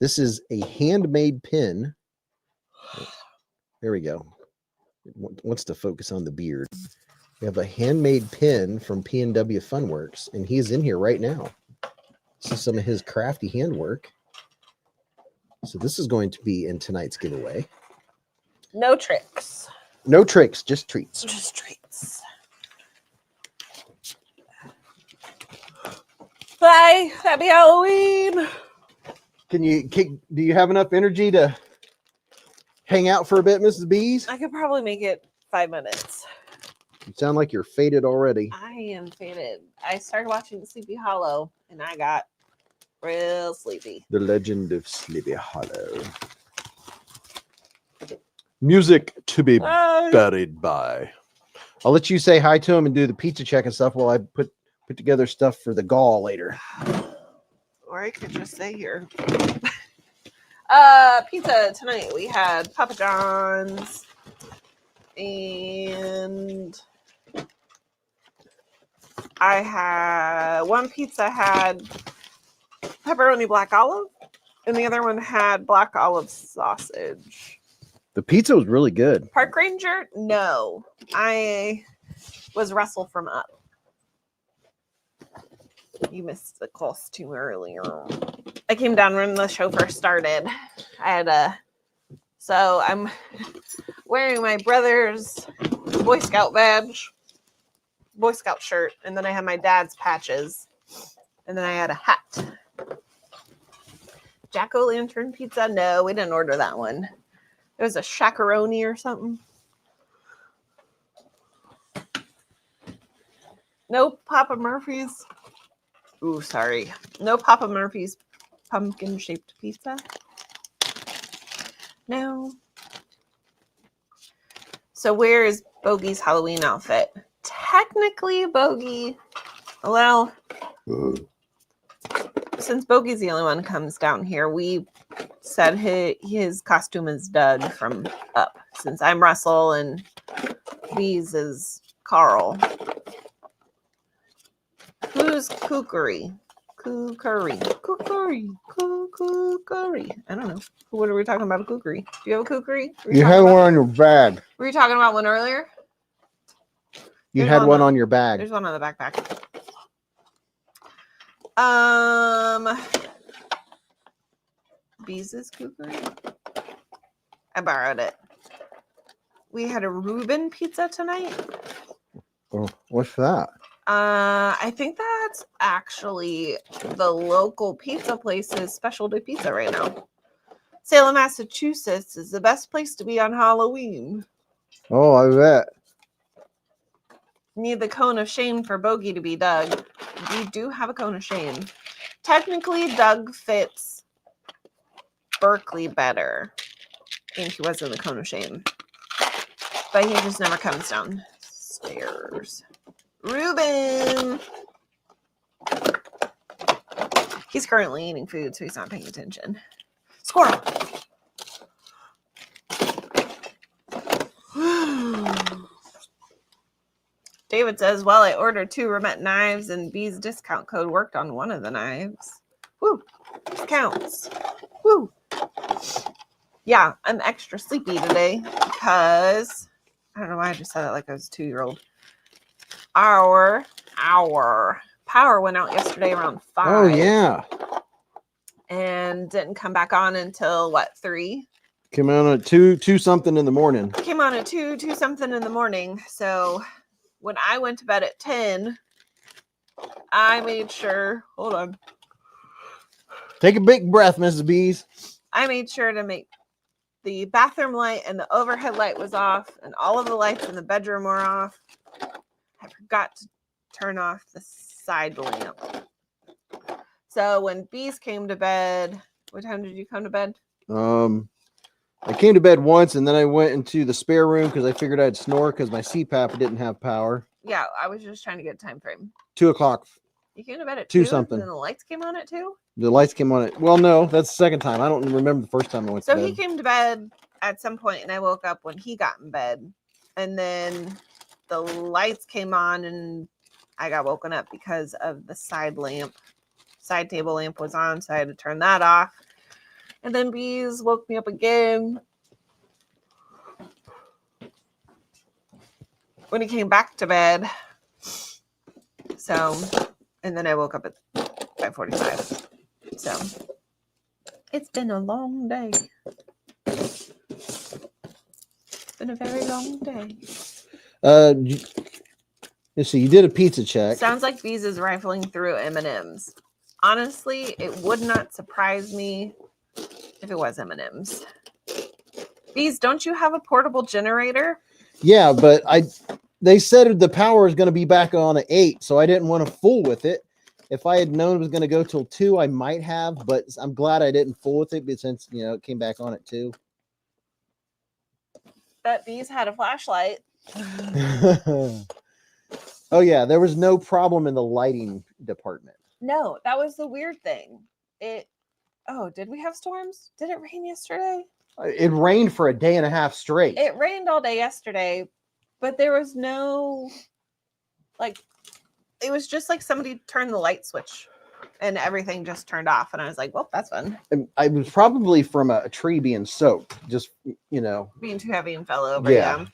This is a handmade pin. There we go. It wants to focus on the beard. We have a handmade pin from P&W Funworks, and he's in here right now. This is some of his crafty handwork. So this is going to be in tonight's giveaway. No tricks. No tricks, just treats. Just treats. Bye. Happy Halloween. Do you have enough energy to hang out for a bit, Mrs. Beez? I could probably make it 5 minutes. You sound like you're faded already. I am faded. I started watching Sleepy Hollow and I got real sleepy. The Legend of Sleepy Hollow. Music to be buried by. I'll let you say hi to him and do the pizza check and stuff while I put together stuff for the gall later. Or I could just stay here. Pizza tonight. We had Papa John's and I had one pizza had pepperoni black olive and the other one had black olive sausage. The pizza was really good. Park Ranger? No. I was Russell from Up. You missed the costume earlier. I came down when the show first started. So I'm wearing my brother's Boy Scout badge, Boy Scout shirt, and then I have my dad's patches, and then I had a hat. Jack-o'-lantern pizza? No, we didn't order that one. It was a shakaroni or something. No Papa Murphy's. Ooh, sorry. No Papa Murphy's pumpkin-shaped pizza. No. So where is Bogey's Halloween outfit? Technically, Bogey, well, since Bogey's the only one who comes down here, we said his costume is Doug from Up, since I'm Russell and Beez is Carl. Who's Kookery? Kookery. I don't know. What are we talking about? A Kookery? Do you have a Kookery? You had one on your bag. Were you talking about one earlier? You had one on your bag. There's one on the backpack. Beez's Kookery? I borrowed it. We had a Reuben pizza tonight. Oh, what's that? I think that's actually the local pizza place's specialty pizza right now. Salem, Massachusetts is the best place to be on Halloween. Oh, I bet. Need the cone of shame for Bogey to be Doug. We do have a cone of shame. Technically, Doug fits Berkeley better than he was in the cone of shame. But he just never comes downstairs. Reuben! He's currently eating food, so he's not paying attention. Edward says, well, I ordered 2 Remet knives and Beez discount code worked on one of the knives. Woo! Discounts. Woo! Yeah, I'm extra sleepy today because I don't know why I just said it like I was a 2-year-old. Our power went out yesterday around 5. Oh, yeah. And didn't come back on until what, 3? Came on at 2 something in the morning. Came on at 2 something in the morning. So when I went to bed at 10, I made sure, hold on. Take a big breath, Mrs. Beez. I made sure to make the bathroom light and the overhead light was off and all of the lights in the bedroom were off. I forgot to turn off the side lamp. So when Beez came to bed, what time did you come to bed? I came to bed once and then I went into the spare room because I figured I'd snore because my CPAP didn't have power. Yeah, I was just trying to get a time frame. 2 o'clock. You came to bed at 2 2 something. and then the lights came on at 2? The lights came on it. Well, no, that's the second time. I don't remember the first time I went to So bed. he came to bed at some point and I woke up when he got in bed. And then the lights came on and I got woken up because of the side lamp. Side table lamp was on, so I had to turn that off. And then Beez woke me up again when he came back to bed. So, and then I woke up at 5:45. So, it's been a long day. It's been a very long day. Let's see. You did a pizza check. Sounds like Beez is rifling through M&Ms. Honestly, it would not surprise me if it was M&Ms. Beez, don't you have a portable generator? Yeah, but they said the power is going to be back on at 8, so I didn't want to fool with it. If I had known it was going to go till 2, I might have, but I'm glad I didn't fool with it since, it came back on at 2. That Beez had a flashlight. Oh, yeah, there was no problem in the lighting department. No, that was the weird thing. Did we have storms? Did it rain yesterday? It rained for a day and a half straight. It rained all day yesterday, but there was no, it was just like somebody turned the light switch and everything just turned off. And I was like, well, that's fun. And I was probably from a tree being soaked, just, Being too heavy and fell over, yeah.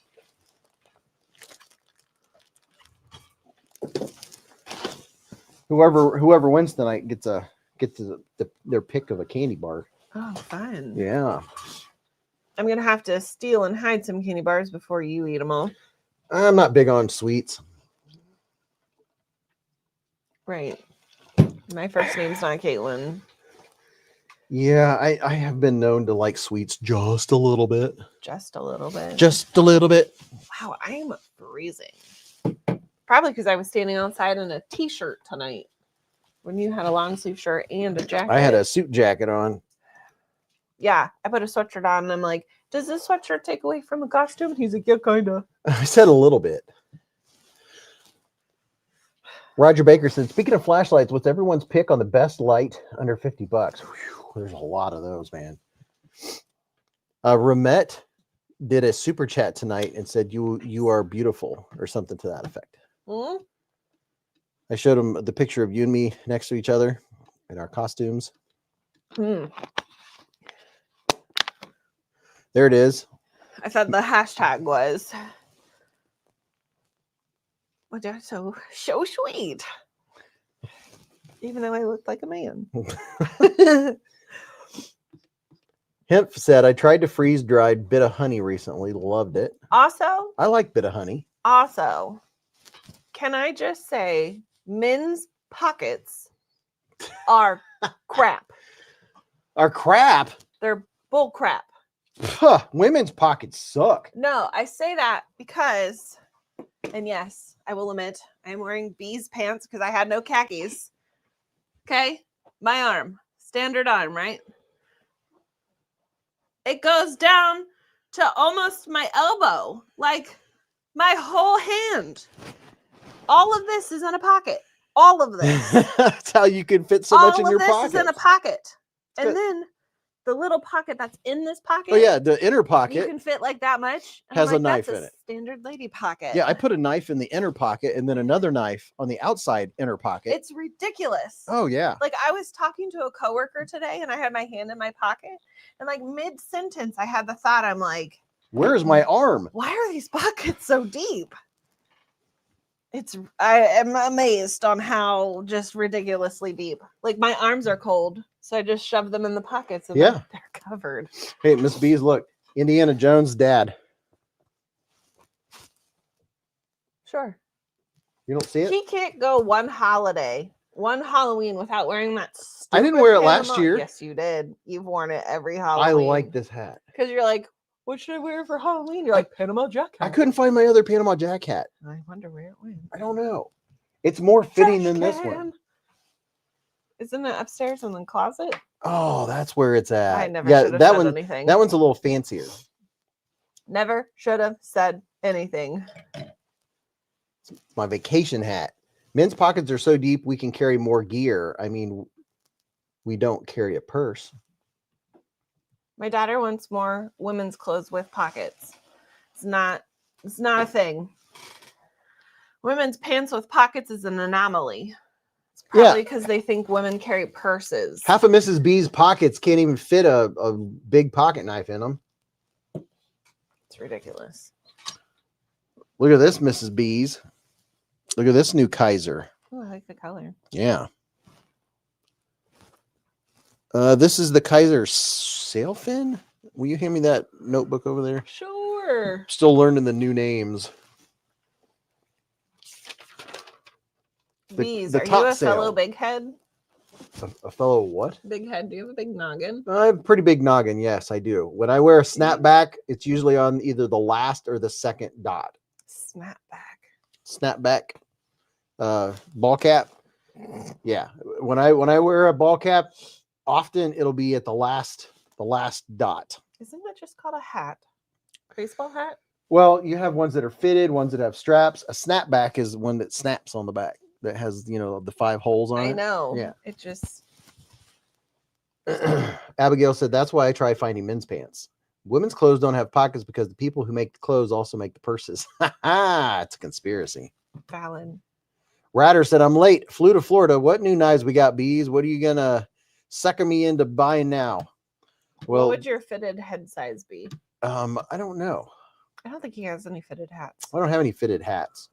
Whoever wins tonight gets their pick of a candy bar. Oh, fun. Yeah. I'm going to have to steal and hide some candy bars before you eat them all. I'm not big on sweets. Right. My first name's not Caitlin. Yeah, I have been known to like sweets just a little bit. Just a little bit. Just a little bit. Wow, I am freezing. Probably because I was standing outside in a t-shirt tonight when you had a long sleeve shirt and a jacket. I had a suit jacket on. Yeah, I put a sweatshirt on and I'm like, does this sweatshirt take away from the costume? And he's like, yeah, kind of. I said a little bit. Roger Baker said, speaking of flashlights, what's everyone's pick on the best light under $50? Whew, there's a lot of those, man. Ramet did a super chat tonight and said, you are beautiful, or something to that effect. Mm-hmm. I showed him the picture of you and me next to each other in our costumes. Mm. There it is. I thought the hashtag was, well, that's so sweet. Even though I looked like a man. Hemp said, I tried to freeze dried bit of honey recently. Loved it. Also, I like bit of honey. Also, can I just say, men's pockets are crap. Are crap? They're bull crap. Huh, women's pockets suck. No, I say that because, and yes, I will admit, I am wearing Beez pants because I had no khakis. Okay? My arm. Standard arm, right? It goes down to almost my elbow. Like, my whole hand. All of this is in a pocket. All of this. That's how you can fit so much in your pocket. All of this is in a pocket. And then the little pocket that's in this pocket. Oh yeah, the inner You pocket can fit like that much. And has I'm a like, knife that's in it. Standard lady pocket. Yeah, I put a knife in the inner pocket and then another knife on the outside inner pocket. It's ridiculous. Oh yeah. Like I was talking to a coworker today and I had my hand in my pocket and like mid-sentence I had the thought, I'm like, Where's my arm? why are these pockets so deep? I am amazed on how just ridiculously deep. Like my arms are cold, so I just shove them in the pockets and Yeah. they're covered. Hey, Miss Beez, look, Indiana Jones' dad. Sure. You don't see it? He can't go one holiday, one Halloween without wearing that I didn't stupid wear it last Panama- year. Yes, you did. You've worn it every I Halloween. like this hat. Because you're like, what should I wear for Halloween? You're like, Panama Jack hat. I couldn't find my other Panama Jack hat. I wonder where it went. I don't know. It's more fitting than this Trash one. can. Isn't it upstairs in the closet? Oh, that's where it's at. I never Yeah, should have that said one. anything. That one's a little fancier. Never should have said anything. It's my vacation hat. Men's pockets are so deep we can carry more gear. I mean, we don't carry a purse. My daughter wants more women's clothes with pockets. It's not a thing. Women's pants with pockets is an anomaly. It's probably because they think women carry purses. Half of Mrs. B's pockets can't even fit a big pocket knife in them. It's ridiculous. Look at this, Mrs. B's. Look at this new Kizer. Oh, I like the color. Yeah. This is the Kizer Sailfin. Will you hand me that notebook over there? Sure. Still learning the new names. Beez, the are top you a sail. fellow big head? A fellow what? Big head. Do you have a big noggin? I have a pretty big noggin. Yes, I do. When I wear a snapback, it's usually on either the last or the second dot. Snapback. Ball cap. Yeah. When I wear a ball cap, often it'll be at the last dot. Isn't that just called a hat? Baseball hat? Well, you have ones that are fitted, ones that have straps. A snapback is one that snaps on the back that has, the 5 holes on it. I know. Yeah. It just. Abigail said, that's why I try finding men's pants. Women's clothes don't have pockets because the people who make the clothes also make the purses. It's a conspiracy. Valid. Ratter said, I'm late. Flew to Florida. What new knives we got, Bees? What are you going to sucker me into buying now? Well, what would your fitted head size be? I don't know. I don't think he has any fitted hats. I don't have any fitted hats.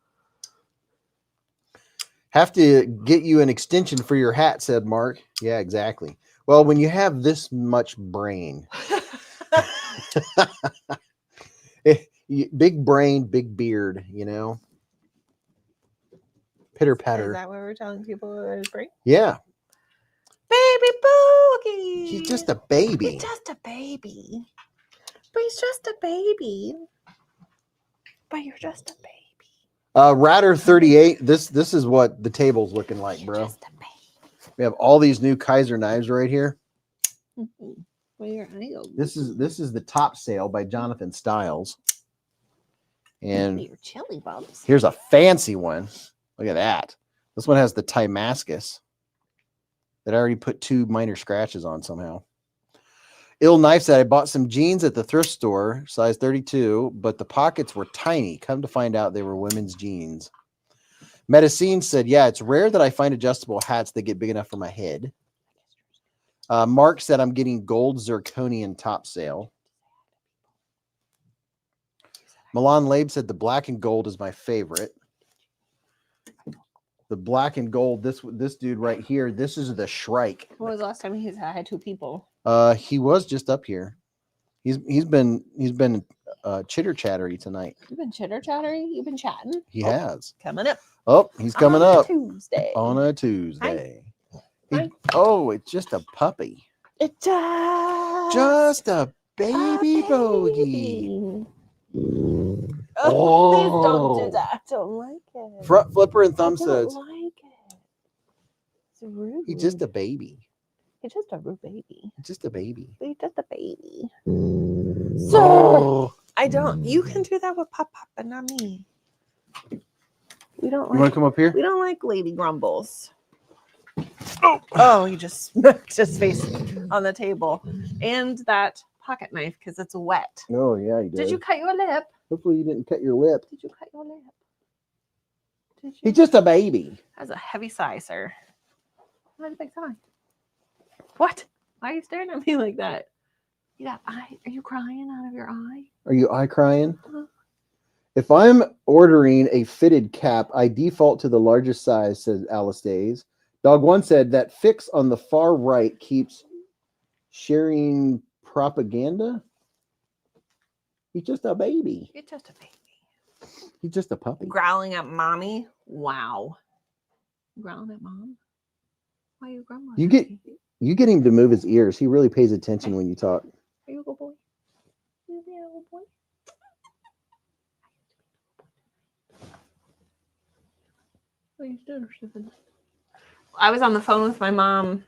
Have to get you an extension for your hat, said Mark. Yeah, exactly. Well, when you have this much brain, big brain, big beard, pitter patter. Is that what we're telling people about his brain? Yeah. Baby Boogie. He's just a baby. He's just a baby. But he's just a baby. But you're just a baby. Ratter 38. This is what the table's looking like, bro. You're just a baby. We have all these new Kizer knives right here. Well, your eye This is the Top Sail by Jonathan Stiles. And your chili bumps. here's a fancy one. Look at that. This one has the Timascus that I already put 2 minor scratches on somehow. Ill Knife said, I bought some jeans at the thrift store, size 32, but the pockets were tiny. Come to find out they were women's jeans. Medicine said, yeah, it's rare that I find adjustable hats that get big enough for my head. Mark said, I'm getting gold zirconian Top Sail. Milan Labe said, the black and gold is my favorite. The black and gold, this dude right here, this is the Shrike. When was the last time he had 2 people? He was just up here. He's been chitter chattery tonight. You've been chitter chattery? You've been chatting? He has. Coming up. Oh, he's coming on up Tuesday. on a Tuesday. Hi. Oh, it's just a puppy. It's Just a baby bogey. Oh, please don't do that. I don't like it. Front flipper and thumb I don't says, like it. It's rude. he's just a baby. He's just a rude baby. Just a baby. He's just a baby. Sir! Oh. I don't. You can do that with Pop Pop, but not me. We don't You want like. to come up here? We don't like lady grumbles. Oh, he just smacked his face on the table. And that pocket knife because it's wet. Oh, yeah, you did. Did you cut your lip? Hopefully you didn't cut your lip. Did you cut your lip? Did you? He's just a baby. That's a heavy sigh, sir. That's a big sigh. What? Why are you staring at me like that? You got eye? Are you crying out of your eye? Are you eye crying? Uh-huh. If I'm ordering a fitted cap, I default to the largest size, says Alice Days. Dog One said that fix on the far right keeps sharing propaganda. He's just a baby. You're just a baby. He's just a puppy. Growling at mommy? Wow. Growling at mom? Why are you growling? You get him to move his ears. He really pays attention when you talk. Are you a good boy? You be a good boy? What are you doing, Stephen? I was on the phone with my mom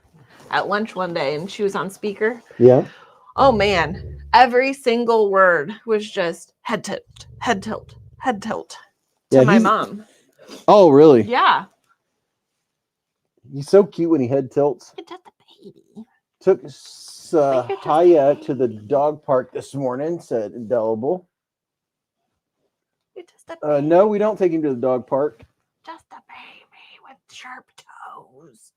at lunch one day and she was on speaker. Yeah. Oh man, every single word was just head tilt, head tilt, head tilt to my mom. Oh, really? Yeah. He's so cute when he head tilts. You're just a baby. Took Haya to the dog park this morning, said Indelible. You're just a baby. No, we don't take him to the dog park. Just a baby with sharp toes.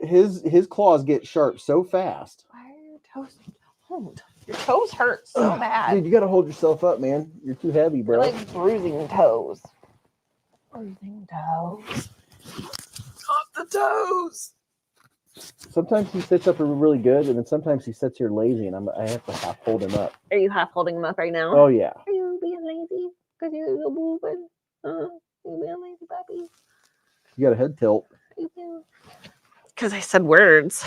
His claws get sharp so fast. Why are your toes? Hold. Your toes hurt so bad. Dude, you got to hold yourself up, man. You're too heavy, bro. You're like bruising toes. Bruising toes. Off the toes. Sometimes he sits up really good, and then sometimes he sits here lazy, and I have to half hold him up. Are you half holding him up right now? Oh, yeah. Are you being lazy? Because you're moving? You being lazy, puppy? You got a head tilt. Because I said words.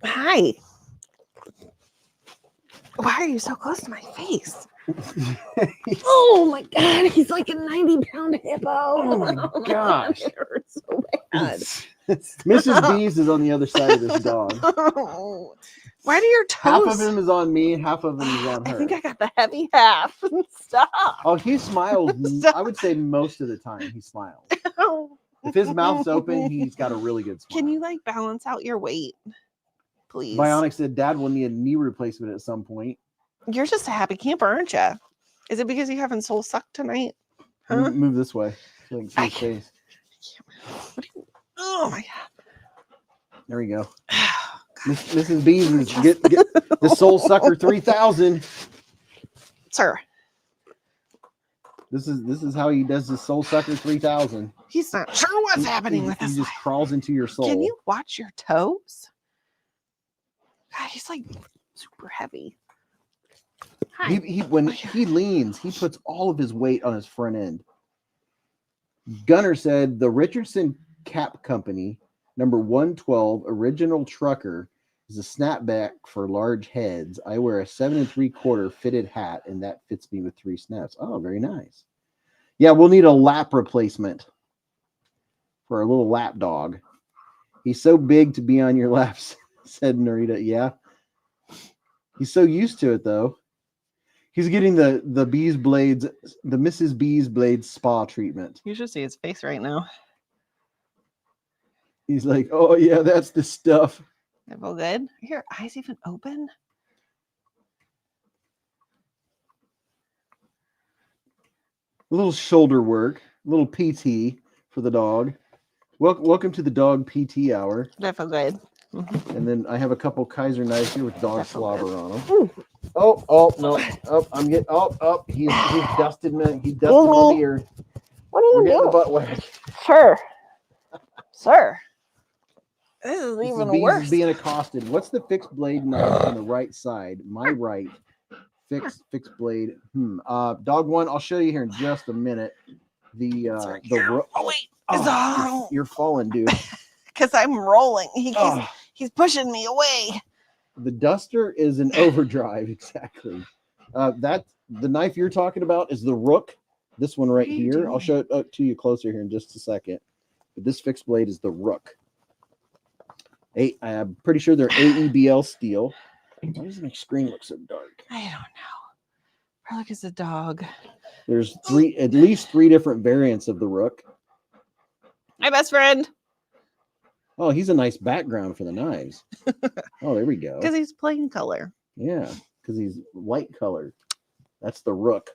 Hi. Why are you so close to my face? Oh my god, he's like a 90-pound hippo. Oh my gosh. It hurts so bad. Mrs. Beez is on the other side of this dog. Why do your toes? Half of him is on me, half of him is on her. I think I got the heavy half. Stop. Oh, he smiles. I would say most of the time he smiles. If his mouth's open, he's got a really good smile. Can you like balance out your weight, please? Bionic said Dad will need a knee replacement at some point. You're just a happy camper, aren't you? Is it because you haven't soul sucked tonight? Huh? Move this way. So you can see his face. Oh my god. There we go. Mrs. Beez, get the Soul Sucker 3000. Sir. This is how he does the Soul Sucker 3000. He's not sure what's happening with He his just life. crawls into your soul. Can you watch your toes? God, he's like super heavy. Hi. When he leans, he puts all of his weight on his front end. Gunner said the Richardson Cap Company number 112 original trucker is a snapback for large heads. I wear a 7 3/4 fitted hat, and that fits me with 3 snaps. Oh, very nice. Yeah, we'll need a lap replacement for a little lap dog. He's so big to be on your laps, said Narita. Yeah. He's so used to it, though. He's getting the beezblades, the Mrs. Beezblades spa treatment. You should see his face right now. He's like, oh, yeah, that's the stuff. They feel good? Are your eyes even open? A little shoulder work, a little PT for the dog. Welcome to the dog PT hour. They feel good. Mm-hmm. And then I have a couple Kizer knives here with dog slobber on them. Oh, no. He's dusted me. He dusted my beard. What are you We're getting doing? the butt whack. Sir. This is even Beez worse. is being accosted. What's the fixed blade knife on the right side? My right. Fixed blade. Dog one. I'll show you here in just a minute. Oh wait. You're falling, dude. Because I'm rolling. He's pushing me away. The duster is an overdrive, exactly. The knife you're talking about is the Rook. This one right here. I'll show it to you closer here in just a second. But this fixed blade is the Rook. I'm pretty sure they're AEBL steel. Why does my screen look so dark? I don't know. Probably because the dog. There's at least three different variants of the Rook. My best friend. Oh, he's a nice background for the knives. Oh, there we go. Because he's plain color. Yeah, because he's light colored. That's the Rook.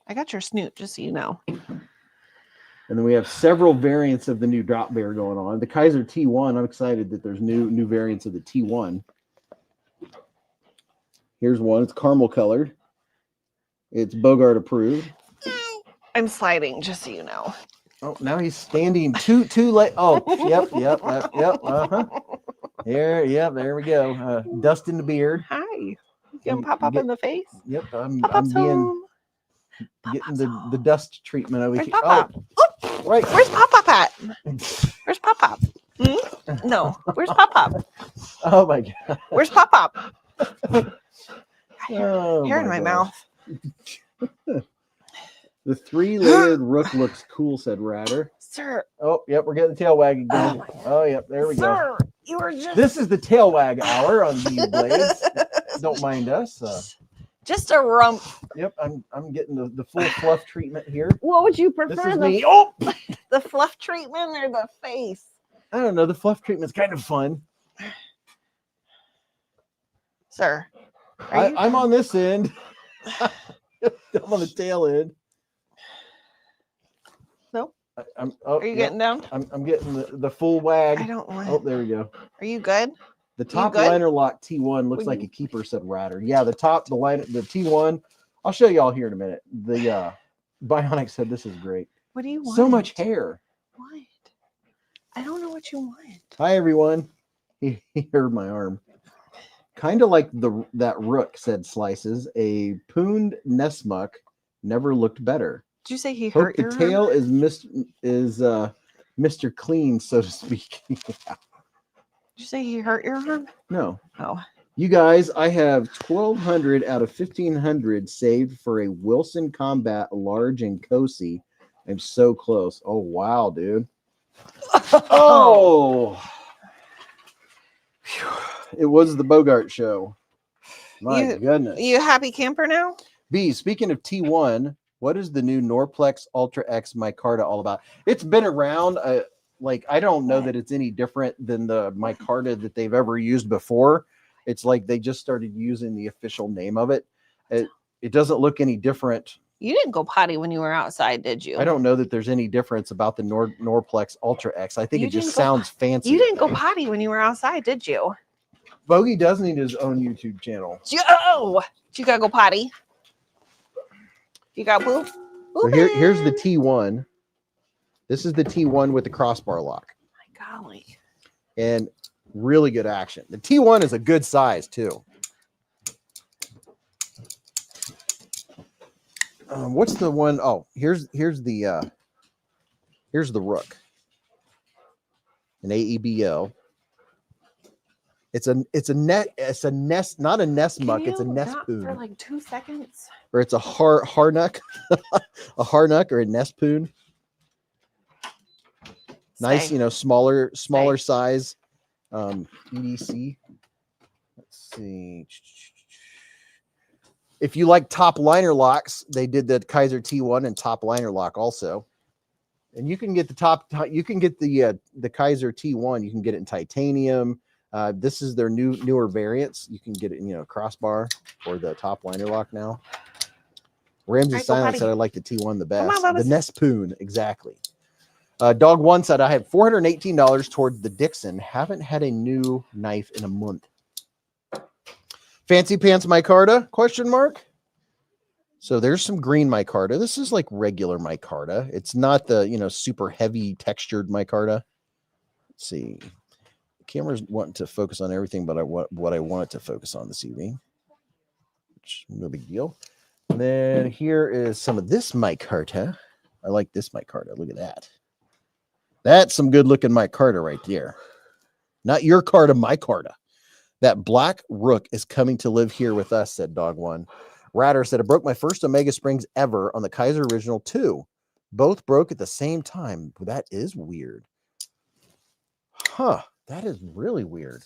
I got your snoot, just so you know. And then we have several variants of the new drop bear going on. The Kizer T1, I'm excited that there's new variants of the T1. Here's one. It's caramel colored. It's Bogart approved. I'm sliding, just so you know. Oh, now he's standing too late. Oh, yep. Uh-huh. There we go. Dust in the beard. Hi. You getting pop-up in the face? Yep, I'm Pop-up's home. getting the dust treatment over Where's here. Pop-Up? Oh, right. Where's Pop-Up at? Where's Pop-Up? No. Where's Pop-Up? Oh my God. Where's Pop-Up? Oh, Hair in my mouth. The 3-layered Rook looks cool, said Ratter. Sir. Oh, yep, we're getting the tail wag again. Oh, yep, there we go. Sir, you were just... This is the tail wag hour on beezblades. Don't mind us. Just a rump. Yep, I'm getting the full fluff treatment here. What would you This prefer? is me. Oh, The fluff treatment or the face? I don't know. The fluff treatment's kind of fun. Sir. I'm on this end. I'm on the tail end. No. Are you getting down? I'm getting the full wag. I don't want. Oh, there we go. Are you good? The top liner lock T1 looks like a keeper, said Ratter. Yeah, the T1. I'll show you all here in a minute. The Bionic said this is great. What do you want? So much hair. What? I don't know what you want. Hi everyone. He heard my arm. Kind of like that Rook, said Slices. A pooned Nesmuck never looked better. Did you say he Hope hurt the your tail arm? is Mr. Clean, so to speak. Did you say he hurt your arm? No. Oh. You guys, I have 1,200 out of 1,500 saved for a Wilson Combat Large and Cozy. I'm so close. Oh, wow, dude. Oh. It was the Bogart show. My goodness. You a happy camper now? Beez, speaking of T1, what is the new Norplex Ultra X micarta all about? It's been around. Like, I don't know that it's any different than the micarta that they've ever used before. It's like they just started using the official name of it. It doesn't look any different. You didn't go potty when you were outside, did you? I don't know that there's any difference about the Norplex Ultra X. I think it just sounds fancy. You didn't go potty when you were outside, did you? Bogey does need his own YouTube channel. Oh, you gotta go potty. You got poop? So here's the T1. This is the T1 with the crossbar lock. My golly. And really good action. The T1 is a good size too. What's the one? Oh, here's the Rook. An AEBO. It's a nest, not a nest muck. It's a nest poon. For like 2 seconds. Or it's a harnuck, a harnuck or a nest poon. Nice, smaller size. EDC. Let's see. If you like top liner locks, they did the Kizer T1 and top liner lock also. And you can get the Kizer T1. You can get it in titanium. This is their newer variants. You can get it in, crossbar or the top liner lock now. Ramsey Silent said I like the T1 the best. The Nest Poon, exactly. Dog One said I have $418 towards the Dixon. Haven't had a new knife in a month. Fancy Pants micarta? Question mark. So there's some green micarta. This is like regular micarta. It's not the super heavy textured micarta. Let's see. The camera's wanting to focus on everything, but what I want it to focus on this evening. Which, no big deal. And then here is some of this micarta. I like this micarta. Look at that. That's some good looking micarta right there. Not your carta, my carta. That black Rook is coming to live here with us, said Dog One. Ratter said, I broke my first Omega Springs ever on the Kizer Original 2. Both broke at the same time. That is weird. Huh. That is really weird.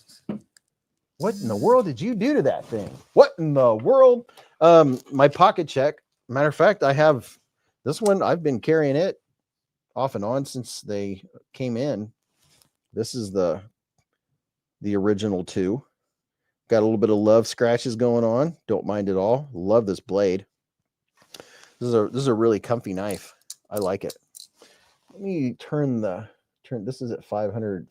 What in the world did you do to that thing? What in the world? My pocket check. Matter of fact, I have this one. I've been carrying it off and on since they came in. This is the original 2. Got a little bit of love scratches going on. Don't mind at all. Love this blade. This is a really comfy knife. I like it. Let me turn this is at 500.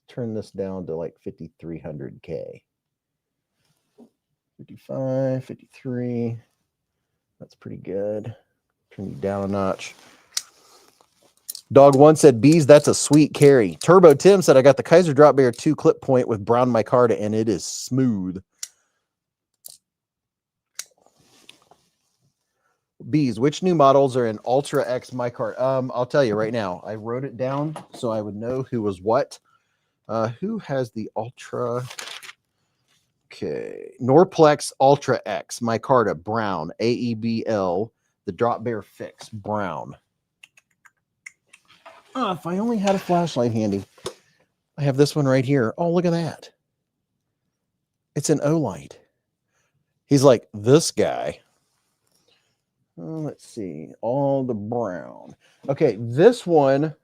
Turn this down to like 5,300K. 55, 53. That's pretty good. Turn you down a notch. Dog 1 said, Beez, that's a sweet carry. Turbo Tim said, I got the Kizer Drop Bear 2 clip point with brown micarta, and it is smooth. Beez, which new models are in Ultra X micarta? I'll tell you right now. I wrote it down so I would know who was what. Who has the Ultra? Okay. Norplex Ultra X micarta brown AEBL. The Drop Bear Fix brown. Oh, if I only had a flashlight handy. I have this one right here. Oh, look at that. It's an Olight. He's like this guy. Oh, let's see. All the brown. Okay, this one.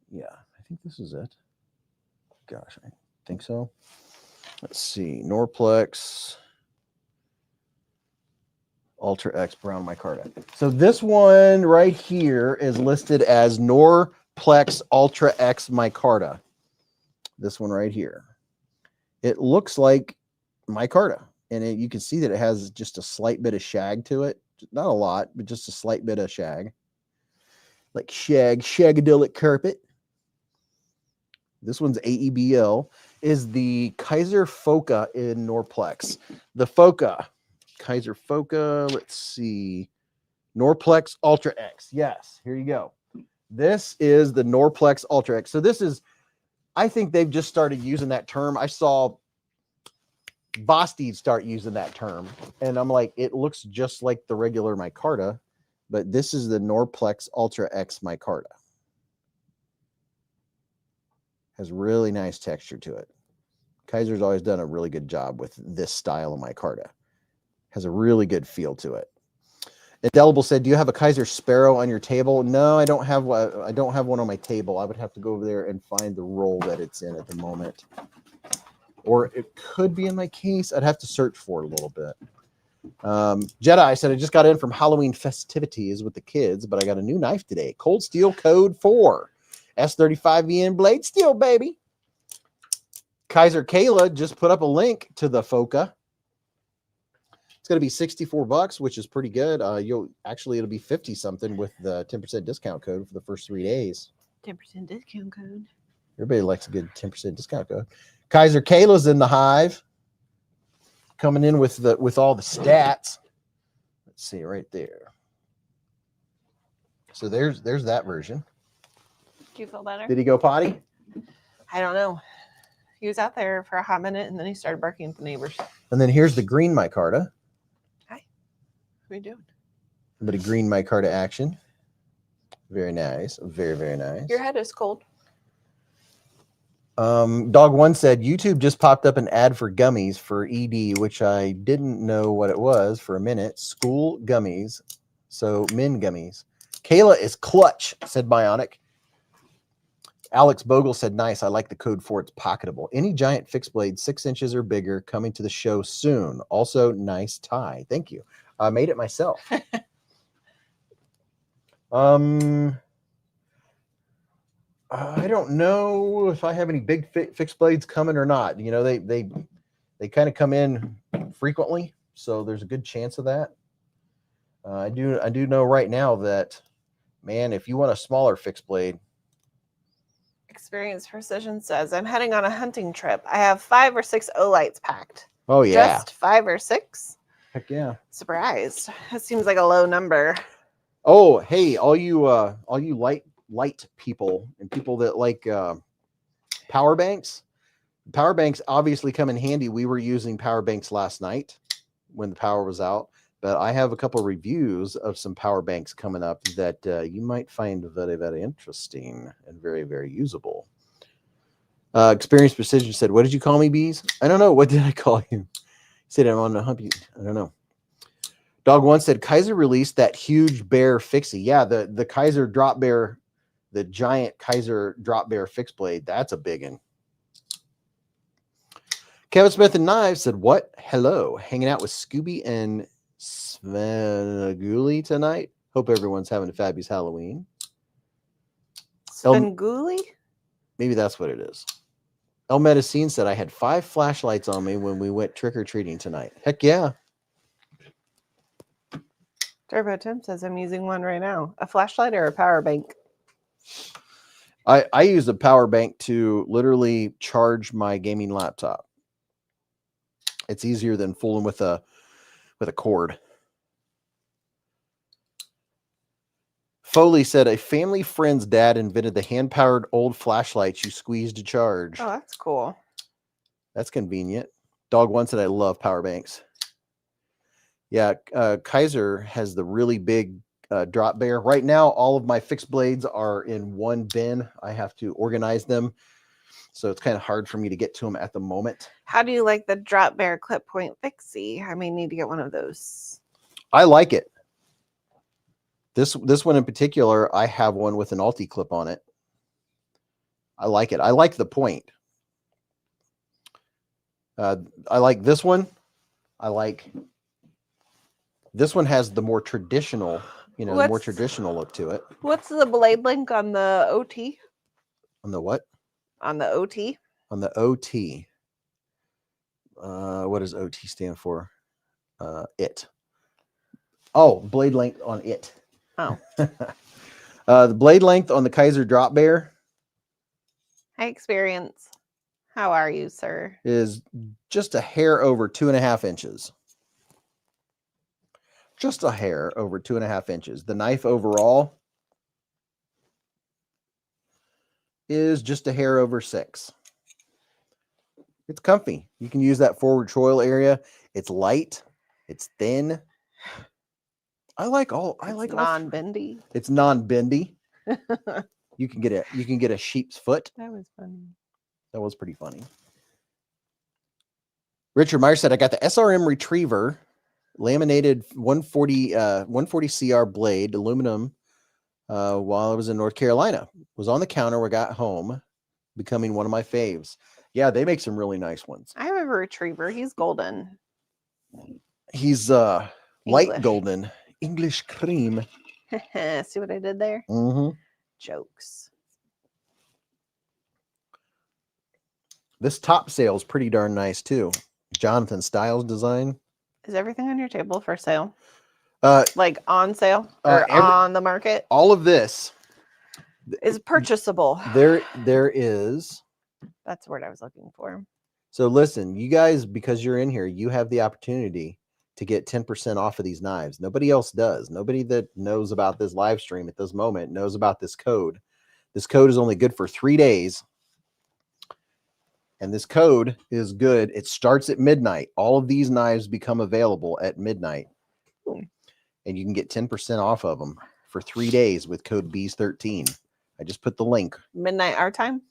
Yeah, I think this is it. Gosh, I think so. Let's see. Norplex Ultra X brown micarta. So this one right here is listed as Norplex Ultra X micarta. This one right here. It looks like micarta, and you can see that it has just a slight bit of shag to it. Not a lot, but just a slight bit of shag. Like shagadelic carpet. This one's AEBL. Is the Kizer Foca in Norplex. The Foca. Kizer Foca, let's see. Norplex Ultra X. Yes, here you go. This is the Norplex Ultra X. So this is, I think they've just started using that term. I saw Bostede start using that term, and I'm like, it looks just like the regular micarta, but this is the Norplex Ultra X micarta. Has really nice texture to it. Kizer's always done a really good job with this style of micarta. Has a really good feel to it. Indelible said, do you have a Kizer Sparrow on your table? No, I don't have one. I don't have one on my table. I would have to go over there and find the roll that it's in at the moment. Or it could be in my case. I'd have to search for it a little bit. Jedi said, I just got in from Halloween festivities with the kids, but I got a new knife today. Cold Steel Code 4. S35VN blade steel, baby. Kizer Kayla just put up a link to the Foca. It's going to be $64, which is pretty good. It'll be 50 something with the 10% discount code for the first 3 days. 10% discount code. Everybody likes a good 10% discount code. Kizer Kayla's in the hive, coming in with all the stats. Let's see right there. So there's that version. Do you feel better? Did he go potty? I don't know. He was out there for a hot minute, and then he started barking at the neighbors. And then here's the green micarta. Hi. What are you doing? A bit of green micarta action. Very nice. Very, very nice. Your head is cold. Dog 1 said, YouTube just popped up an ad for gummies for ED, which I didn't know what it was for a minute. School gummies. So men gummies. Kayla is clutch, said Bionic. Alex Bogle said, nice. I like the code for it's pocketable. Any giant fixed blade 6 inches or bigger coming to the show soon. Also, nice tie. Thank you. I made it myself. I don't know if I have any big fixed blades coming or not. You know, they kind of come in frequently, so there's a good chance of that. I do know right now that, man, if you want a smaller fixed blade. Experience Precision says, I'm heading on a hunting trip. I have 5 or 6 Olights packed. Oh, yeah. Just 5 or 6? Heck yeah. Surprised. That seems like a low number. Oh, hey, all you light people and people that like power banks. Power banks obviously come in handy. We were using power banks last night when the power was out, but I have a couple of reviews of some power banks coming up that you might find very, very interesting and very, very usable. Experience Precision said, what did you call me, Beez? I don't know. What did I call you? He said, I'm on the hump. I don't know. Dog One said Kizer released that huge bear fixie. Yeah, the Kizer drop bear, the giant Kizer drop bear fixed blade. That's a big one. Kevin Smith and Knives said, "What? Hello, hanging out with Scooby and Svengoolie tonight. Hope everyone's having a fabulous Halloween." Svengoolie? Maybe that's what it is. El Medicine said, "I had 5 flashlights on me when we went trick-or-treating tonight." Heck yeah. Turbo Tim says, I'm using one right now. A flashlight or a power bank? I use a power bank to literally charge my gaming laptop. It's easier than fooling with a cord. Foley said, a family friend's dad invented the hand-powered old flashlights you squeeze to charge. Oh, that's cool. That's convenient. Dog One said, I love power banks. Yeah, Kizer has the really big drop bear. Right now, all of my fixed blades are in one bin. I have to organize them. So it's kind of hard for me to get to them at the moment. How do you like the drop bear clip point fixie? I may need to get one of those. I like it. This one in particular, I have one with an Alti clip on it. I like it. I like the point. I like this one. I like this one has the more traditional, the more traditional look to it. What's the blade link on the OT? On the what? On the OT? On the OT. What does OT stand for? It. Oh, blade length on it. Oh. The blade length on the Kizer drop bear. Hi, Experience. How are you, sir? Is just a hair over 2.5 inches. Just a hair over 2.5 inches. The knife overall is just a hair over 6. It's comfy. You can use that forward choil area. It's light. It's thin. It's non-bendy. It's non-bendy. You can get a sheep's foot. That was funny. That was pretty funny. Richard Meyer said, I got the SRM Retriever laminated 140 CR blade, aluminum, while I was in North Carolina. Was on the counter when I got home, becoming one of my faves. Yeah, they make some really nice ones. I have a Retriever. He's golden. He's light golden. English cream. See what I did there? Mm-hmm. Jokes. This top sail is pretty darn nice too. Jonathan Styles design. Is everything on your table for sale? Like on sale or on the market? All of this is purchasable. There is. That's the word I was looking for. So listen, you guys, because you're in here, you have the opportunity to get 10% off of these knives. Nobody else does. Nobody that knows about this live stream at this moment knows about this code. This code is only good for 3 days. And this code is good. It starts at midnight. All of these knives become available at midnight. And you can get 10% off of them for 3 days with code Beez13. I just put the link. Midnight our time?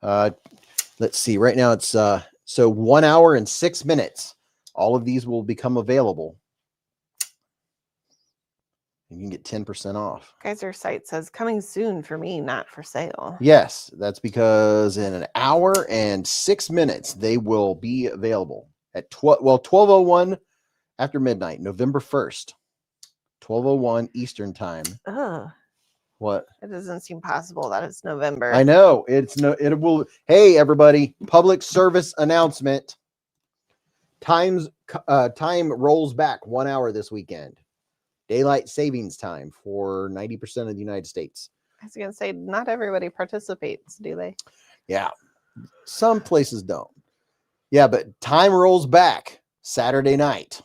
Let's see. Right now it's so 1 hour and 6 minutes. All of these will become available. And you can get 10% off. Kizer site says coming soon for me, not for sale. Yes, that's because in 1 hour and 6 minutes they will be available at 12:01 after midnight, November 1st, 12:01 Eastern time. Ugh. What? It doesn't seem possible that it's November. I know. It will. Hey, everybody, public service announcement. Time rolls back 1 hour this weekend. Daylight savings time for 90% of the United States. I was going to say, not everybody participates, do they? Yeah. Some places don't. Yeah, but time rolls back Saturday night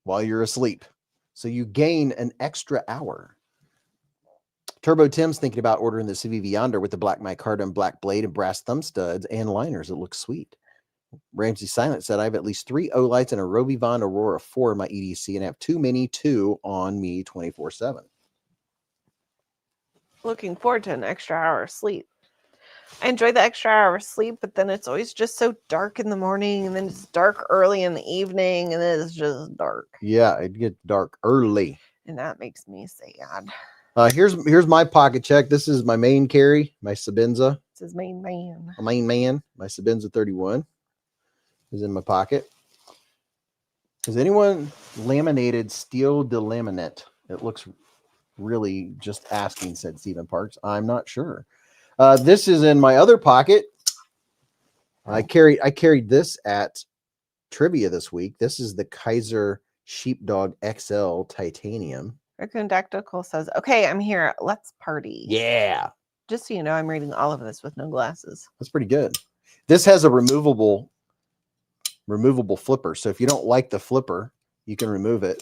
while you're asleep. So you gain an extra hour. Turbo Tim's thinking about ordering the CVV Yonder with the black micarta and black blade and brass thumb studs and liners. It looks sweet. Ramsey Silent said, I have at least 3 O-Lights and a Rovi Von Aurora 4 in my EDC and have too many 2 on me 24/7. Looking forward to an extra hour of sleep. I enjoy the extra hour of sleep, but then it's always just so dark in the morning, and then it's dark early in the evening, and then it's just dark. Yeah, it gets dark early. And that makes me sad. Here's my pocket check. This is my main carry, my Sabenza. This is main man. My main man, my Sabenza 31 is in my pocket. Has anyone laminated steel delaminate? It looks really just asking, said Stephen Parks. I'm not sure. This is in my other pocket. I carried this at trivia this week. This is the Kizer Sheepdog XL Titanium. Raccoon Dactyl says, okay, I'm here. Let's party. Yeah. Just so you know, I'm reading all of this with no glasses. That's pretty good. This has a removable flipper. So if you don't like the flipper, you can remove it.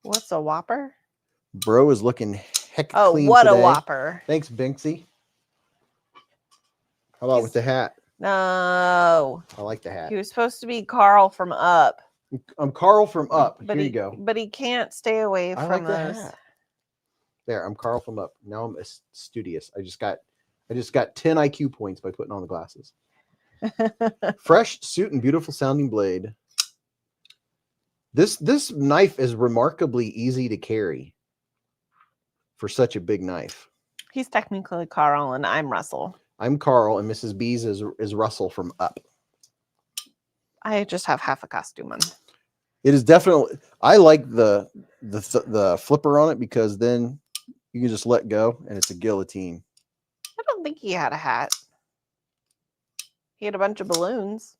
What's a whopper? Bro is looking heck Oh, clean what today. a whopper. Thanks, Binksy. How about with the hat? No. I like the hat. He was supposed to be Carl from Up. I'm Carl from Up. But Here you go. But he can't stay away I from like the us. hat. There, I'm Carl from Up. Now I'm studious. I just got 10 IQ points by putting on the glasses. Fresh suit and beautiful sounding blade. This knife is remarkably easy to carry for such a big knife. He's technically Carl and I'm Russell. I'm Carl and Mrs. Beez is Russell from Up. I just have half a costume on. It is definitely. I like the flipper on it because then you can just let go and it's a guillotine. I don't think he had a hat. He had a bunch of balloons.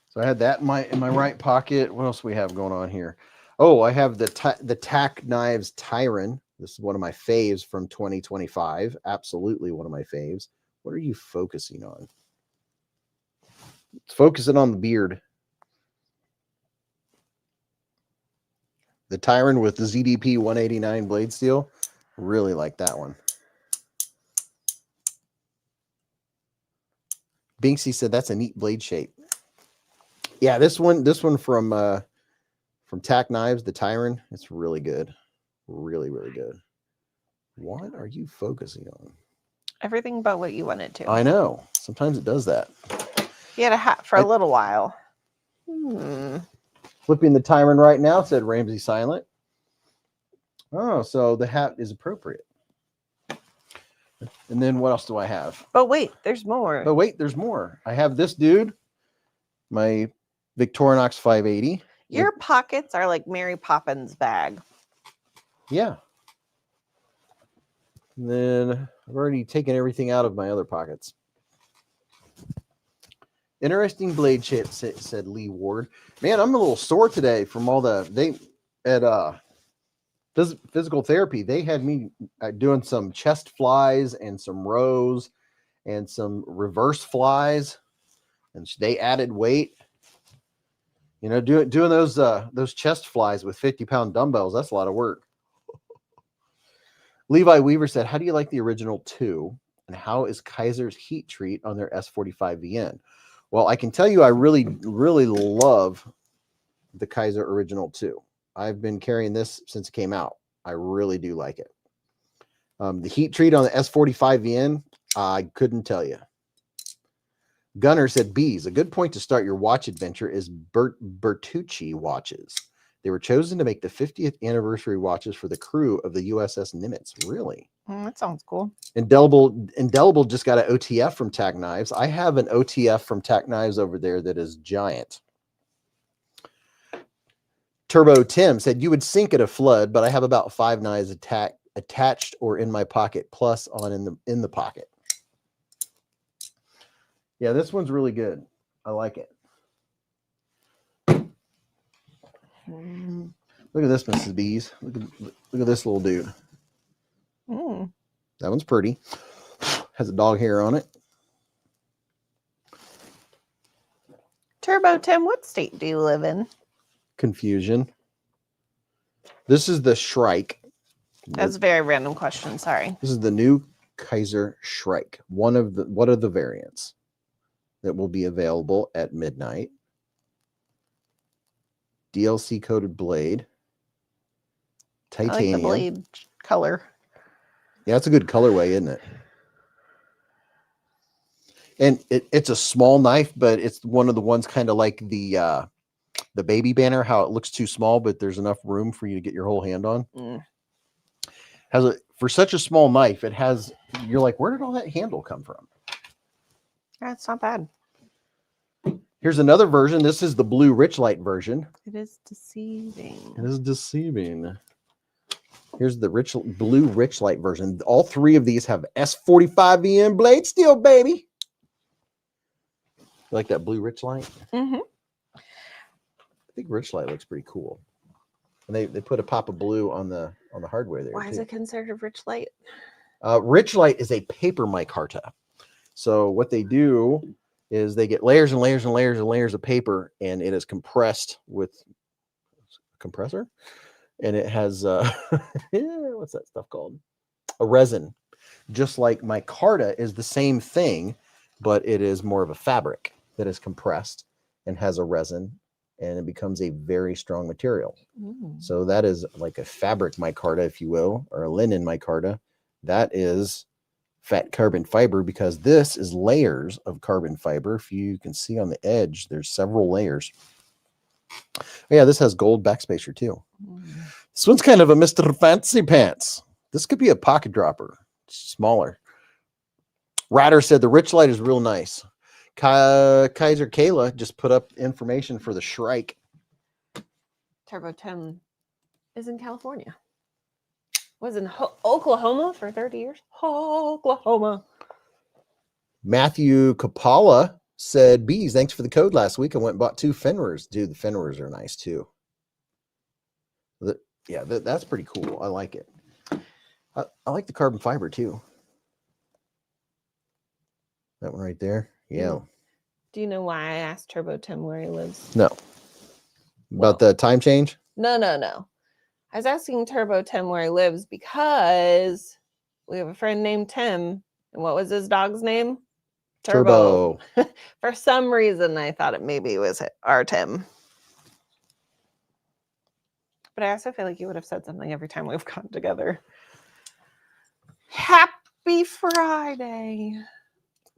So I had that in my right pocket. What else do we have going on here? Oh, I have the Tack Knives Tyron. This is one of my faves from 2025. Absolutely one of my faves. What are you focusing on? It's focusing on the beard. The Tyron with the ZDP 189 blade steel. Really like that one. Binksy said that's a neat blade shape. Yeah, this one from Tack Knives, the Tyron, it's really good. Really, really good. What are you focusing on? Everything but what you wanted to. I know. Sometimes it does that. He had a hat for a little while. Flipping the Tyron right now, said Ramsey Silent. Oh, so the hat is appropriate. And then what else do I have? But wait, there's more. But wait, there's more. I have this dude, my Victorinox 580. Your pockets are like Mary Poppins' bag. Yeah. And then I've already taken everything out of my other pockets. Interesting blade shape, said Lee Ward. Man, I'm a little sore today from all physical therapy. They had me doing some chest flies and some rows and some reverse flies, and they added weight. You know, doing those chest flies with 50-pound dumbbells, that's a lot of work. Levi Weaver said, how do you like the original 2? And how is Kizer's heat treat on their S45VN? Well, I can tell you I really, really love the Kizer original 2. I've been carrying this since it came out. I really do like it. The heat treat on the S45VN, I couldn't tell you. Gunner said, Beez, a good point to start your watch adventure is Bertucci watches. They were chosen to make the 50th anniversary watches for the crew of the USS Nimitz. Really? That sounds cool. Indelible just got an OTF from Tack Knives. I have an OTF from Tack Knives over there that is giant. Turbo Tim said, you would sink at a flood, but I have about 5 knives attached or in my pocket, plus on in the pocket. Yeah, this one's really good. I like it. Look at this, Mrs. Beez. Look at this little dude. That one's pretty. Has a dog hair on it. Turbo Tim, what state do you live in? Confusion. This is the Shrike. That's a very random question. Sorry. This is the new Kizer Shrike. What are the variants that will be available at midnight? DLC coated blade. Titanium. I like the blade color. Yeah, it's a good colorway, isn't it? And it's a small knife, but it's one of the ones kind of like the baby banner, how it looks too small, but there's enough room for you to get your whole hand on. For such a small knife, it has, you're like, where did all that handle come from? That's not bad. Here's another version. This is the blue rich light version. It is deceiving. It is deceiving. Here's the blue rich light version. All three of these have S45 VN blade steel, baby. You like that blue rich light? Mm-hmm. I think rich light looks pretty cool. And they put a pop of blue on the hardware there. Why is it considered rich light? Rich light is a paper micarta. So what they do is they get layers and layers and layers and layers of paper, and it is compressed with a compressor, and it has what's that stuff called? A resin. Just like micarta is the same thing, but it is more of a fabric that is compressed and has a resin, and it becomes a very strong material. So that is like a fabric micarta, if you will, or a linen micarta. That is fat carbon fiber, because this is layers of carbon fiber. If you can see on the edge, there's several layers. Oh, yeah, this has gold backspacer too. This one's kind of a Mr. Fancy Pants. This could be a pocket dropper, smaller. Ryder said the rich light is real nice. Kizer Kayla just put up information for the Shrike. Turbo Tim is in California. Was in Oklahoma for 30 years. Oklahoma. Matthew Kapala said, Beez, thanks for the code last week. I went and bought 2 Fenrir's. Dude, the Fenrir's are nice too. Yeah, that's pretty cool. I like it. I like the carbon fiber too. That one right there. Yeah. Do you know why I asked Turbo Tim where he lives? No. About the time change? No. I was asking Turbo Tim where he lives because we have a friend named Tim. And what was his dog's name? Turbo. For some reason, I thought maybe it was our Tim. But I also feel like you would have said something every time we've gotten together. Happy Friday.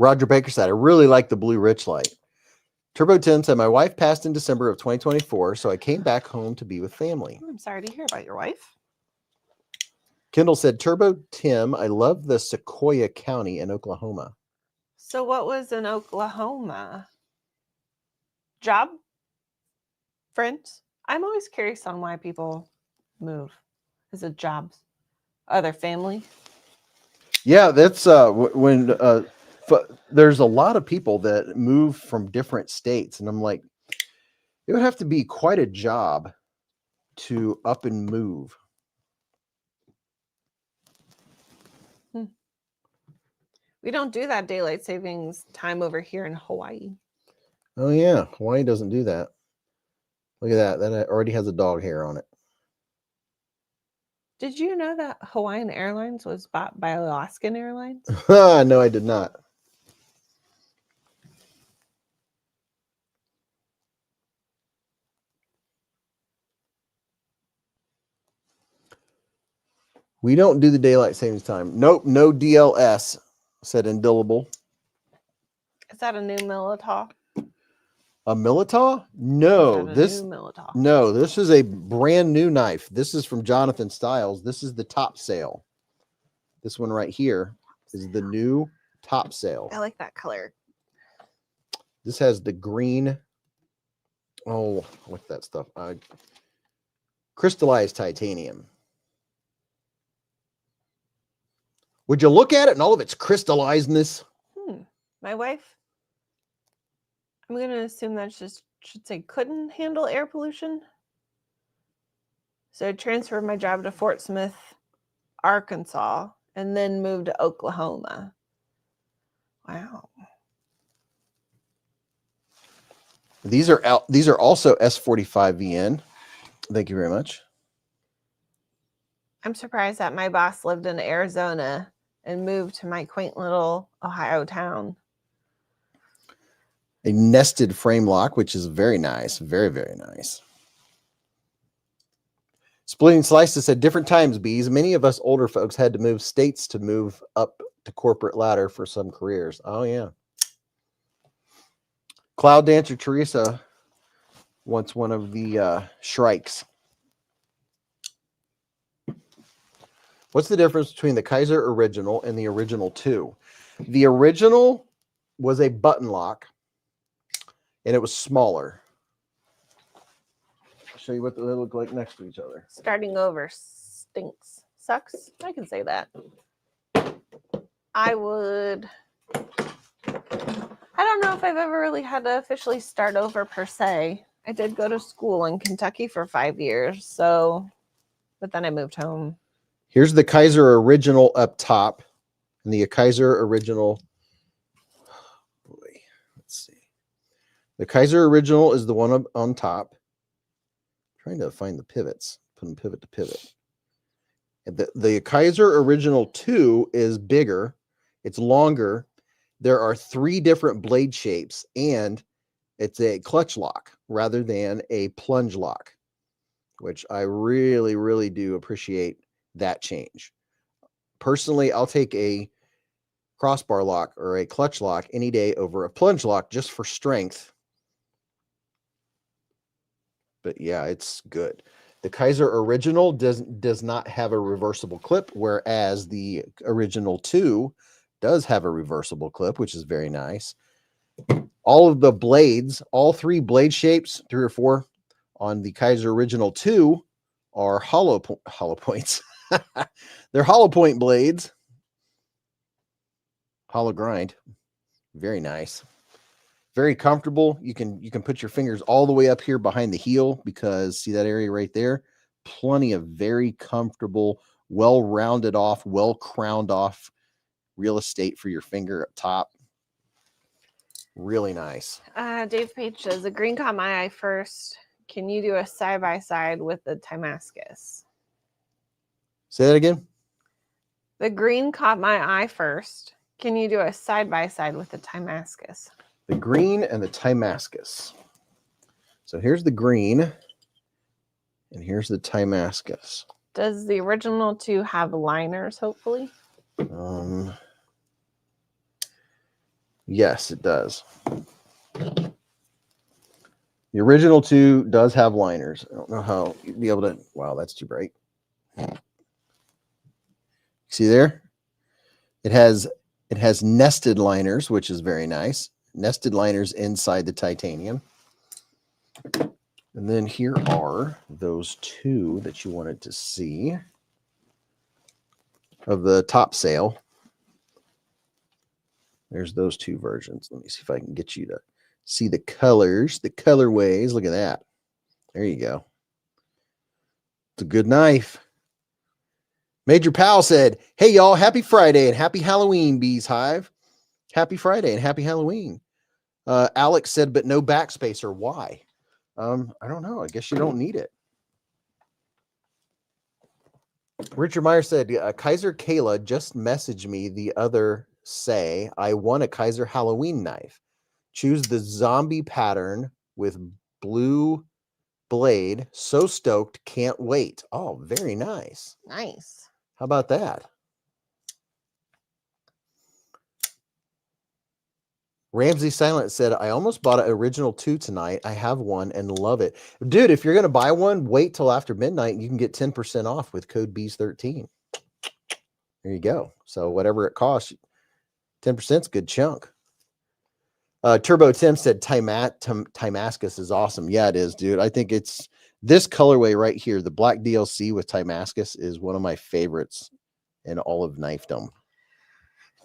Roger Baker said, I really like the blue rich light. Turbo Tim said, my wife passed in December of 2024, so I came back home to be with family. I'm sorry to hear about your wife. Kendall said, Turbo Tim, I love the Sequoia County in Oklahoma. So what was in Oklahoma? Job? Friends? I'm always curious on why people move. Is it jobs? Other family? Yeah, that's when there's a lot of people that move from different states, and I'm like, it would have to be quite a job to up and move. We don't do that daylight savings time over here in Hawaii. Oh yeah, Hawaii doesn't do that. Look at that. That already has a dog hair on it. Did you know that Hawaiian Airlines was bought by Alaskan Airlines? No, I did not. We don't do the daylight savings time. Nope, no DLS, said Indelible. Is that a new Militaw? A Militaw? No, this is a brand new knife. This is from Jonathan Styles. This is the Top Sail. This one right here is the new Top Sail. I like that color. This has the green. Oh, what's that stuff? Crystallized titanium. Would you look at it and all of its crystallizedness? My wife, I'm going to assume that should say couldn't handle air pollution. So I transferred my job to Fort Smith, Arkansas, and then moved to Oklahoma. Wow. These are also S45 VN. Thank you very much. I'm surprised that my boss lived in Arizona and moved to my quaint little Ohio town. A nested frame lock, which is very nice. Very, very nice. Splitting Slices at different times, Bees. Many of us older folks had to move states to move up the corporate ladder for some careers. Oh, yeah. Cloud Dancer Teresa wants one of the Shrikes. What's the difference between the Kizer Original and the Original 2? The Original was a button lock, and it was smaller. I'll show you what they look like next to each other. Starting over stinks. Sucks. I can say that. I don't know if I've ever really had to officially start over per se. I did go to school in Kentucky for 5 years, but then I moved home. Here's the Kizer Original up top, and the Kizer Original. Let's see. The Kizer Original is the one up on top. I'm trying to find the pivots. Put them pivot to pivot. And the Kizer Original 2 is bigger. It's longer. There are 3 different blade shapes, and it's a clutch lock rather than a plunge lock, which I really, really do appreciate that change. Personally, I'll take a crossbar lock or a clutch lock any day over a plunge lock just for strength. But yeah, it's good. The Kizer Original does not have a reversible clip, whereas the Original 2 does have a reversible clip, which is very nice. All of the blades, all 3 blade shapes, 3 or 4 on the Kizer Original 2 are hollow points. They're hollow point blades. Hollow grind. Very nice. Very comfortable. You can put your fingers all the way up here behind the heel, because see that area right there? Plenty of very comfortable, well rounded off, well crowned off real estate for your finger up top. Really nice. Dave Page says, the green caught my eye first. Can you do a side-by-side with the Timascus? Say that again. The green caught my eye first. Can you do a side-by-side with the Timascus? The green and the Timascus. So here's the green, and here's the Timascus. Does the Original 2 have liners, hopefully? Yes, it does. The Original 2 does have liners. I don't know how you'd be able to. Wow, that's too bright. See there? It has nested liners, which is very nice. Nested liners inside the titanium. And then here are those 2 that you wanted to see of the Top Sail. There's those 2 versions. Let me see if I can get you to see the colors, the colorways. Look at that. There you go. It's a good knife. Major Powell said, hey, y'all, happy Friday and happy Halloween, Bees Hive. Happy Friday and happy Halloween. Alex said, but no backspacer. Why? I don't know. I guess you don't need it. Richard Meyer said, Kizer Kayla just messaged me the other say, I won a Kizer Halloween knife. Choose the zombie pattern with blue blade. So stoked. Can't wait. Oh, very nice. Nice. How about that? Ramsey Silent said, I almost bought an Original 2 tonight. I have one and love it. Dude, if you're going to buy one, wait till after midnight and you can get 10% off with code Beez13. There you go. So whatever it costs, 10% is a good chunk. Turbo Tim said, Timascus is awesome. Yeah, it is, dude. I think it's this colorway right here. The black DLC with Timascus is one of my favorites in all of knifedom.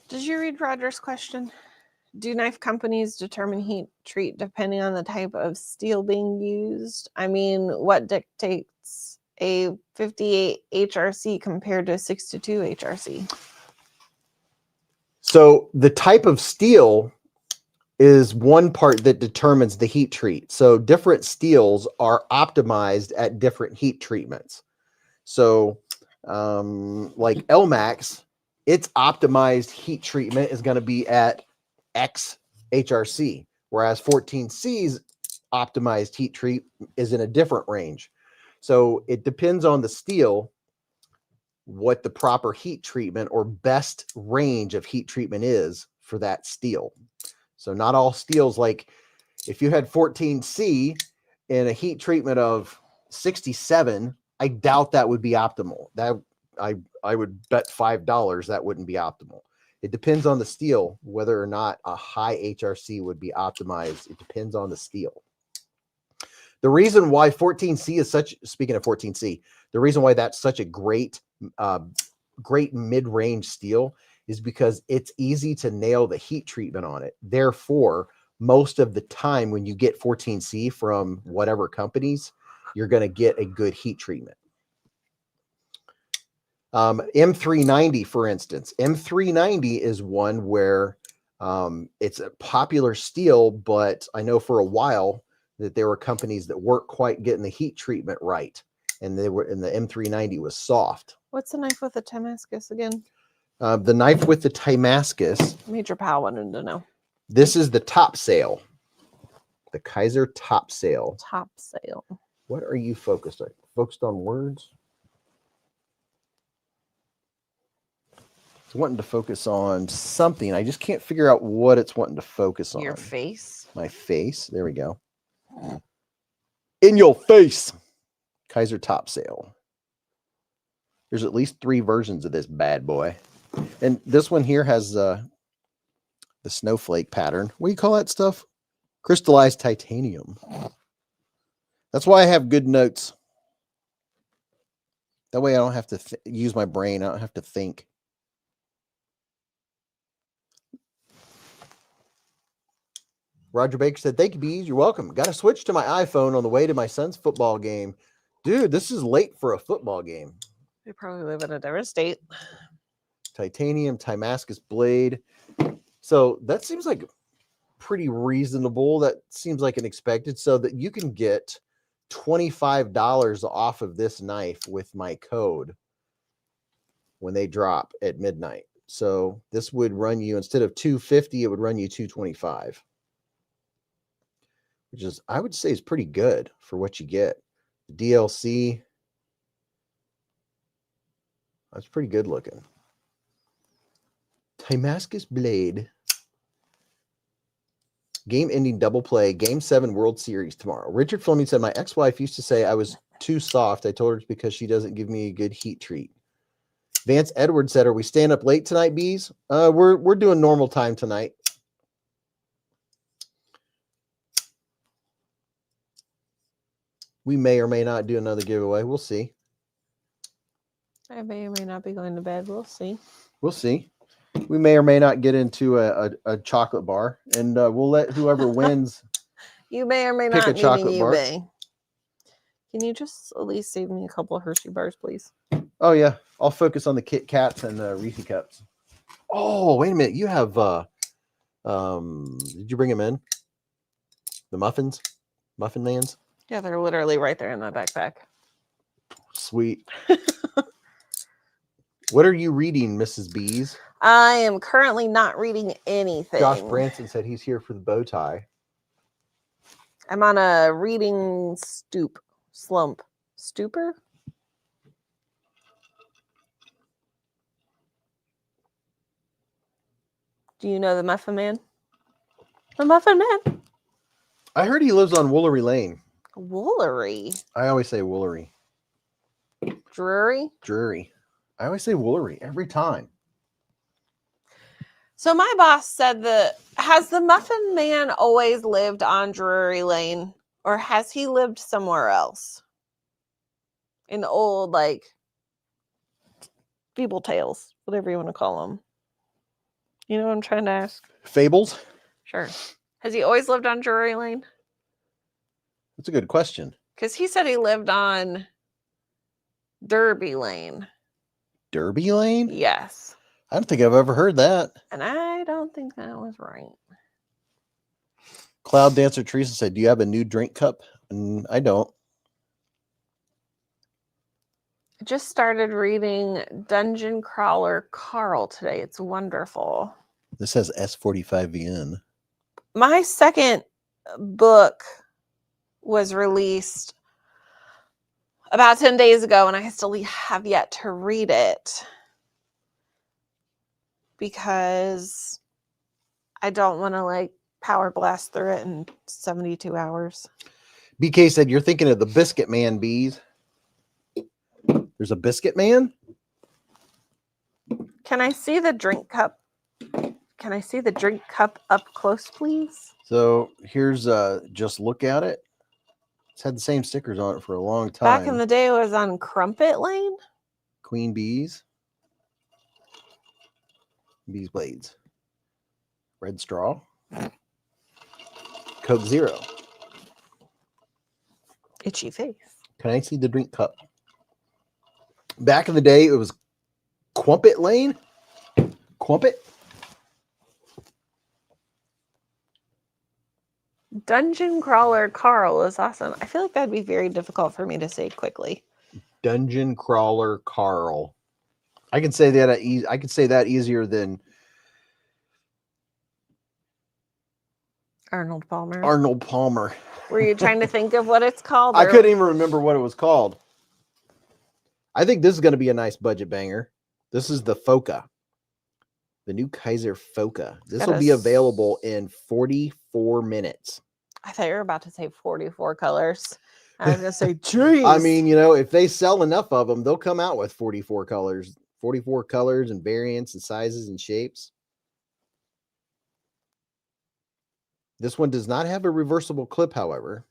Did you read Roger's question? Do knife companies determine heat treat depending on the type of steel being used? I mean, what dictates a 58 HRC compared to a 62 HRC? So the type of steel is one part that determines the heat treat. So different steels are optimized at different heat treatments. So like LMAX, its optimized heat treatment is going to be at X HRC, whereas 14C's optimized heat treat is in a different range. So it depends on the steel what the proper heat treatment or best range of heat treatment is for that steel. So not all steels, like if you had 14C in a heat treatment of 67, I doubt that would be optimal. That I would bet $5 that wouldn't be optimal. It depends on the steel, whether or not a high HRC would be optimized. It depends on the steel. The reason why 14C is such, speaking of 14C, the reason why that's such a great mid-range steel is because it's easy to nail the heat treatment on it. Therefore, most of the time when you get 14C from whatever companies, you're going to get a good heat treatment. M390, for instance, M390 is one where it's a popular steel, but I know for a while that there were companies that weren't quite getting the heat treatment right, and the M390 was soft. What's the knife with the Damascus again? The knife with the Damascus. Major Pal wanted to know. This is the Top Sail. The Kizer Top Sail. Top Sail. What are you focused on? Focused on words? It's wanting to focus on something. I just can't figure out what it's wanting to focus on. Your face. My face. There we go. In your face. Kizer Top Sail. There's at least 3 versions of this bad boy. And this one here has the snowflake pattern. What do you call that stuff? Crystallized titanium. That's why I have good notes. That way I don't have to use my brain. I don't have to think. Roger Baker said, thank you, Beez. You're welcome. Got to switch to my iPhone on the way to my son's football game. Dude, this is late for a football game. They probably live in a different state. Titanium, Damascus blade. So that seems like pretty reasonable. That seems like an expected. So that you can get $25 off of this knife with my code when they drop at midnight. So this would run you, instead of $250, it would run you $225. Which is, I would say, is pretty good for what you get. The DLC, that's pretty good looking. Damascus blade. Game ending double play. Game 7 World Series tomorrow. Richard Fleming said, my ex-wife used to say I was too soft. I told her it's because she doesn't give me a good heat treat. Vance Edwards said, are we staying up late tonight, Beez? We're doing normal time tonight. We may or may not do another giveaway. We'll see. I may or may not be going to bed. We'll see. We'll see. We may or may not get into a chocolate bar, and we'll let whoever wins. You may or may pick not a chocolate bar. Can you just at least save me a couple of Hershey bars, please? Oh yeah, I'll focus on the Kit Kats and Reese Cups. Oh, wait a minute. You have did you bring them in? The muffins? Muffin Mans? Yeah, they're literally right there in my backpack. Sweet. What are you reading, Mrs. Beez? I am currently not reading anything. Josh Branson said he's here for the bow tie. I'm on a reading slump. Stupor? Do you know the Muffin Man? The Muffin Man? I heard he lives on Woolery Lane. Woolery? I always say Woolery. Drury? Drury. I always say Woolery every time. So my boss said has the Muffin Man always lived on Drury Lane, or has he lived somewhere else? In the old, like, Feeble Tales, whatever you want to call them. You know what I'm trying to ask? Fables? Sure. Has he always lived on Drury Lane? That's a good question. Because he said he lived on Derby Lane. Derby Lane? Yes. I don't think I've ever heard that. And I don't think that was right. Cloud Dancer Teresa said, do you have a new drink cup? I don't. I just started reading Dungeon Crawler Carl today. It's wonderful. This has S45VN. My second book was released about 10 days ago, and I still have yet to read it because I don't want to like power blast through it in 72 hours. BK said, you're thinking of the Biscuit Man, Beez. There's a Biscuit Man? Can I see the drink cup? Can I see the drink cup up close, please? So here's just look at it. It's had the same stickers on it for a long time. Back in the day, it was on Crumpet Lane. Queen Bees. Beezblades. Red Straw. Coke Zero. Itchy face. Can I see the drink cup? Back in the day, it was Crumpet Lane. Crumpet. Dungeon Crawler Carl is awesome. I feel like that'd be very difficult for me to say quickly. Dungeon Crawler Carl. I can say that. I can say that easier than Arnold Palmer. Arnold Palmer. Were you trying to think of what it's called? I couldn't even remember what it was called. I think this is going to be a nice budget banger. This is the Foca. The new Kizer Foca. This will be available in 44 minutes. I thought you were about to say 44 colors. I was going to say, geez. I mean, you know, if they sell enough of them, they'll come out with 44 colors. 44 colors and variants and sizes and shapes. This one does not have a reversible clip, however.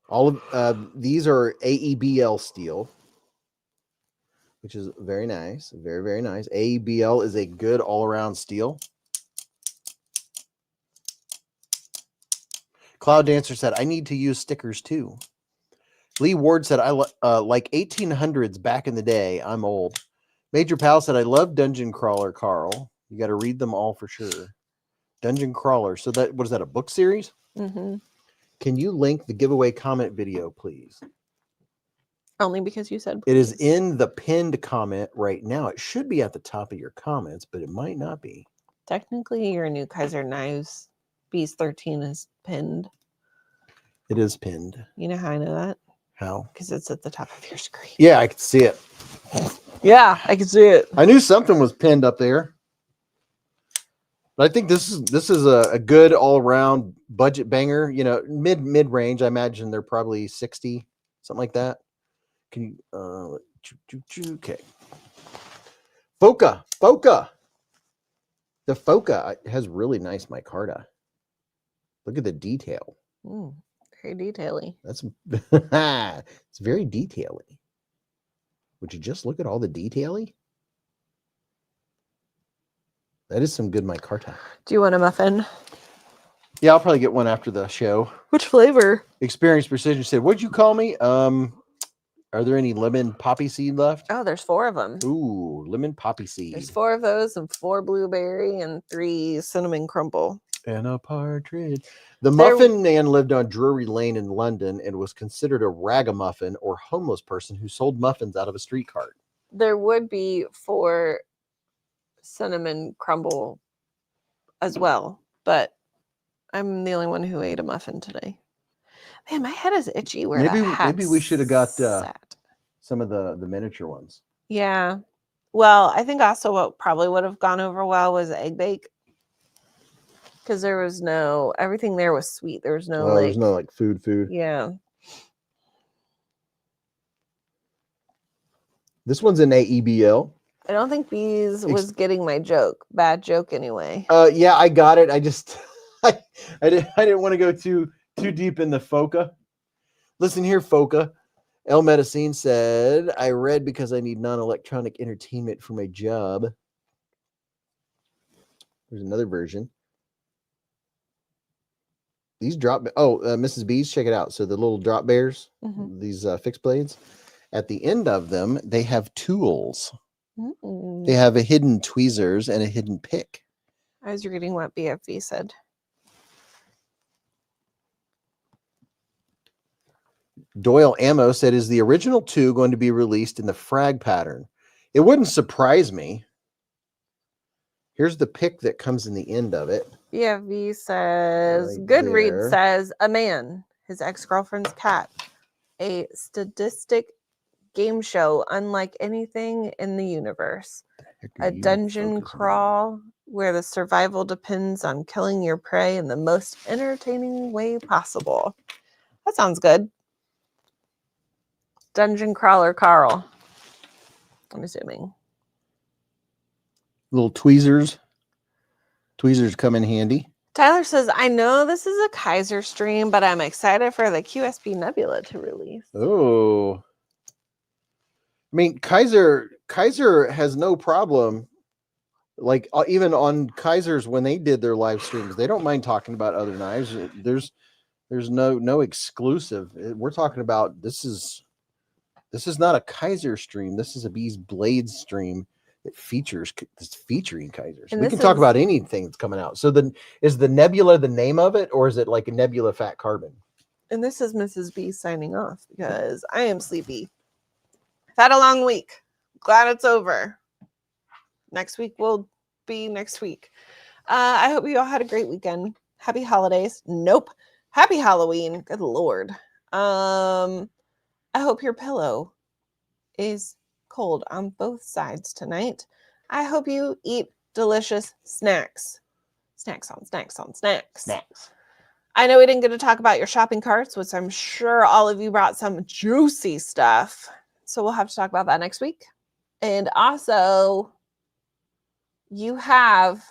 All of these are AEBL steel, which is very nice. Very, very nice. AEBL is a good all-around steel. Cloud Dancer said, I need to use stickers too. Lee Ward said, I like 1800s back in the day. I'm old. Major Pal said, I love Dungeon Crawler, Carl. You got to read them all for sure. Dungeon Crawler. So that, what is that, a book series? Mm-hmm. Can you link the giveaway comment video, please? Only because you said please. It is in the pinned comment right now. It should be at the top of your comments, but it might not be. Technically, your new Kizer Knives Beez 13 is pinned. It is pinned. You know how I know that? How? Because it's at the top of your screen. Yeah, I can see it. Yeah, I can see it. I knew something was pinned up there. But I think this is a good all-around budget banger. You know, mid range. I imagine they're probably 60, something like that. Can you okay. Foca. The Foca has really nice micarta. Look at the detail. Very detaily. That's it's very detaily. Would you just look at all the detaily? That is some good micarta. Do you want a muffin? Yeah, I'll probably get one after the show. Which flavor? Experience Precision said, what'd you call me? Are there any lemon poppy seed left? Oh, there's 4 of them. Ooh, lemon poppy seed. There's 4 of those and 4 blueberry and 3 cinnamon crumble. And a partridge. The Muffin Man lived on Drury Lane in London and was considered a ragamuffin or homeless person who sold muffins out of a street cart. There would be 4 cinnamon crumble as well, but I'm the only one who ate a muffin today. Man, my head is itchy. Where maybe we should have got some of the miniature ones. Yeah. Well, I think also what probably would have gone over well was egg bake. Because there was everything there was sweet. There was no there's no like food. Yeah. This one's an AEBL. I don't think Beez was getting my joke. Bad joke anyway. Yeah, I got it. I just I didn't want to go too deep in the Foca. Listen here, Foca. El Medicine said, I read because I need non-electronic entertainment for my job. There's another version. These drop, Mrs. Beez, check it out. So the little drop bears, these fixed blades, at the end of them, they have tools. They have a hidden tweezers and a hidden pick. I was reading what BFV said. Doyle Ammo said, is the original 2 going to be released in the frag pattern? It wouldn't surprise me. Here's the pick that comes in the end of it. BFV says, Right Goodreads there. says, a man, his ex-girlfriend's cat, a statistic game show unlike anything in the universe. A dungeon crawl where the survival depends on killing your prey in the most entertaining way possible. That sounds good. Dungeon crawler Carl, I'm assuming. Little tweezers. Tweezers come in handy. Tyler says, I know this is a Kizer stream, but I'm excited for the QSP Nebula to release. Oh. I mean, Kizer has no problem. Like even on Kizer's, when they did their live streams, they don't mind talking about other knives. There's no exclusive. We're talking about this is not a Kizer stream. This is a beezblades stream that that's featuring Kizers. And we can talk about anything that's coming out. So then, is the Nebula the name of it, or is it like a Nebula Fat Carbon? And this is Mrs. B signing off because I am sleepy. I've had a long week. Glad it's over. Next week will be next week. I hope you all had a great weekend. Happy holidays. Nope. Happy Halloween. Good Lord. I hope your pillow is cold on both sides tonight. I hope you eat delicious snacks. Snacks on snacks on snacks. Snacks. I know we didn't get to talk about your shopping carts, which I'm sure all of you brought some juicy stuff. So we'll have to talk about that next week. And also, you have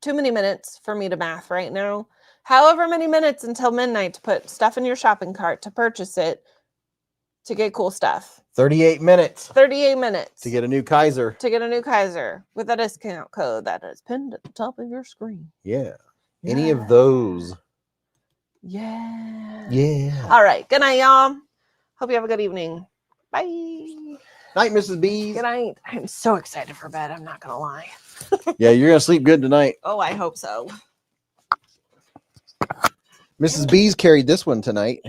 too many minutes for me to math right now. However many minutes until midnight to put stuff in your shopping cart, to purchase it, to get cool stuff. 38 minutes. 38 minutes. To get a new Kizer. To get a new Kizer with a discount code that is pinned at the top of your screen. Yeah. Any of those. Yeah. Yeah. All right. Good night, y'all. Hope you have a good evening. Bye. Night, Mrs. Beez. Good night. I'm so excited for bed. I'm not going to lie. Yeah, you're going to sleep good tonight. Oh, I hope so. Mrs. Beez carried this one tonight.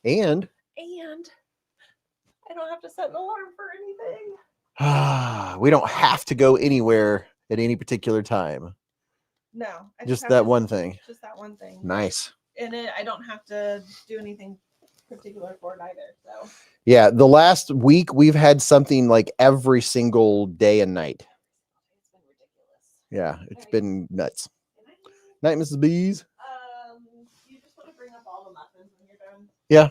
And I don't have to set an alarm for anything. we don't have to go anywhere at any particular time. No. Just that one thing. Just that one thing. Nice. And I don't have to do anything particular for it either. So yeah, the last week we've had something like every single day and night. it's been ridiculous. Yeah, it's been nuts. Night, Mrs. Beez. You just want to bring up all the muffins when you're done. Yeah.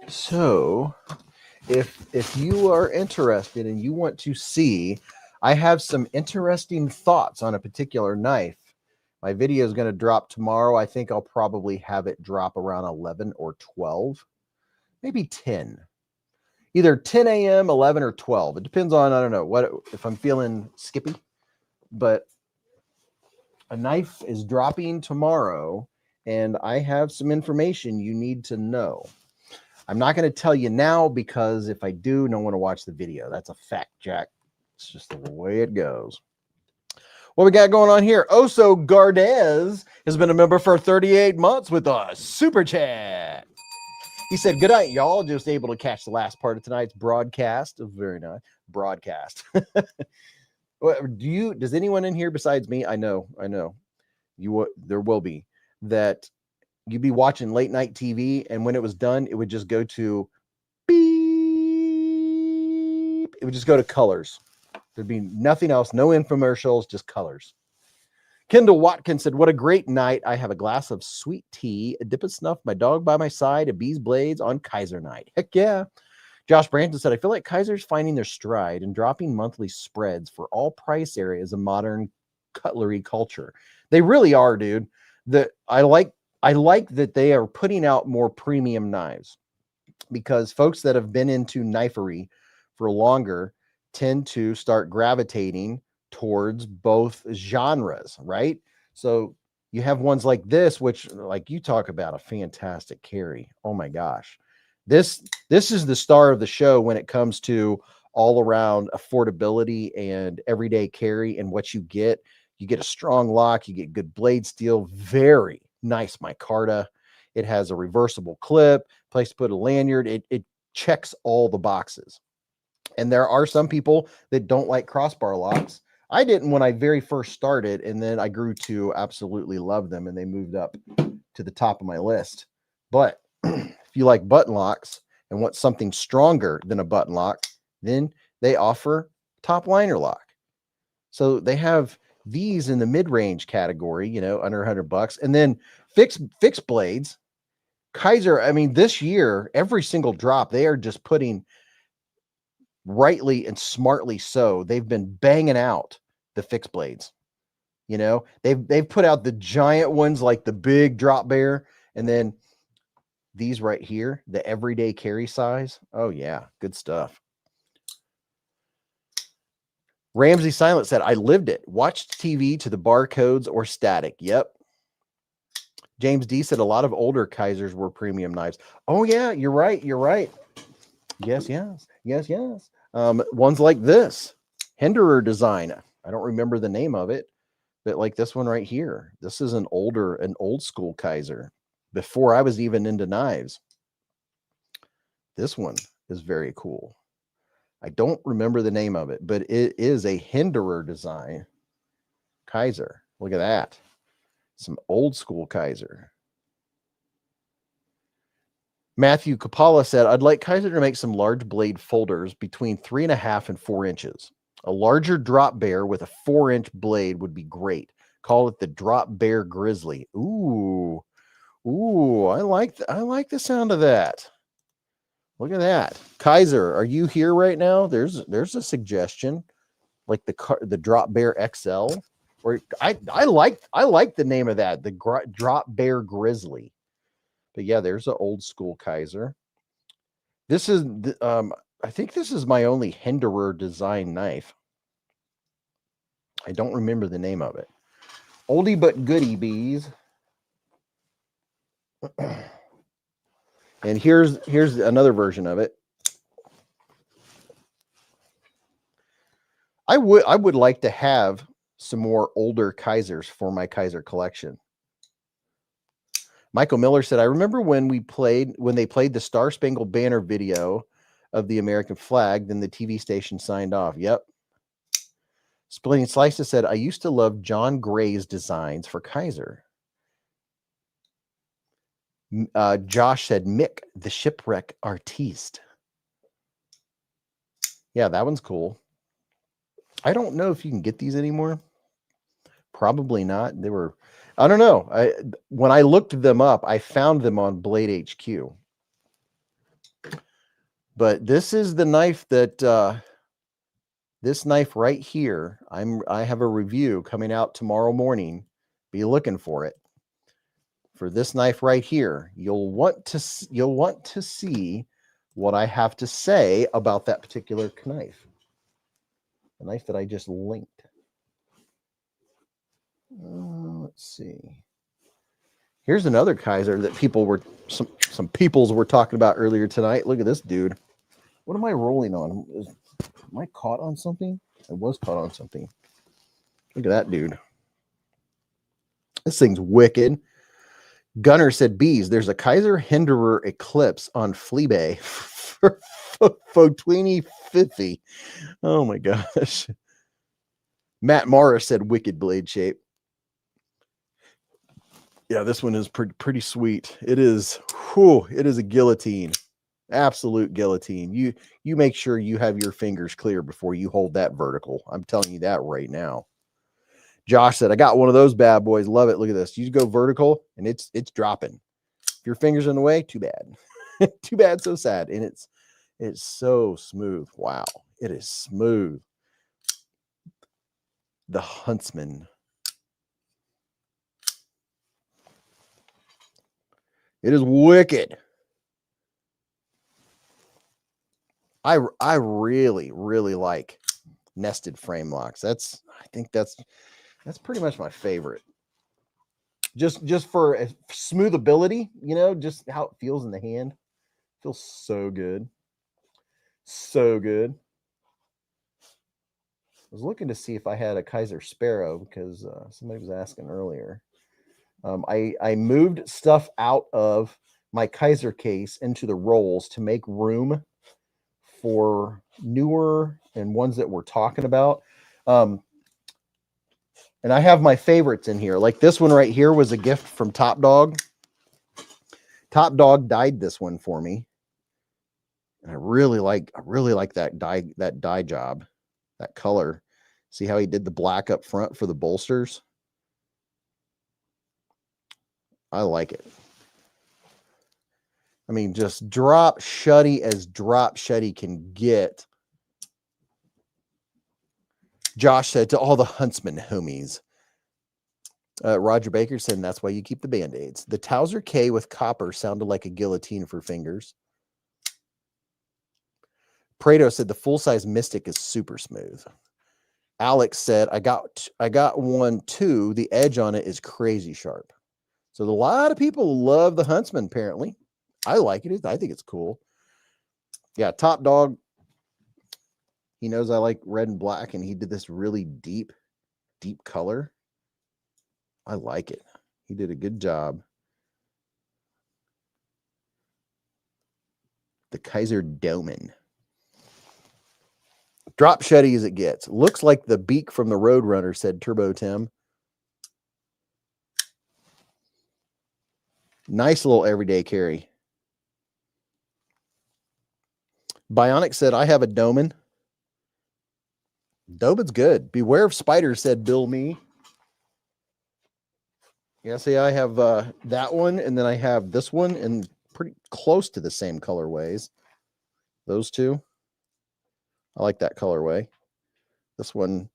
So, if you are interested and you want to see, I have some interesting thoughts on a particular knife. My video is going to drop tomorrow. I think I'll probably have it drop around 11 or 12, maybe 10. Either 10 a.m., 11, or 12. It depends on, I don't know, what if I'm feeling skippy. But a knife is dropping tomorrow, and I have some information you need to know. I'm not going to tell you now because if I do, no one will watch the video. That's a fact, Jack. It's just the way it goes. What we got going on here? Oso Gardez has been a member for 38 months with a super chat. He said, good night, y'all. Just able to catch the last part of tonight's broadcast. Very nice. Broadcast. Does anyone in here besides me? I know. There will be that you'd be watching late night TV, and when it was done, it would just go to beep. It would just go to colors. There'd be nothing else, no infomercials, just colors. Kendall Watkins said, what a great night. I have a glass of sweet tea, a dip of snuff, my dog by my side, a beezblades on Kizer night. Heck yeah. Josh Branton said, I feel like Kizer's finding their stride and dropping monthly spreads for all price areas of modern cutlery culture. They really are, dude. I like that they are putting out more premium knives, because folks that have been into knifery for longer tend to start gravitating towards both genres, right? So you have ones like this, which, like, you talk about a fantastic carry. Oh my gosh. This is the star of the show when it comes to all around affordability and everyday carry. And what you get a strong lock, you get good blade steel, very nice micarta. It has a reversible clip, place to put a lanyard. It checks all the boxes. And there are some people that don't like crossbar locks. I didn't when I very first started, and then I grew to absolutely love them, and they moved up to the top of my list. But if you like button locks and want something stronger than a button lock, then they offer top liner lock. So they have these in the mid-range category, you know, under $100, and then fixed blades. Kizer, I mean, this year, every single drop, they are just putting, rightly and smartly so, they've been banging out the fixed blades. You know, they've put out the giant ones like the big drop bear, and then these right here, the everyday carry size. Oh yeah, good stuff. Ramsey Silent said, I lived it. Watched TV to the barcodes or static. Yep. James D said a lot of older Kizers were premium knives. Oh yeah, you're right. You're right. Yes. Ones like this Hinderer design. I don't remember the name of it, but like this one right here. This is an old school Kizer before I was even into knives. This one is very cool. I don't remember the name of it, but it is a Hinderer design Kizer. Look at that. Some old school Kizer. Matthew Kapala said, I'd like Kizer to make some large blade folders between 3.5 and 4 inches. A larger drop bear with a 4-inch blade would be great. Call it the Drop Bear Grizzly. Ooh, I like the sound of that. Look at that. Kizer, are you here right now? There's a suggestion, like the Drop Bear XL. Or I like the name of that, the Drop Bear Grizzly. But yeah, there's an old school Kizer. This is I think this is my only Hinderer design knife. I don't remember the name of it. Oldie but goodie, Beez. And here's another version of it. I would like to have some more older Kizers for my Kizer collection. Michael Miller said, I remember when they played the Star Spangled Banner video of the American flag, then the TV station signed off. Yep. Splitting Slices said, I used to love John Gray's designs for Kizer. Josh said, Mick, the shipwreck artiste. Yeah, that one's cool. I don't know if you can get these anymore. Probably not. They were, I don't know. When I looked them up, I found them on Blade HQ. But this is the knife that this knife right here. I have a review coming out tomorrow morning. Be looking for it. For this knife right here, you'll want to see what I have to say about that particular knife. The knife that I just linked. Let's see. Here's another Kizer that some peoples were talking about earlier tonight. Look at this dude. What am I rolling on? Am I caught on something? I was caught on something. Look at that dude. This thing's wicked. Gunner said, Beez, there's a Kizer Hinderer Eclipse on Fleabay for $20.50. Oh my gosh. Matt Morris said, wicked blade shape. Yeah, this one is pretty sweet. It is a guillotine. Absolute guillotine. You make sure you have your fingers clear before you hold that vertical. I'm telling you that right now. Josh said, I got one of those bad boys. Love it. Look at this. You go vertical and it's dropping. If your finger's in the way, too bad. Too bad, so sad. And it's so smooth. Wow. It is smooth. The Huntsman. It is wicked. I really, really like nested frame locks. I think that's pretty much my favorite. Just for smoothability, you know, just how it feels in the hand. Feels so good. So good. I was looking to see if I had a Kizer Sparrow because somebody was asking earlier. I moved stuff out of my Kizer case into the rolls to make room for newer and ones that we're talking about. And I have my favorites in here. Like this one right here was a gift from Top Dog. Top Dog dyed this one for me. And I really like that dye job, that color. See how he did the black up front for the bolsters? I like it. I mean, just drop shutty as drop shutty can get. Josh said to all the Huntsman homies. Roger Baker said, that's why you keep the Band-Aids. The Towser K with copper sounded like a guillotine for fingers. Prado said the full-size Mystic is super smooth. Alex said, I got one too. The edge on it is crazy sharp. So a lot of people love the Huntsman, apparently. I like it. I think it's cool. Yeah, Top Dog. He knows I like red and black, and he did this really deep color. I like it. He did a good job. The Kizer Doman. Drop shutty as it gets. Looks like the beak from the Roadrunner, said Turbo Tim. Nice little everyday carry. Bionic said, I have a Doman. Doman's good. Beware of spiders, said Bill Me. Yeah, see, I have that one, and then I have this one, and pretty close to the same colorways. Those two. I like that colorway. This one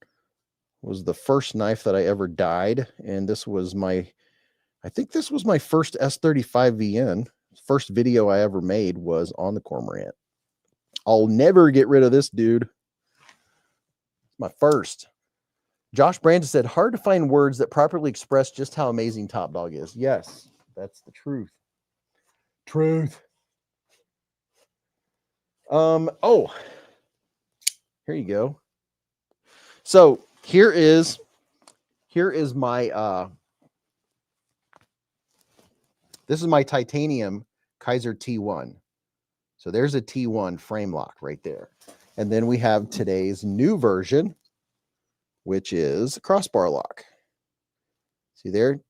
was the first knife that I ever dyed, and this was I think this was my first S35 VN. First video I ever made was on the Cormorant. I'll never get rid of this dude. My first. Josh Brandon said, hard to find words that properly express just how amazing Top Dog is. Yes, that's the truth. Truth. Oh, here you go. So here is my this is my titanium Kizer T1. So there's a T1 frame lock right there. And then we have today's new version, which is a crossbar lock. See there?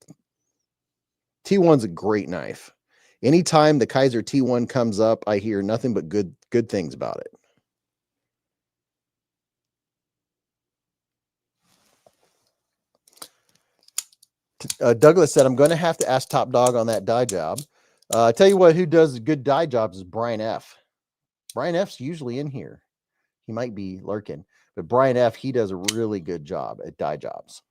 T1's a great knife. Anytime the Kizer T1 comes up, I hear nothing but good things about it. Douglas said, I'm going to have to ask Top Dog on that dye job. I tell you what, who does good dye jobs is Brian F. Brian F's usually in here. He might be lurking. But Brian F., he does a really good job at dye jobs.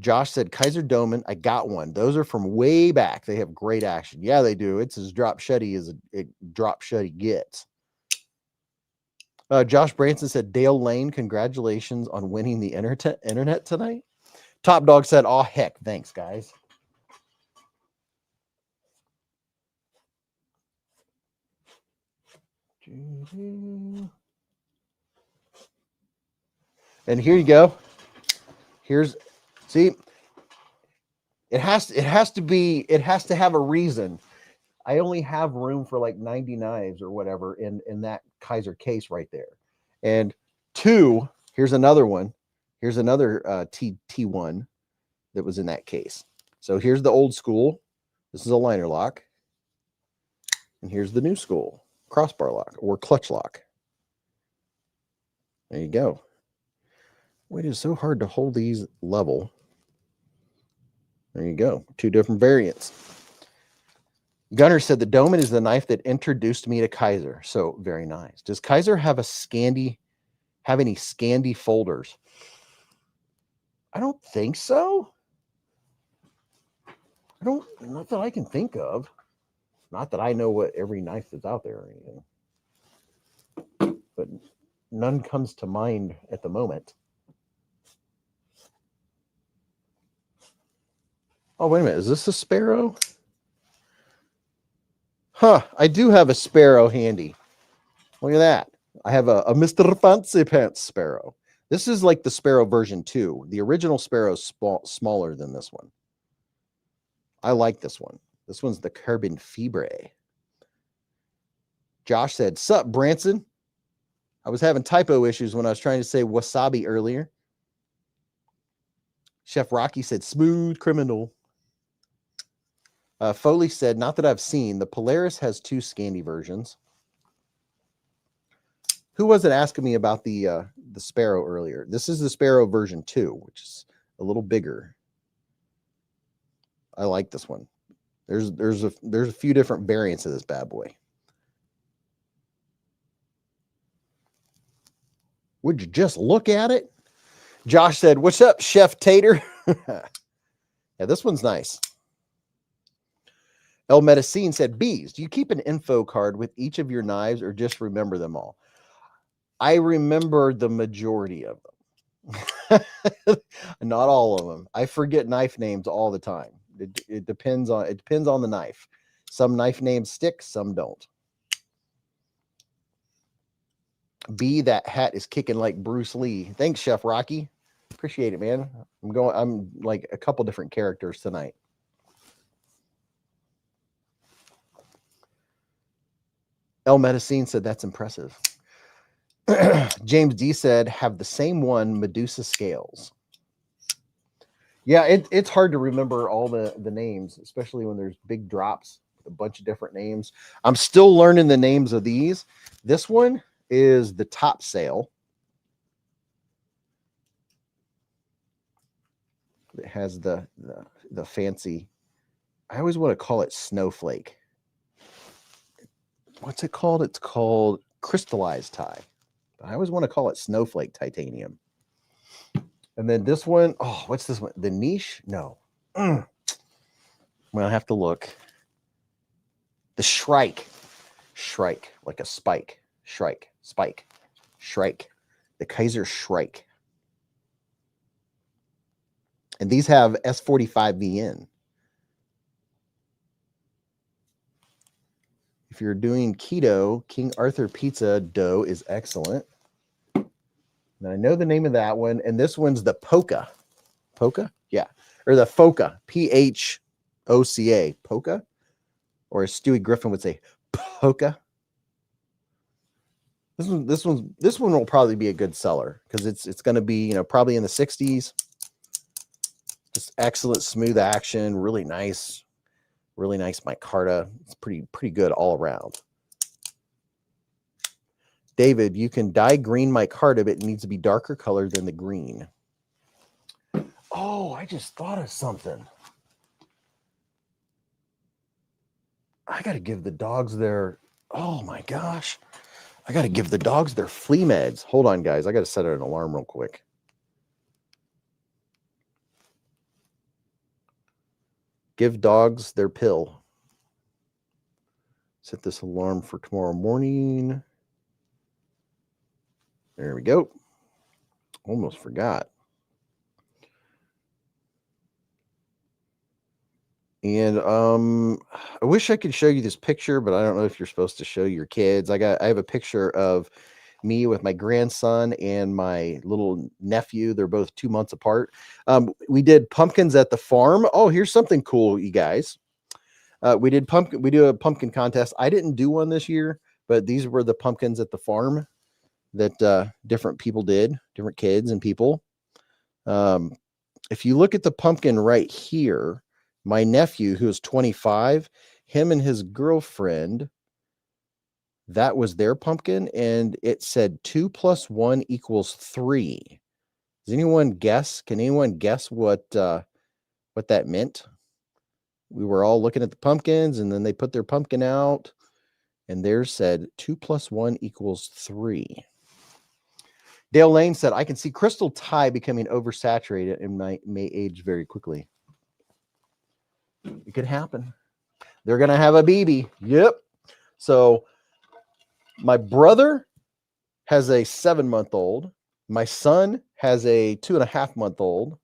Josh said, Kizer Doman, I got one. Those are from way back. They have great action. Yeah, they do. It's as drop shutty as a drop shutty gets. Josh Branson said, Dale Lane, congratulations on winning the internet tonight. Top Dog said, oh, heck, thanks, guys. And here you go. See, it has to have a reason. I only have room for like 90 knives or whatever in that Kizer case right there. And two, here's another one. Here's another T1 that was in that case. So here's the old school. This is a liner lock. And here's the new school crossbar lock or clutch lock. There you go. It is so hard to hold these level. There you go. Two different variants. Gunner said the Doman is the knife that introduced me to Kizer. So very nice. Does Kizer have any Scandi folders? I don't think so. Not that I can think of. Not that I know what every knife that's out there or anything. But none comes to mind at the moment. Oh, wait a minute. Is this a Sparrow? Huh. I do have a Sparrow handy. Look at that. I have a Mr. Fancy Pants Sparrow. This is like the Sparrow version 2. The original Sparrow is smaller than this one. I like this one. This one's the Carbon Fibre. Josh said, sup, Branson? I was having typo issues when I was trying to say wasabi earlier. Chef Rocky said, smooth criminal. Foley said, not that I've seen. The Polaris has 2 Scandi versions. Who was it asking me about the Sparrow earlier? This is the Sparrow version 2, which is a little bigger. I like this one. There's a few different variants of this bad boy. Would you just look at it? Josh said, what's up, Chef Tater? Yeah, this one's nice. El Medicine said, Beez, do you keep an info card with each of your knives or just remember them all? I remember the majority of them. Not all of them. I forget knife names all the time. It depends on the knife. Some knife names stick, some don't. B, that hat is kicking like Bruce Lee. Thanks, Chef Rocky. Appreciate it, man. I'm like a couple different characters tonight. El Medicine said that's impressive. James D said, have the same one, Medusa scales. Yeah, it's hard to remember all the names, especially when there's big drops, a bunch of different names. I'm still learning the names of these. This one is the Top Sail. It has the fancy, I always want to call it snowflake. What's it called? It's called crystallized tie. I always want to call it snowflake titanium. And then this one, oh, what's this one? The niche? No. Well, I have to look. The Shrike. Shrike, like a spike. Shrike, spike, Shrike. The Kizer Shrike. And these have S45VN. If you're doing keto, King Arthur pizza dough is excellent. And I know the name of that one. And this one's the Poca. Poca? Yeah. Or the Foca. P-H-O-C-A. Poca? Or as Stewie Griffin would say, Poca. This one will probably be a good seller because it's going to be, probably in the 60s. Just excellent smooth action, really nice micarta. It's pretty good all around. David, you can dye green micarta, but it needs to be darker color than the green. Oh, I just thought of something. I got to give the dogs their, oh my gosh. I got to give the dogs their flea meds. Hold on, guys. I got to set an alarm real quick. Give dogs their pill. Set this alarm for tomorrow morning. There we go. Almost forgot. And I wish I could show you this picture, but I don't know if you're supposed to show your kids. I have a picture of me with my grandson and my little nephew. They're both 2 months apart. We did pumpkins at the farm. Oh, here's something cool, you guys. We do a pumpkin contest. I didn't do one this year, but these were the pumpkins at the farm that different people did, different kids and people. If you look at the pumpkin right here, my nephew, who is 25, him and his girlfriend, that was their pumpkin, and it said 2 + 1 = 3. Does anyone guess? Can anyone guess what that meant? We were all looking at the pumpkins, and then they put their pumpkin out, and theirs said 2 + 1 = 3. Dale Lane said, I can see crystal tie becoming oversaturated and may age very quickly. It could happen. They're going to have a BB. Yep. So my brother has a 7-month-old. My son has a 2.5-month-old.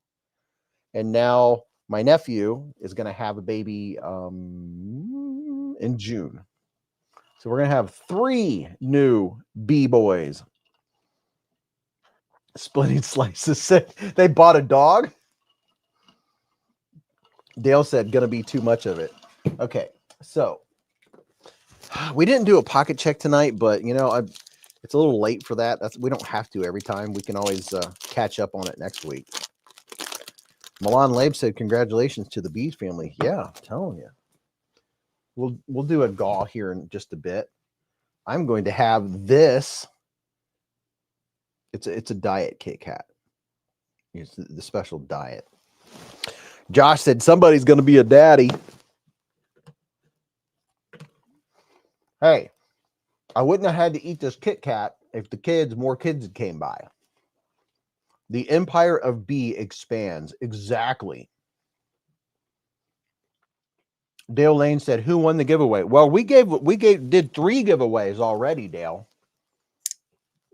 And now my nephew is going to have a baby in June. So we're going to have 3 new B-boys. Splitting Slices said they bought a dog. Dale said, gonna be too much of it. Okay, so we didn't do a pocket check tonight, but it's a little late for that. We don't have to every time. We can always catch up on it next week. Milan Labe said, congratulations to the Beez family. Yeah, I'm telling you. We'll do a gaw here in just a bit. I'm going to have this. It's a diet Kit Kat. It's the special diet. Josh said somebody's going to be a daddy. Hey, I wouldn't have had to eat this Kit Kat if more kids came by. The empire of B expands. Exactly. Dale Lane said, who won the giveaway? Well, we did 3 giveaways already, Dale.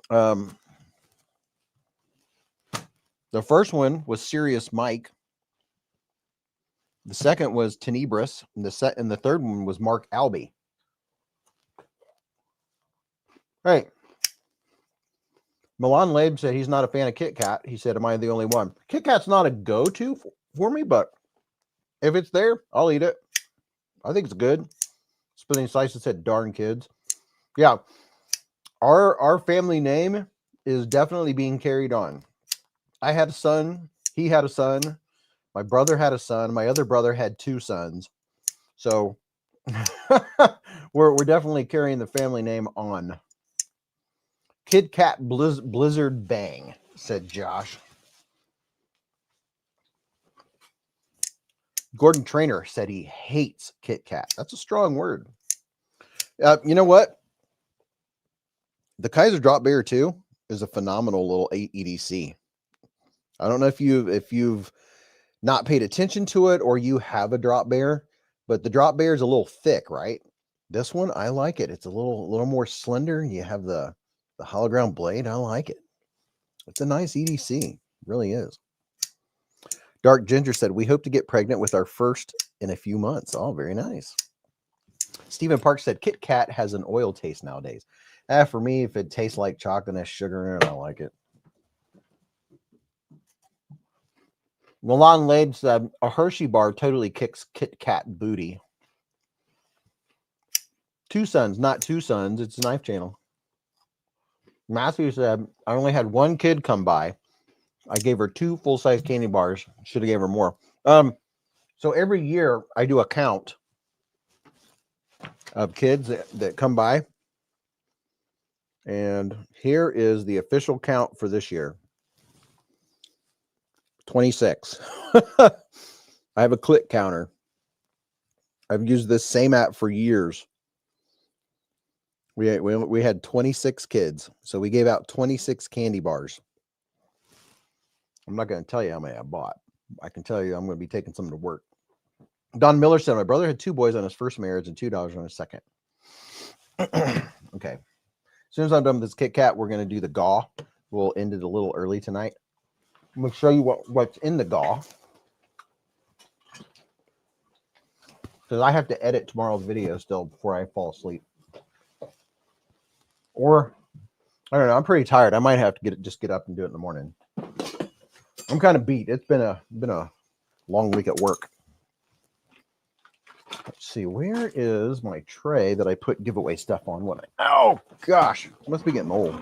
The first one was Serious Mike. The second was Tenebris, and the third one was Mark Albee. Hey, Milan Labe said he's not a fan of Kit Kat. He said, am I the only one? Kit Kat's not a go-to for me, but if it's there, I'll eat it. I think it's good. Spinning Slices said, darn kids. Yeah, our family name is definitely being carried on. I had a son. He had a son. My brother had a son. My other brother had 2 sons. So we're definitely carrying the family name on. Kit Kat Blizzard Bang, said Josh. Gordon Trainer said he hates Kit Kat. That's a strong word. You know what? The Kizer Drop Bear 2 is a phenomenal little EDC. I don't know if you've not paid attention to it or you have a drop bear, but the drop bear is a little thick, right? This one, I like it. It's a little more slender. You have the hologram blade. I like it. It's a nice EDC. It really is. Dark Ginger said, we hope to get pregnant with our first in a few months. Oh, very nice. Stephen Park said, Kit Kat has an oil taste nowadays. For me, if it tastes like chocolate and has sugar in it, I like it. Milan Lade said, a Hershey bar totally kicks Kit Kat booty. 2 sons, not 2 sons. It's a Knife Channel. Matthew said, I only had 1 kid come by. I gave her 2 full-size candy bars. Should have gave her more. So every year I do a count of kids that come by. And here is the official count for this year. 26. I have a click counter. I've used this same app for years. We had 26 kids. So we gave out 26 candy bars. I'm not going to tell you how many I bought. I can tell you I'm going to be taking some to work. Don Miller said, my brother had 2 boys on his first marriage and $2 on his second. Okay. As soon as I'm done with this Kit Kat, we're going to do the gaw. We'll end it a little early tonight. I'm going to show you what's in the gaw. Because I have to edit tomorrow's video still before I fall asleep. Or, I don't know, I'm pretty tired. I might have to just get up and do it in the morning. I'm kind of beat. It's been a long week at work. Let's see, where is my tray that I put giveaway stuff on? Oh gosh, must be getting old.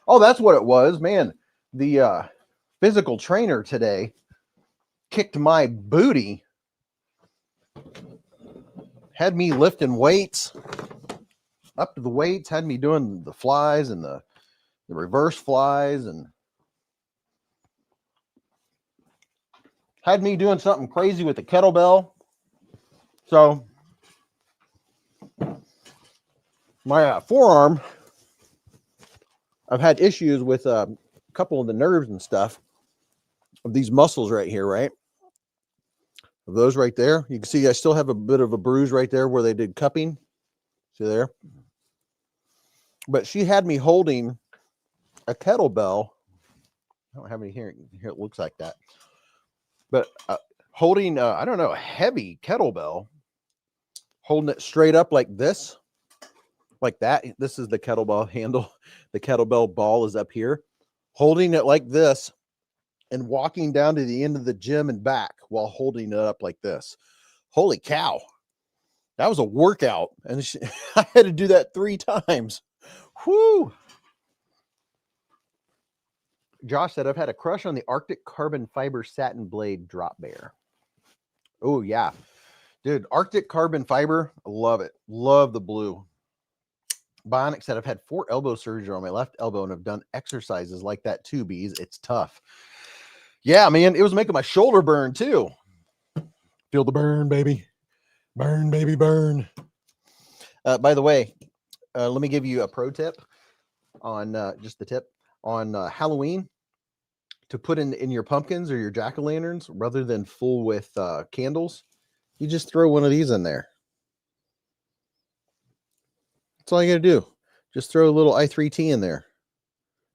Oh, that's what it was, man. The physical trainer today kicked my booty. Had me lifting weights, up to the weights, had me doing the flies and the reverse flies, and had me doing something crazy with the kettlebell. So my forearm, I've had issues with a couple of the nerves and stuff of these muscles right here, right? Of those right there. You can see I still have a bit of a bruise right there where they did cupping. See there? But she had me holding a kettlebell. I don't have any here. Here it looks like that. But holding, I don't know, a heavy kettlebell, holding it straight up like this, like that. This is the kettlebell handle. The kettlebell ball is up here. Holding it like this and walking down to the end of the gym and back while holding it up like this. Holy cow. That was a workout. And I had to do that 3 times. Whoo. Josh said, I've had a crush on the Arctic carbon fiber satin blade drop bear. Oh, yeah. Dude, Arctic carbon fiber, I love it. Love the blue. Bionic said, I've had 4 elbow surgery on my left elbow and have done exercises like that too, Beez. It's tough. Yeah, man, it was making my shoulder burn too. Feel the burn, baby. Burn, baby, burn. By the way, let me give you a pro tip on just the tip on Halloween. To put in your pumpkins or your jack-o'-lanterns, rather than full with candles, you just throw one of these in there. That's all you got to do. Just throw a little I3T in there,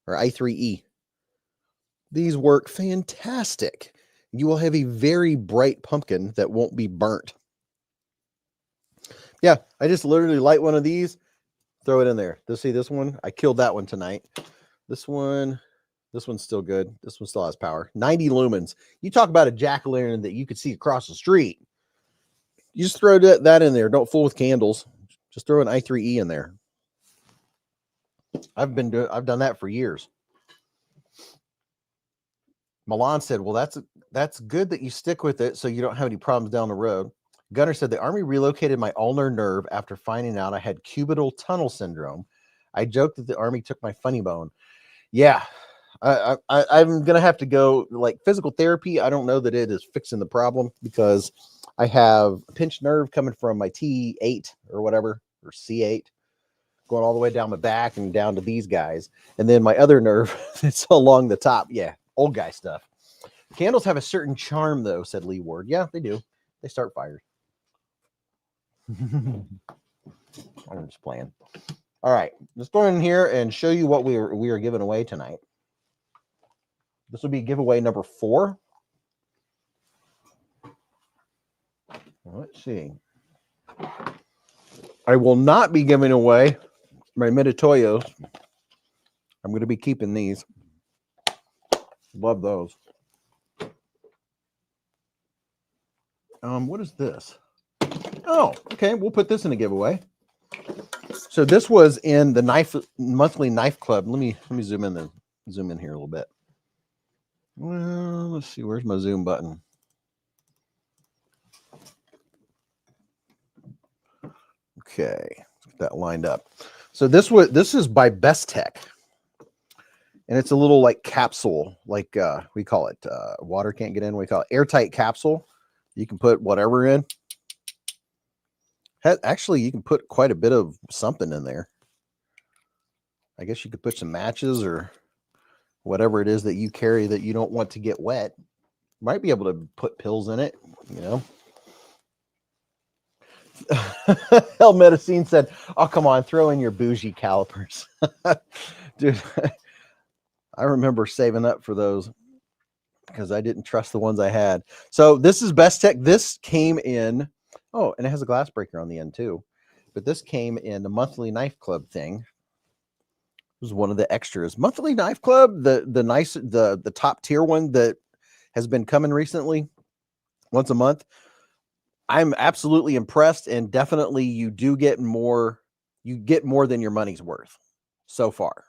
or I3E. These work fantastic. You will have a very bright pumpkin that won't be burnt. Yeah, I just literally light one of these, throw it in there. See this one? I killed that one tonight. This one's still good. This one still has power. 90 lumens. You talk about a jack-o'-lantern that you could see across the street. You just throw that in there. Don't fool with candles. Just throw an I3E in there. I've done that for years. Milan said, well, that's good that you stick with it so you don't have any problems down the road. Gunner said, the Army relocated my ulnar nerve after finding out I had cubital tunnel syndrome. I joked that the Army took my funny bone. Yeah, I'm going to have to go, like, physical therapy. I don't know that it is fixing the problem because I have a pinched nerve coming from my T8 or whatever, or C8, going all the way down my back and down to these guys. And then my other nerve, it's along the top. Yeah, old guy stuff. Candles have a certain charm, though, said Lee Ward. Yeah, they do. They start fires. I'm just playing. All right, let's go in here and show you what we are giving away tonight. This will be giveaway number 4. Let's see. I will not be giving away my Meditoyos. I'm going to be keeping these. Love those. What is this? Oh, okay. We'll put this in a giveaway. So this was in the monthly knife club. Let me zoom in here a little bit. Well, let's see. Where's my zoom button? Okay, let's get that lined up. So this is by Best Tech, and it's a little like capsule, like we call it water can't get in. We call it airtight capsule. You can put whatever in. Actually, you can put quite a bit of something in there. I guess you could put some matches or whatever it is that you carry that you don't want to get wet. Might be able to put pills in it, you know. Hell Medicine said, oh, come on, throw in your bougie calipers. Dude, I remember saving up for those because I didn't trust the ones I had. So this is Best Tech. This came in, oh, and it has a glass breaker on the end too. But this came in the monthly knife club thing. It was one of the extras. Monthly Knife Club, the top tier one that has been coming recently, once a month. I'm absolutely impressed, and definitely you get more than your money's worth so far.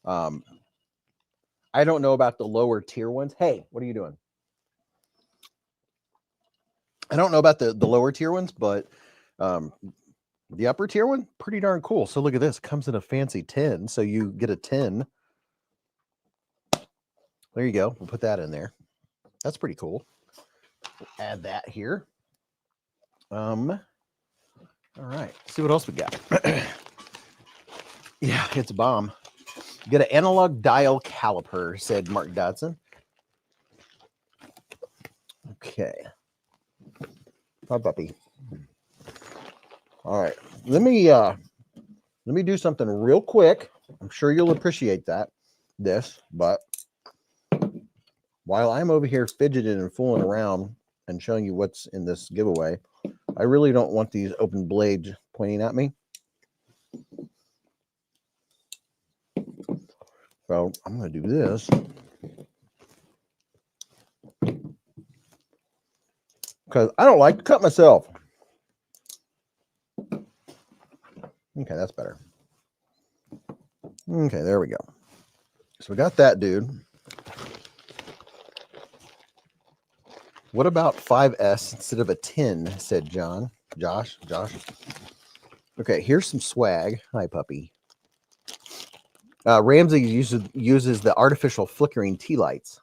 I don't know about the lower tier ones. Hey, what are you doing? I don't know about the lower tier ones, but the upper tier one, pretty darn cool. So look at this. It comes in a fancy tin. So you get a tin. There you go. We'll put that in there. That's pretty cool. We'll add that here. All right. Let's see what else we got. Yeah, it's a bomb. Get an analog dial caliper, said Mark Dodson. Okay. Hi, puppy. All right. Let me do something real quick. I'm sure you'll appreciate this, but while I'm over here fidgeting and fooling around and showing you what's in this giveaway, I really don't want these open blades pointing at me. So I'm going to do this. Because I don't like to cut myself. Okay, that's better. Okay, there we go. So we got that dude. What about 5S instead of a 10? Said Josh. Okay, here's some swag. Hi, puppy. Ramsey uses the artificial flickering tea lights.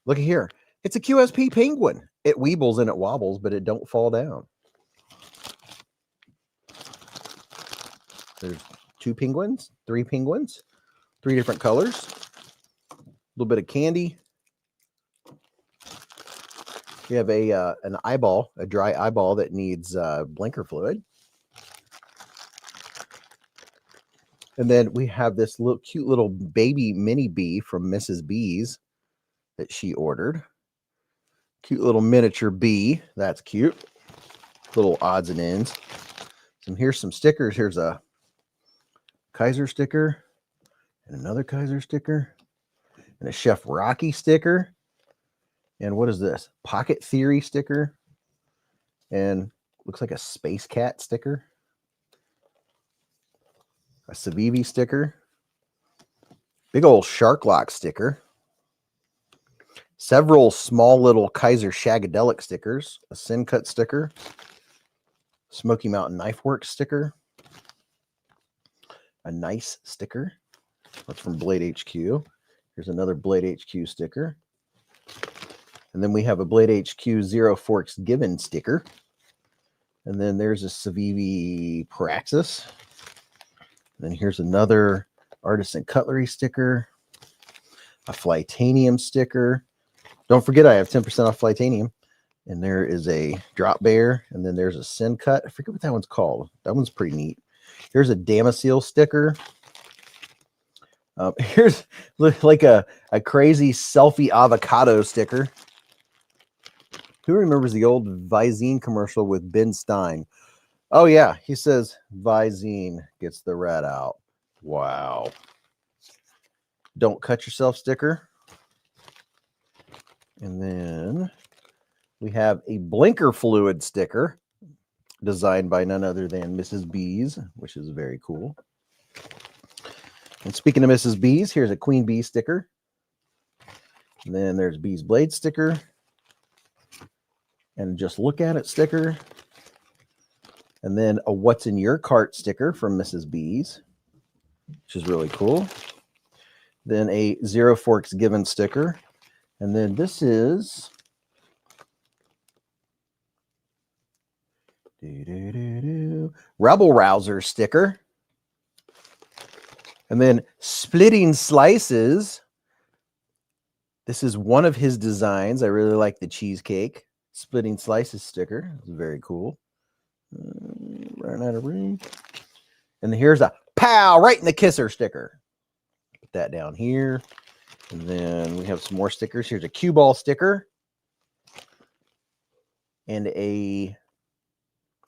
Look at here. It's a QSP penguin. It weebles and it wobbles, but it don't fall down. There's 2 penguins, 3 penguins, 3 different colors. A little bit of candy. We have an eyeball, a dry eyeball that needs blinker fluid. And then we have this little cute little baby mini bee from Mrs. Beez that she ordered. Cute little miniature bee. That's cute. Little odds and ends. And here's some stickers. Here's a Kizer sticker and another Kizer sticker and a Chef Rocky sticker. And what is this? Pocket Theory sticker. And looks like a Space Cat sticker. A Savivi sticker. Big old Shark Lock sticker. Several small little Kizer Shagadelic stickers. A Sin Cut sticker. Smoky Mountain Knife Works sticker. A nice sticker. That's from Blade HQ. Here's another Blade HQ sticker. And then we have a Blade HQ Zero Forks Given sticker. And then there's a Savivi Praxis. And then here's another Artisan Cutlery sticker. A Flytanium sticker. Don't forget I have 10% off Flytanium. And there is a Drop Bear. And then there's a Sin Cut. I forget what that one's called. That one's pretty neat. Here's a Damascene sticker. Here's like a crazy selfie avocado sticker. Who remembers the old Visine commercial with Ben Stein? Oh, yeah. He says, Visine gets the rat out. Wow. Don't cut yourself sticker. And then we have a blinker fluid sticker designed by none other than Mrs. Beez, which is very cool. And speaking of Mrs. Beez, here's a Queen Bee sticker. And then there's beezblades sticker. And just look at it sticker. And then a What's in Your Cart sticker from Mrs. Beez, which is really cool. Then a Zero Forks Given sticker. And then this is Rebel Rouser sticker. And then Splitting Slices. This is one of his designs. I really like the cheesecake. Splitting Slices sticker. It's very cool. Running out of room. And here's a pow right in the kisser sticker. Put that down here. And then we have some more stickers. Here's a cue ball sticker. And a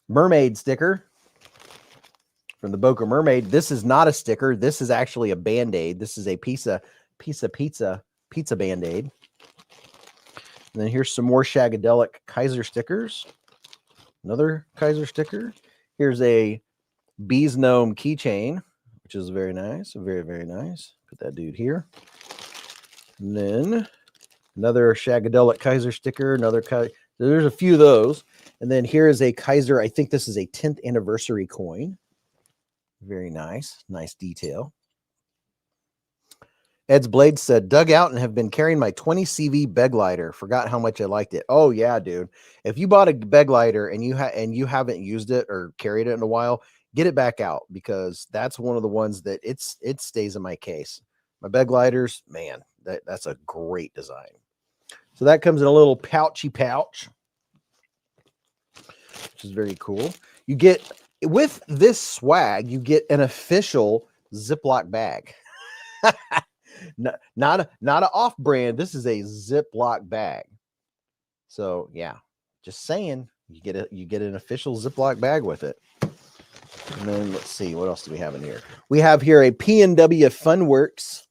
mermaid sticker from the Boca Mermaid. This is not a sticker. This is actually a Band-Aid. This is a pizza Band-Aid. And then here's some more Shagadelic Kizer stickers. Another Kizer sticker. Here's a Beez Gnome keychain, which is very nice. Very, very nice. Put that dude here. And then another Shagadelic Kizer sticker. There's a few of those. And then here is a Kizer. I think this is a 10th anniversary coin. Very nice. Nice detail. Ed's Blade said, dug out and have been carrying my 20 CV beg lighter. Forgot how much I liked it. Oh, yeah, dude. If you bought a beg lighter and you haven't used it or carried it in a while, get it back out, because that's one of the ones that it stays in my case. My beg lighters, man, that's a great design. So that comes in a little pouchy pouch, which is very cool. You get, with this swag, you get an official Ziploc bag. Not an off-brand. This is a Ziploc bag. So yeah, just saying, you get an official Ziploc bag with it. And then let's see, what else do we have in here? We have here a P&W Funworks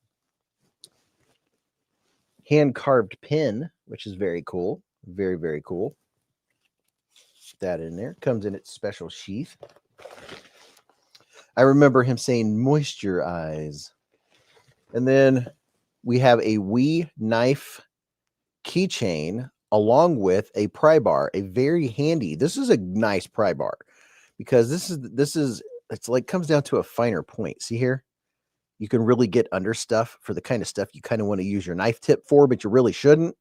hand-carved pin, which is very cool. Very, very cool. Put that in there. Comes in its special sheath. I remember him saying moisturize. And then we have a Wee Knife keychain along with a pry bar, a very handy. This is a nice pry bar because this is it's like comes down to a finer point. See here? You can really get under stuff for the kind of stuff you kind of want to use your knife tip for, but you really shouldn't.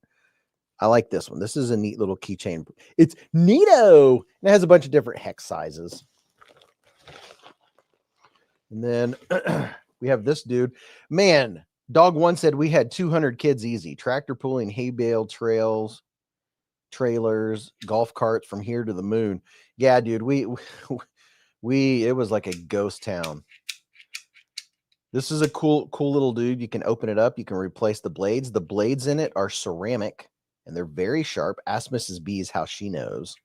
I like this one. This is a neat little keychain. It's neato. It has a bunch of different hex sizes. And then we have this dude. Man, Dog One said we had 200 kids easy. Tractor pulling, hay bale trails, trailers, golf carts from here to the moon. Yeah, dude, it was like a ghost town. This is a cool little dude. You can open it up. You can replace the blades. The blades in it are ceramic, and they're very sharp. Ask Mrs. Beez how she knows.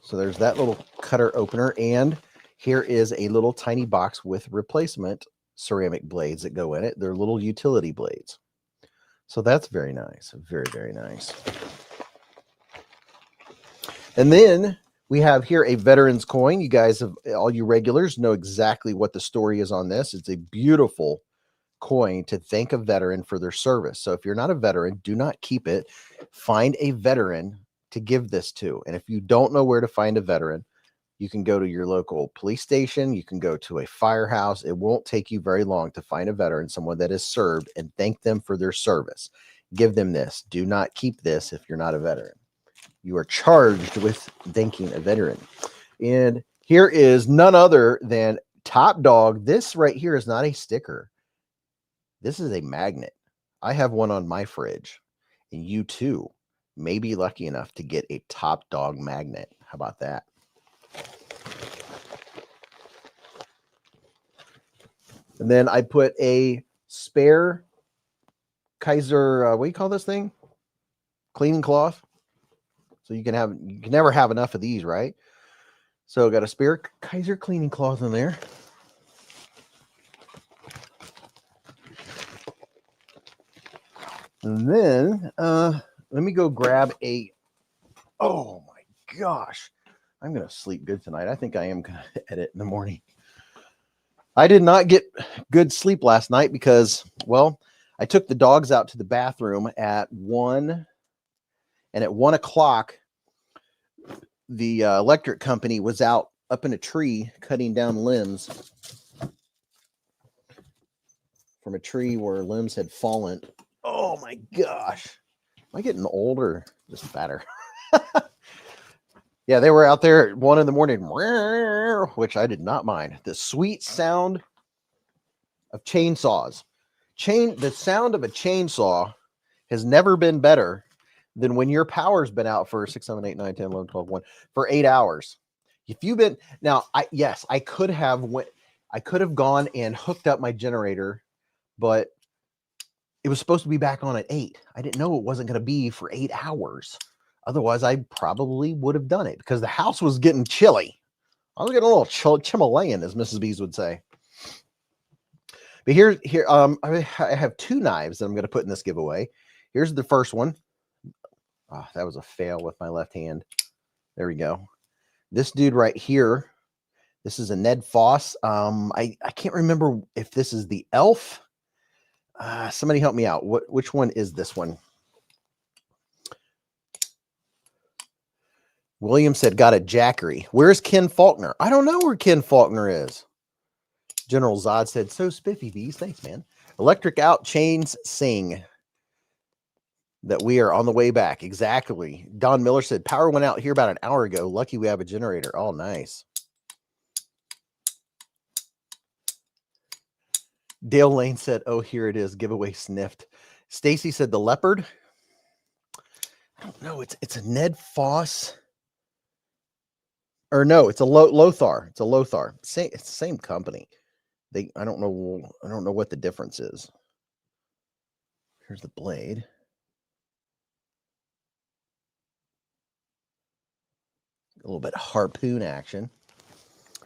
So there's that little cutter opener, and here is a little tiny box with replacement ceramic blades that go in it. They're little utility blades. So that's very nice. Very, very nice. And then we have here a veteran's coin. You guys, all you regulars, know exactly what the story is on this. It's a beautiful coin to thank a veteran for their service. So if you're not a veteran, do not keep it. Find a veteran to give this to. And if you don't know where to find a veteran, you can go to your local police station. You can go to a firehouse. It won't take you very long to find a veteran, someone that has served, and thank them for their service. Give them this. Do not keep this if you're not a veteran. You are charged with thanking a veteran. And here is none other than Top Dog. This right here is not a sticker. This is a magnet. I have one on my fridge, and you too may be lucky enough to get a Top Dog magnet. How about that? And then I put a spare Kizer, what do you call this thing? Cleaning cloth. So you can never have enough of these, right? So got a spare Kizer cleaning cloth in there. And then let me go grab a, oh my gosh, I'm going to sleep good tonight. I think I am going to edit in the morning. I did not get good sleep last night because, well, I took the dogs out to the bathroom at 1, and at 1 o'clock, the electric company was out up in a tree cutting down limbs from a tree where limbs had fallen. Oh my gosh. Am I getting older? Just fatter. Yeah, they were out there at 1 in the morning, which I did not mind. The sweet sound of chainsaws. The sound of a chainsaw has never been better than when your power's been out for 6, 7, 8, 9, 10, 11, 12, 1 for 8 hours. If you've been now, I could have gone and hooked up my generator, but it was supposed to be back on at 8. I didn't know it wasn't going to be for 8 hours. Otherwise, I probably would have done it because the house was getting chilly. I was getting a little Himalayan, as Mrs. Beez would say. But here, I have 2 knives that I'm going to put in this giveaway. Here's the first one. Oh, that was a fail with my left hand. There we go. This dude right here. This is a Ned Foss. I can't remember if this is the Elf. Somebody help me out. Which one is this one? William said, got a Jackery. Where's Ken Faulkner? I don't know where Ken Faulkner is. General Zod said, so spiffy, Beez. Thanks, man. Electric out, chains sing. That we are on the way back. Exactly. Don Miller said, power went out here about an hour ago. Lucky we have a generator. Oh, nice. Dale Lane said, oh, here it is. Giveaway sniffed. Stacy said, the leopard. I don't know. It's a Ned Foss. Or no, it's a Lothar. It's a Lothar. It's the same company. I don't know what the difference is. Here's the blade. A little bit of harpoon action.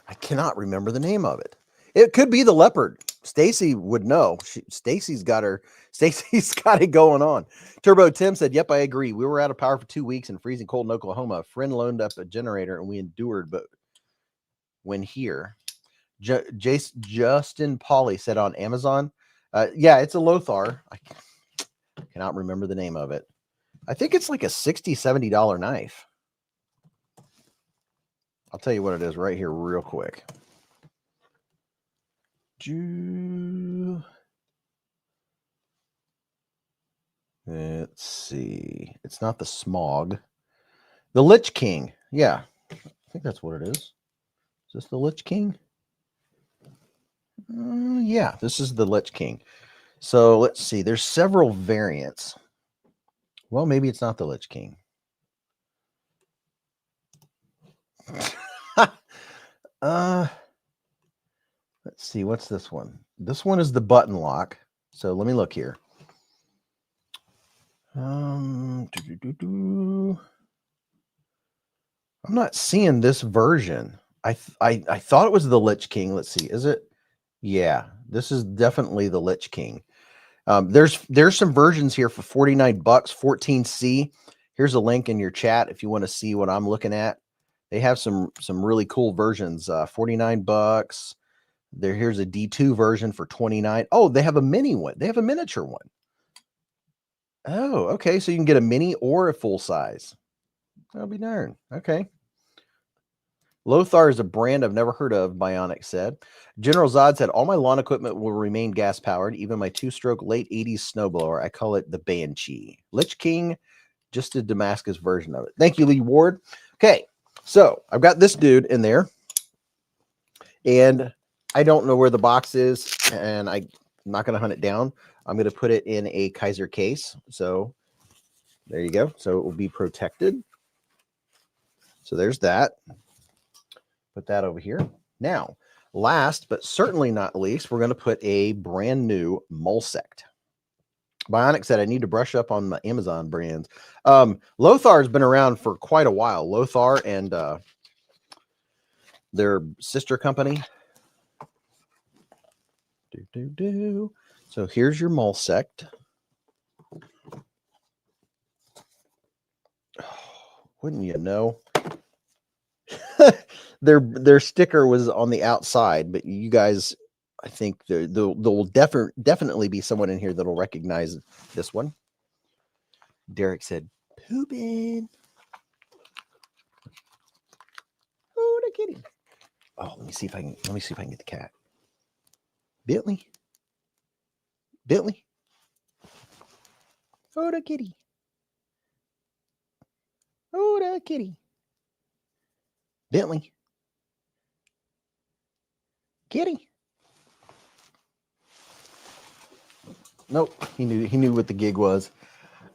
I cannot remember the name of it. It could be the leopard. Stacy would know. Stacy's got it going on. Turbo Tim said, yep, I agree. We were out of power for 2 weeks in freezing cold in Oklahoma. A friend loaned up a generator and we endured, but when here. Justin Pauly said on Amazon, Yeah, it's a Lothar. I cannot remember the name of it. I think it's like a $60, $70 knife. I'll tell you what it is right here real quick. Let's see. It's not the Smog. The Lich King. Yeah, I think that's what it is. Is this the Lich King? Yeah, this is the Lich King. So let's see. There's several variants. Well, maybe it's not the Lich King. Let's see. What's this one? This one is the button lock. So let me look here. I'm not seeing this version. I thought it was the Lich King. Let's see. Is it? Yeah, this is definitely the Lich King. There's some versions here for 49 bucks, 14C. Here's a link in your chat if you want to see what I'm looking at. They have some really cool versions. 49 bucks. Here's a D2 version for 29. Oh, they have a mini one. They have a miniature one. Oh, okay. So you can get a mini or a full size. I'll be darned. Okay. Lothar is a brand I've never heard of, Bionic said. General Zod said, all my lawn equipment will remain gas-powered, even my two-stroke late 80s snowblower. I call it the Banshee. Lich King, just a Damascus version of it. Thank you, Lee Ward. Okay, so I've got this dude in there, and I don't know where the box is, and I'm not going to hunt it down. I'm going to put it in a Kizer case. So there you go. So it will be protected. So there's that. Put that over here. Now, last but certainly not least, we're going to put a brand new Mulsect. Bionic said, I need to brush up on my Amazon brands. Lothar's been around for quite a while. Lothar and their sister company. So here's your Mulsect. Wouldn't you know? Their sticker was on the outside, but you guys, I think there will definitely be someone in here that'll recognize this one. Derek said, "Poopin'." Oh, the kitty. Oh, let me see if I can get the cat. Bentley. Oh, the kitty. Oh, the kitty. Bentley. Kitty. Nope. He knew what the gig was.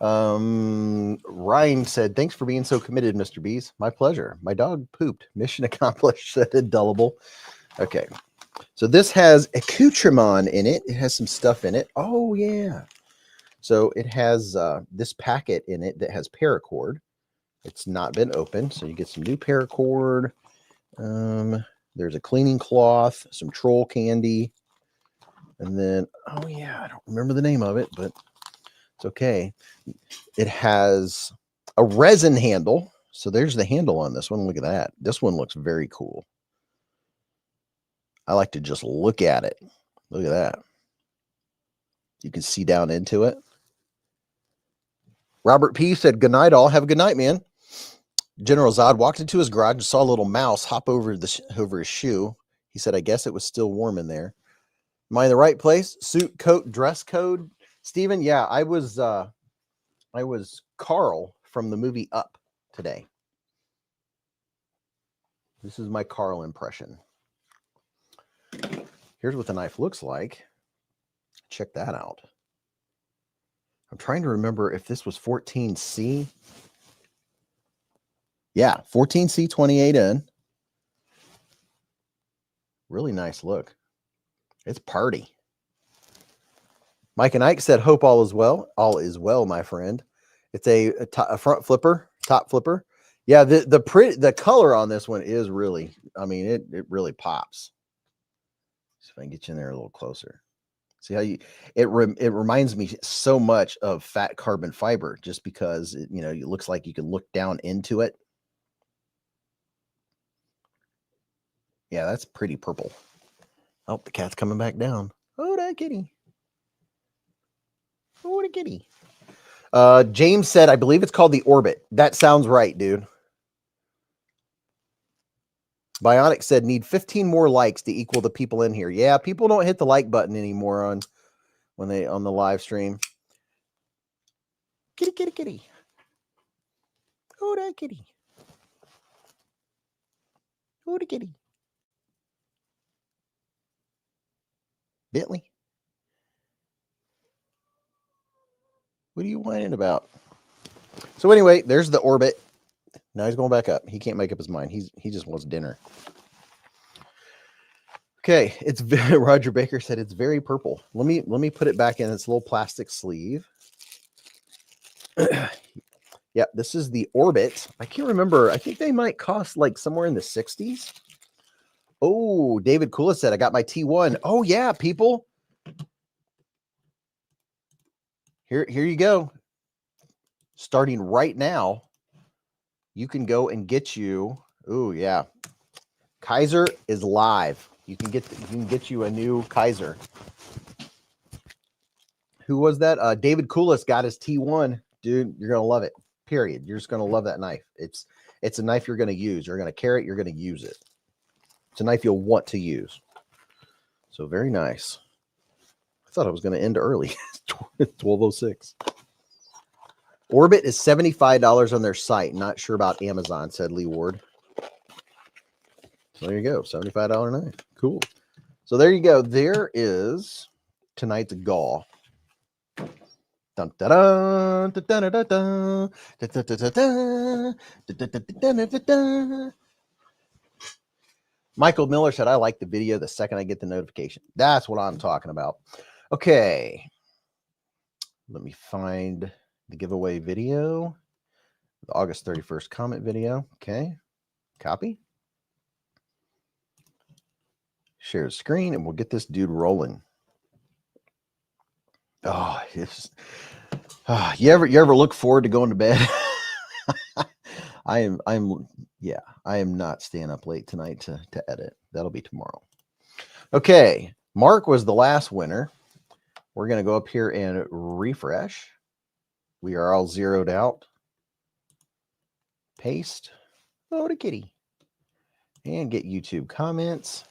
Ryan said, thanks for being so committed, Mr. Beez. My pleasure. My dog pooped. Mission accomplished, said Indelible. Okay. So this has accoutrement in it. It has some stuff in it. Oh, yeah. So it has this packet in it that has paracord. It's not been opened. So you get some new paracord. There's a cleaning cloth, some troll candy. And then, oh, yeah, I don't remember the name of it, but it's okay. It has a resin handle. So there's the handle on this one. Look at that. This one looks very cool. I like to just look at it. Look at that. You can see down into it. Robert P. said, good night, all. Have a good night, man. General Zod walked into his garage and saw a little mouse hop over his shoe. He said, I guess it was still warm in there. Am I in the right place? Suit, coat, dress code? Steven, yeah, I was Carl from the movie Up today. This is my Carl impression. Here's what the knife looks like. Check that out. I'm trying to remember if this was 14C. Yeah, 14C 28N. Really nice look. It's party. Mike and Ike said, hope all is well. All is well, my friend. It's a front flipper, top flipper. Yeah, the color on this one is really, I mean, it really pops. See if I can get you in there a little closer. See how it reminds me so much of fat carbon fiber, just because it looks like you can look down into it. Yeah, that's pretty purple. Oh, the cat's coming back down. Oh, that kitty. What a kitty. James said, I believe it's called the Orbit. That sounds right, dude. Bionic said, need 15 more likes to equal the people in here. Yeah, people don't hit the like button anymore on the live stream. Kitty, kitty, kitty. Oh, that kitty. Oh, the kitty. Bentley. What are you whining about? So anyway, there's the Orbit. Now he's going back up. He can't make up his mind. He just wants dinner. Okay, it's Roger Baker said it's very purple. Let me put it back in its little plastic sleeve. Yeah, this is the Orbit. I can't remember. I think they might cost like somewhere in the 60s. Oh, David Kula said I got my T1. Oh yeah, people. Here you go. Starting right now, you can go and get you. Oh yeah, Kizer is live. You can get you a new Kizer. Who was that? David Koulis got his T1. Dude, you're gonna love it. Period. You're just gonna love that knife. It's a knife you're gonna use. You're gonna carry it. You're gonna use it. It's a knife you'll want to use. So very nice. I thought I was gonna end early. 12:06. Orbit is $75 on their site. Not sure about Amazon, said Lee Ward. So there you go. $75 knife. Cool. So there you go. There is tonight's gaw. Dun, da, da, da, da, da, da, da, da, da, da, da, da. Michael Miller said, I like the video the second I get the notification. That's what I'm talking about. Okay. Let me find the giveaway video. The August 31st comment video. Okay. Copy. Share the screen and we'll get this dude rolling. Oh, it's you ever look forward to going to bed? I am not staying up late tonight to edit. That'll be tomorrow. Okay, Mark was the last winner. We're gonna go up here and refresh. We are all zeroed out. Paste. Oh, the kitty. And get YouTube comments.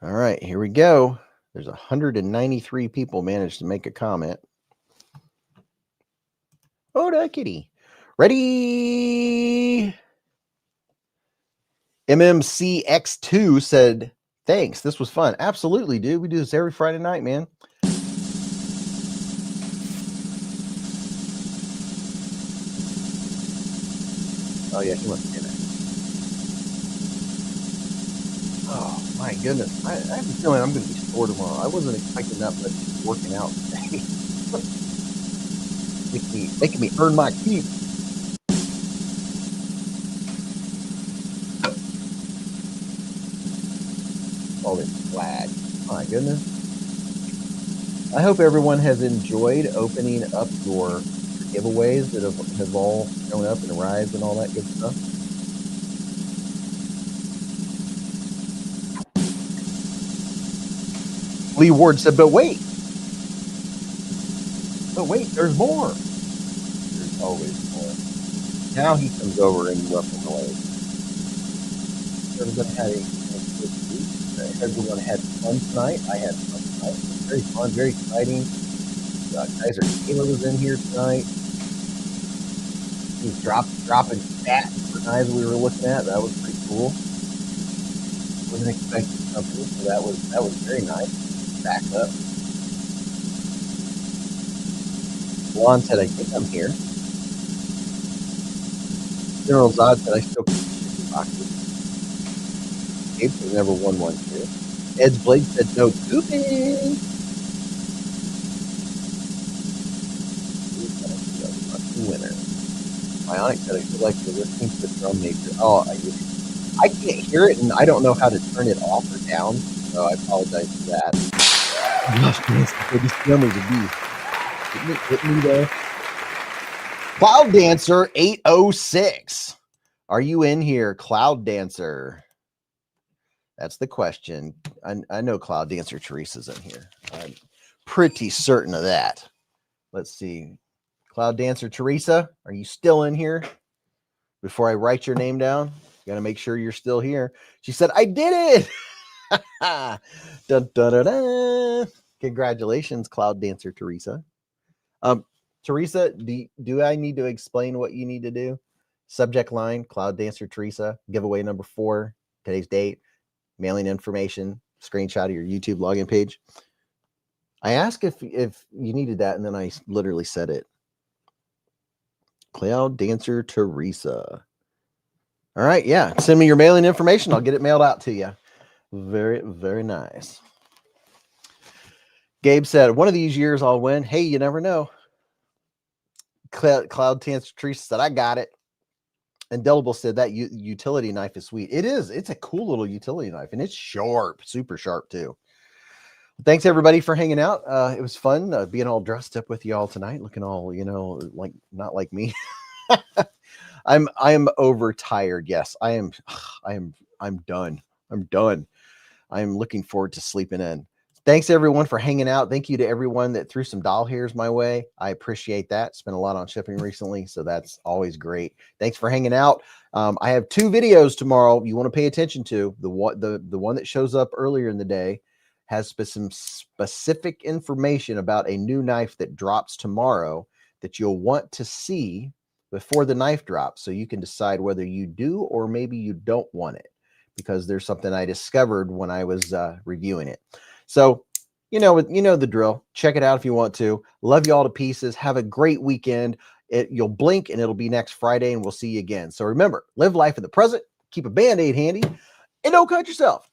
All right, here we go. There's 193 people managed to make a comment. Oh, the kitty. Ready? MMCX2 said, thanks. This was fun. Absolutely, dude. We do this every Friday night, man. Oh, yeah, he must be in there. Oh, my goodness. I have a feeling I'm going to be sore tomorrow. I wasn't expecting that much working out today. making me earn my keep. All this flag. My goodness. I hope everyone has enjoyed opening up your giveaways that have all shown up and arrived and all that good stuff. Lee Ward said, but wait, there's more. There's always more. Now he comes over and ruffles away. Everyone had fun tonight. I had fun tonight. It was very fun, very exciting. Kizer Taylor was in here tonight. He was dropping stats for knives we were looking at. That was pretty cool. Wasn't expecting something, so that was very nice. Back up. Juan said, I think I'm here. General Zod said, I still keep boxes. Gabe has never won one too. Ed's Blade said, no pooping. Winner. Bionic said, I feel like you're listening to the drum major. Oh, I can't hear it, and I don't know how to turn it off or down, so I apologize for that. Hit me there. Cloud Dancer 806. Are you in here, Cloud Dancer? That's the question. I know Cloud Dancer Teresa's in here. Pretty certain of that. Let's see. Cloud Dancer Teresa, are you still in here? Before I write your name down, got to make sure you're still here. She said, I did it. Dun, dun, dun, dun. Congratulations, Cloud Dancer Teresa. Teresa, do I need to explain what you need to do? Subject line, Cloud Dancer Teresa, giveaway number 4, today's date, mailing information, screenshot of your YouTube login page. I asked if you needed that, and then I literally said it. Cloud Dancer Teresa. All right, yeah. Send me your mailing information. I'll get it mailed out to you. Very, very nice. Gabe said, one of these years I'll win. Hey, you never know. Cloud Dancer Teresa said, I got it. Indelible said that utility knife is sweet. It is. It's a cool little utility knife, and it's sharp, super sharp too. Thanks everybody for hanging out. It was fun being all dressed up with y'all tonight, looking all, you know, like not like me. I am overtired. Yes, I am. I'm done. I'm done. I'm looking forward to sleeping in. Thanks everyone for hanging out. Thank you to everyone that threw some doll hairs my way. I appreciate that. Spent a lot on shipping recently, so that's always great. Thanks for hanging out. I have 2 videos tomorrow you want to pay attention to. The one that shows up earlier in the day has some specific information about a new knife that drops tomorrow that you'll want to see before the knife drops, so you can decide whether you do or maybe you don't want it, because there's something I discovered when I was reviewing it. So, you know the drill. Check it out if you want to. Love you all to pieces. Have a great weekend. You'll blink and it'll be next Friday, and we'll see you again. So remember, live life in the present, keep a Band-Aid handy, and don't cut yourself.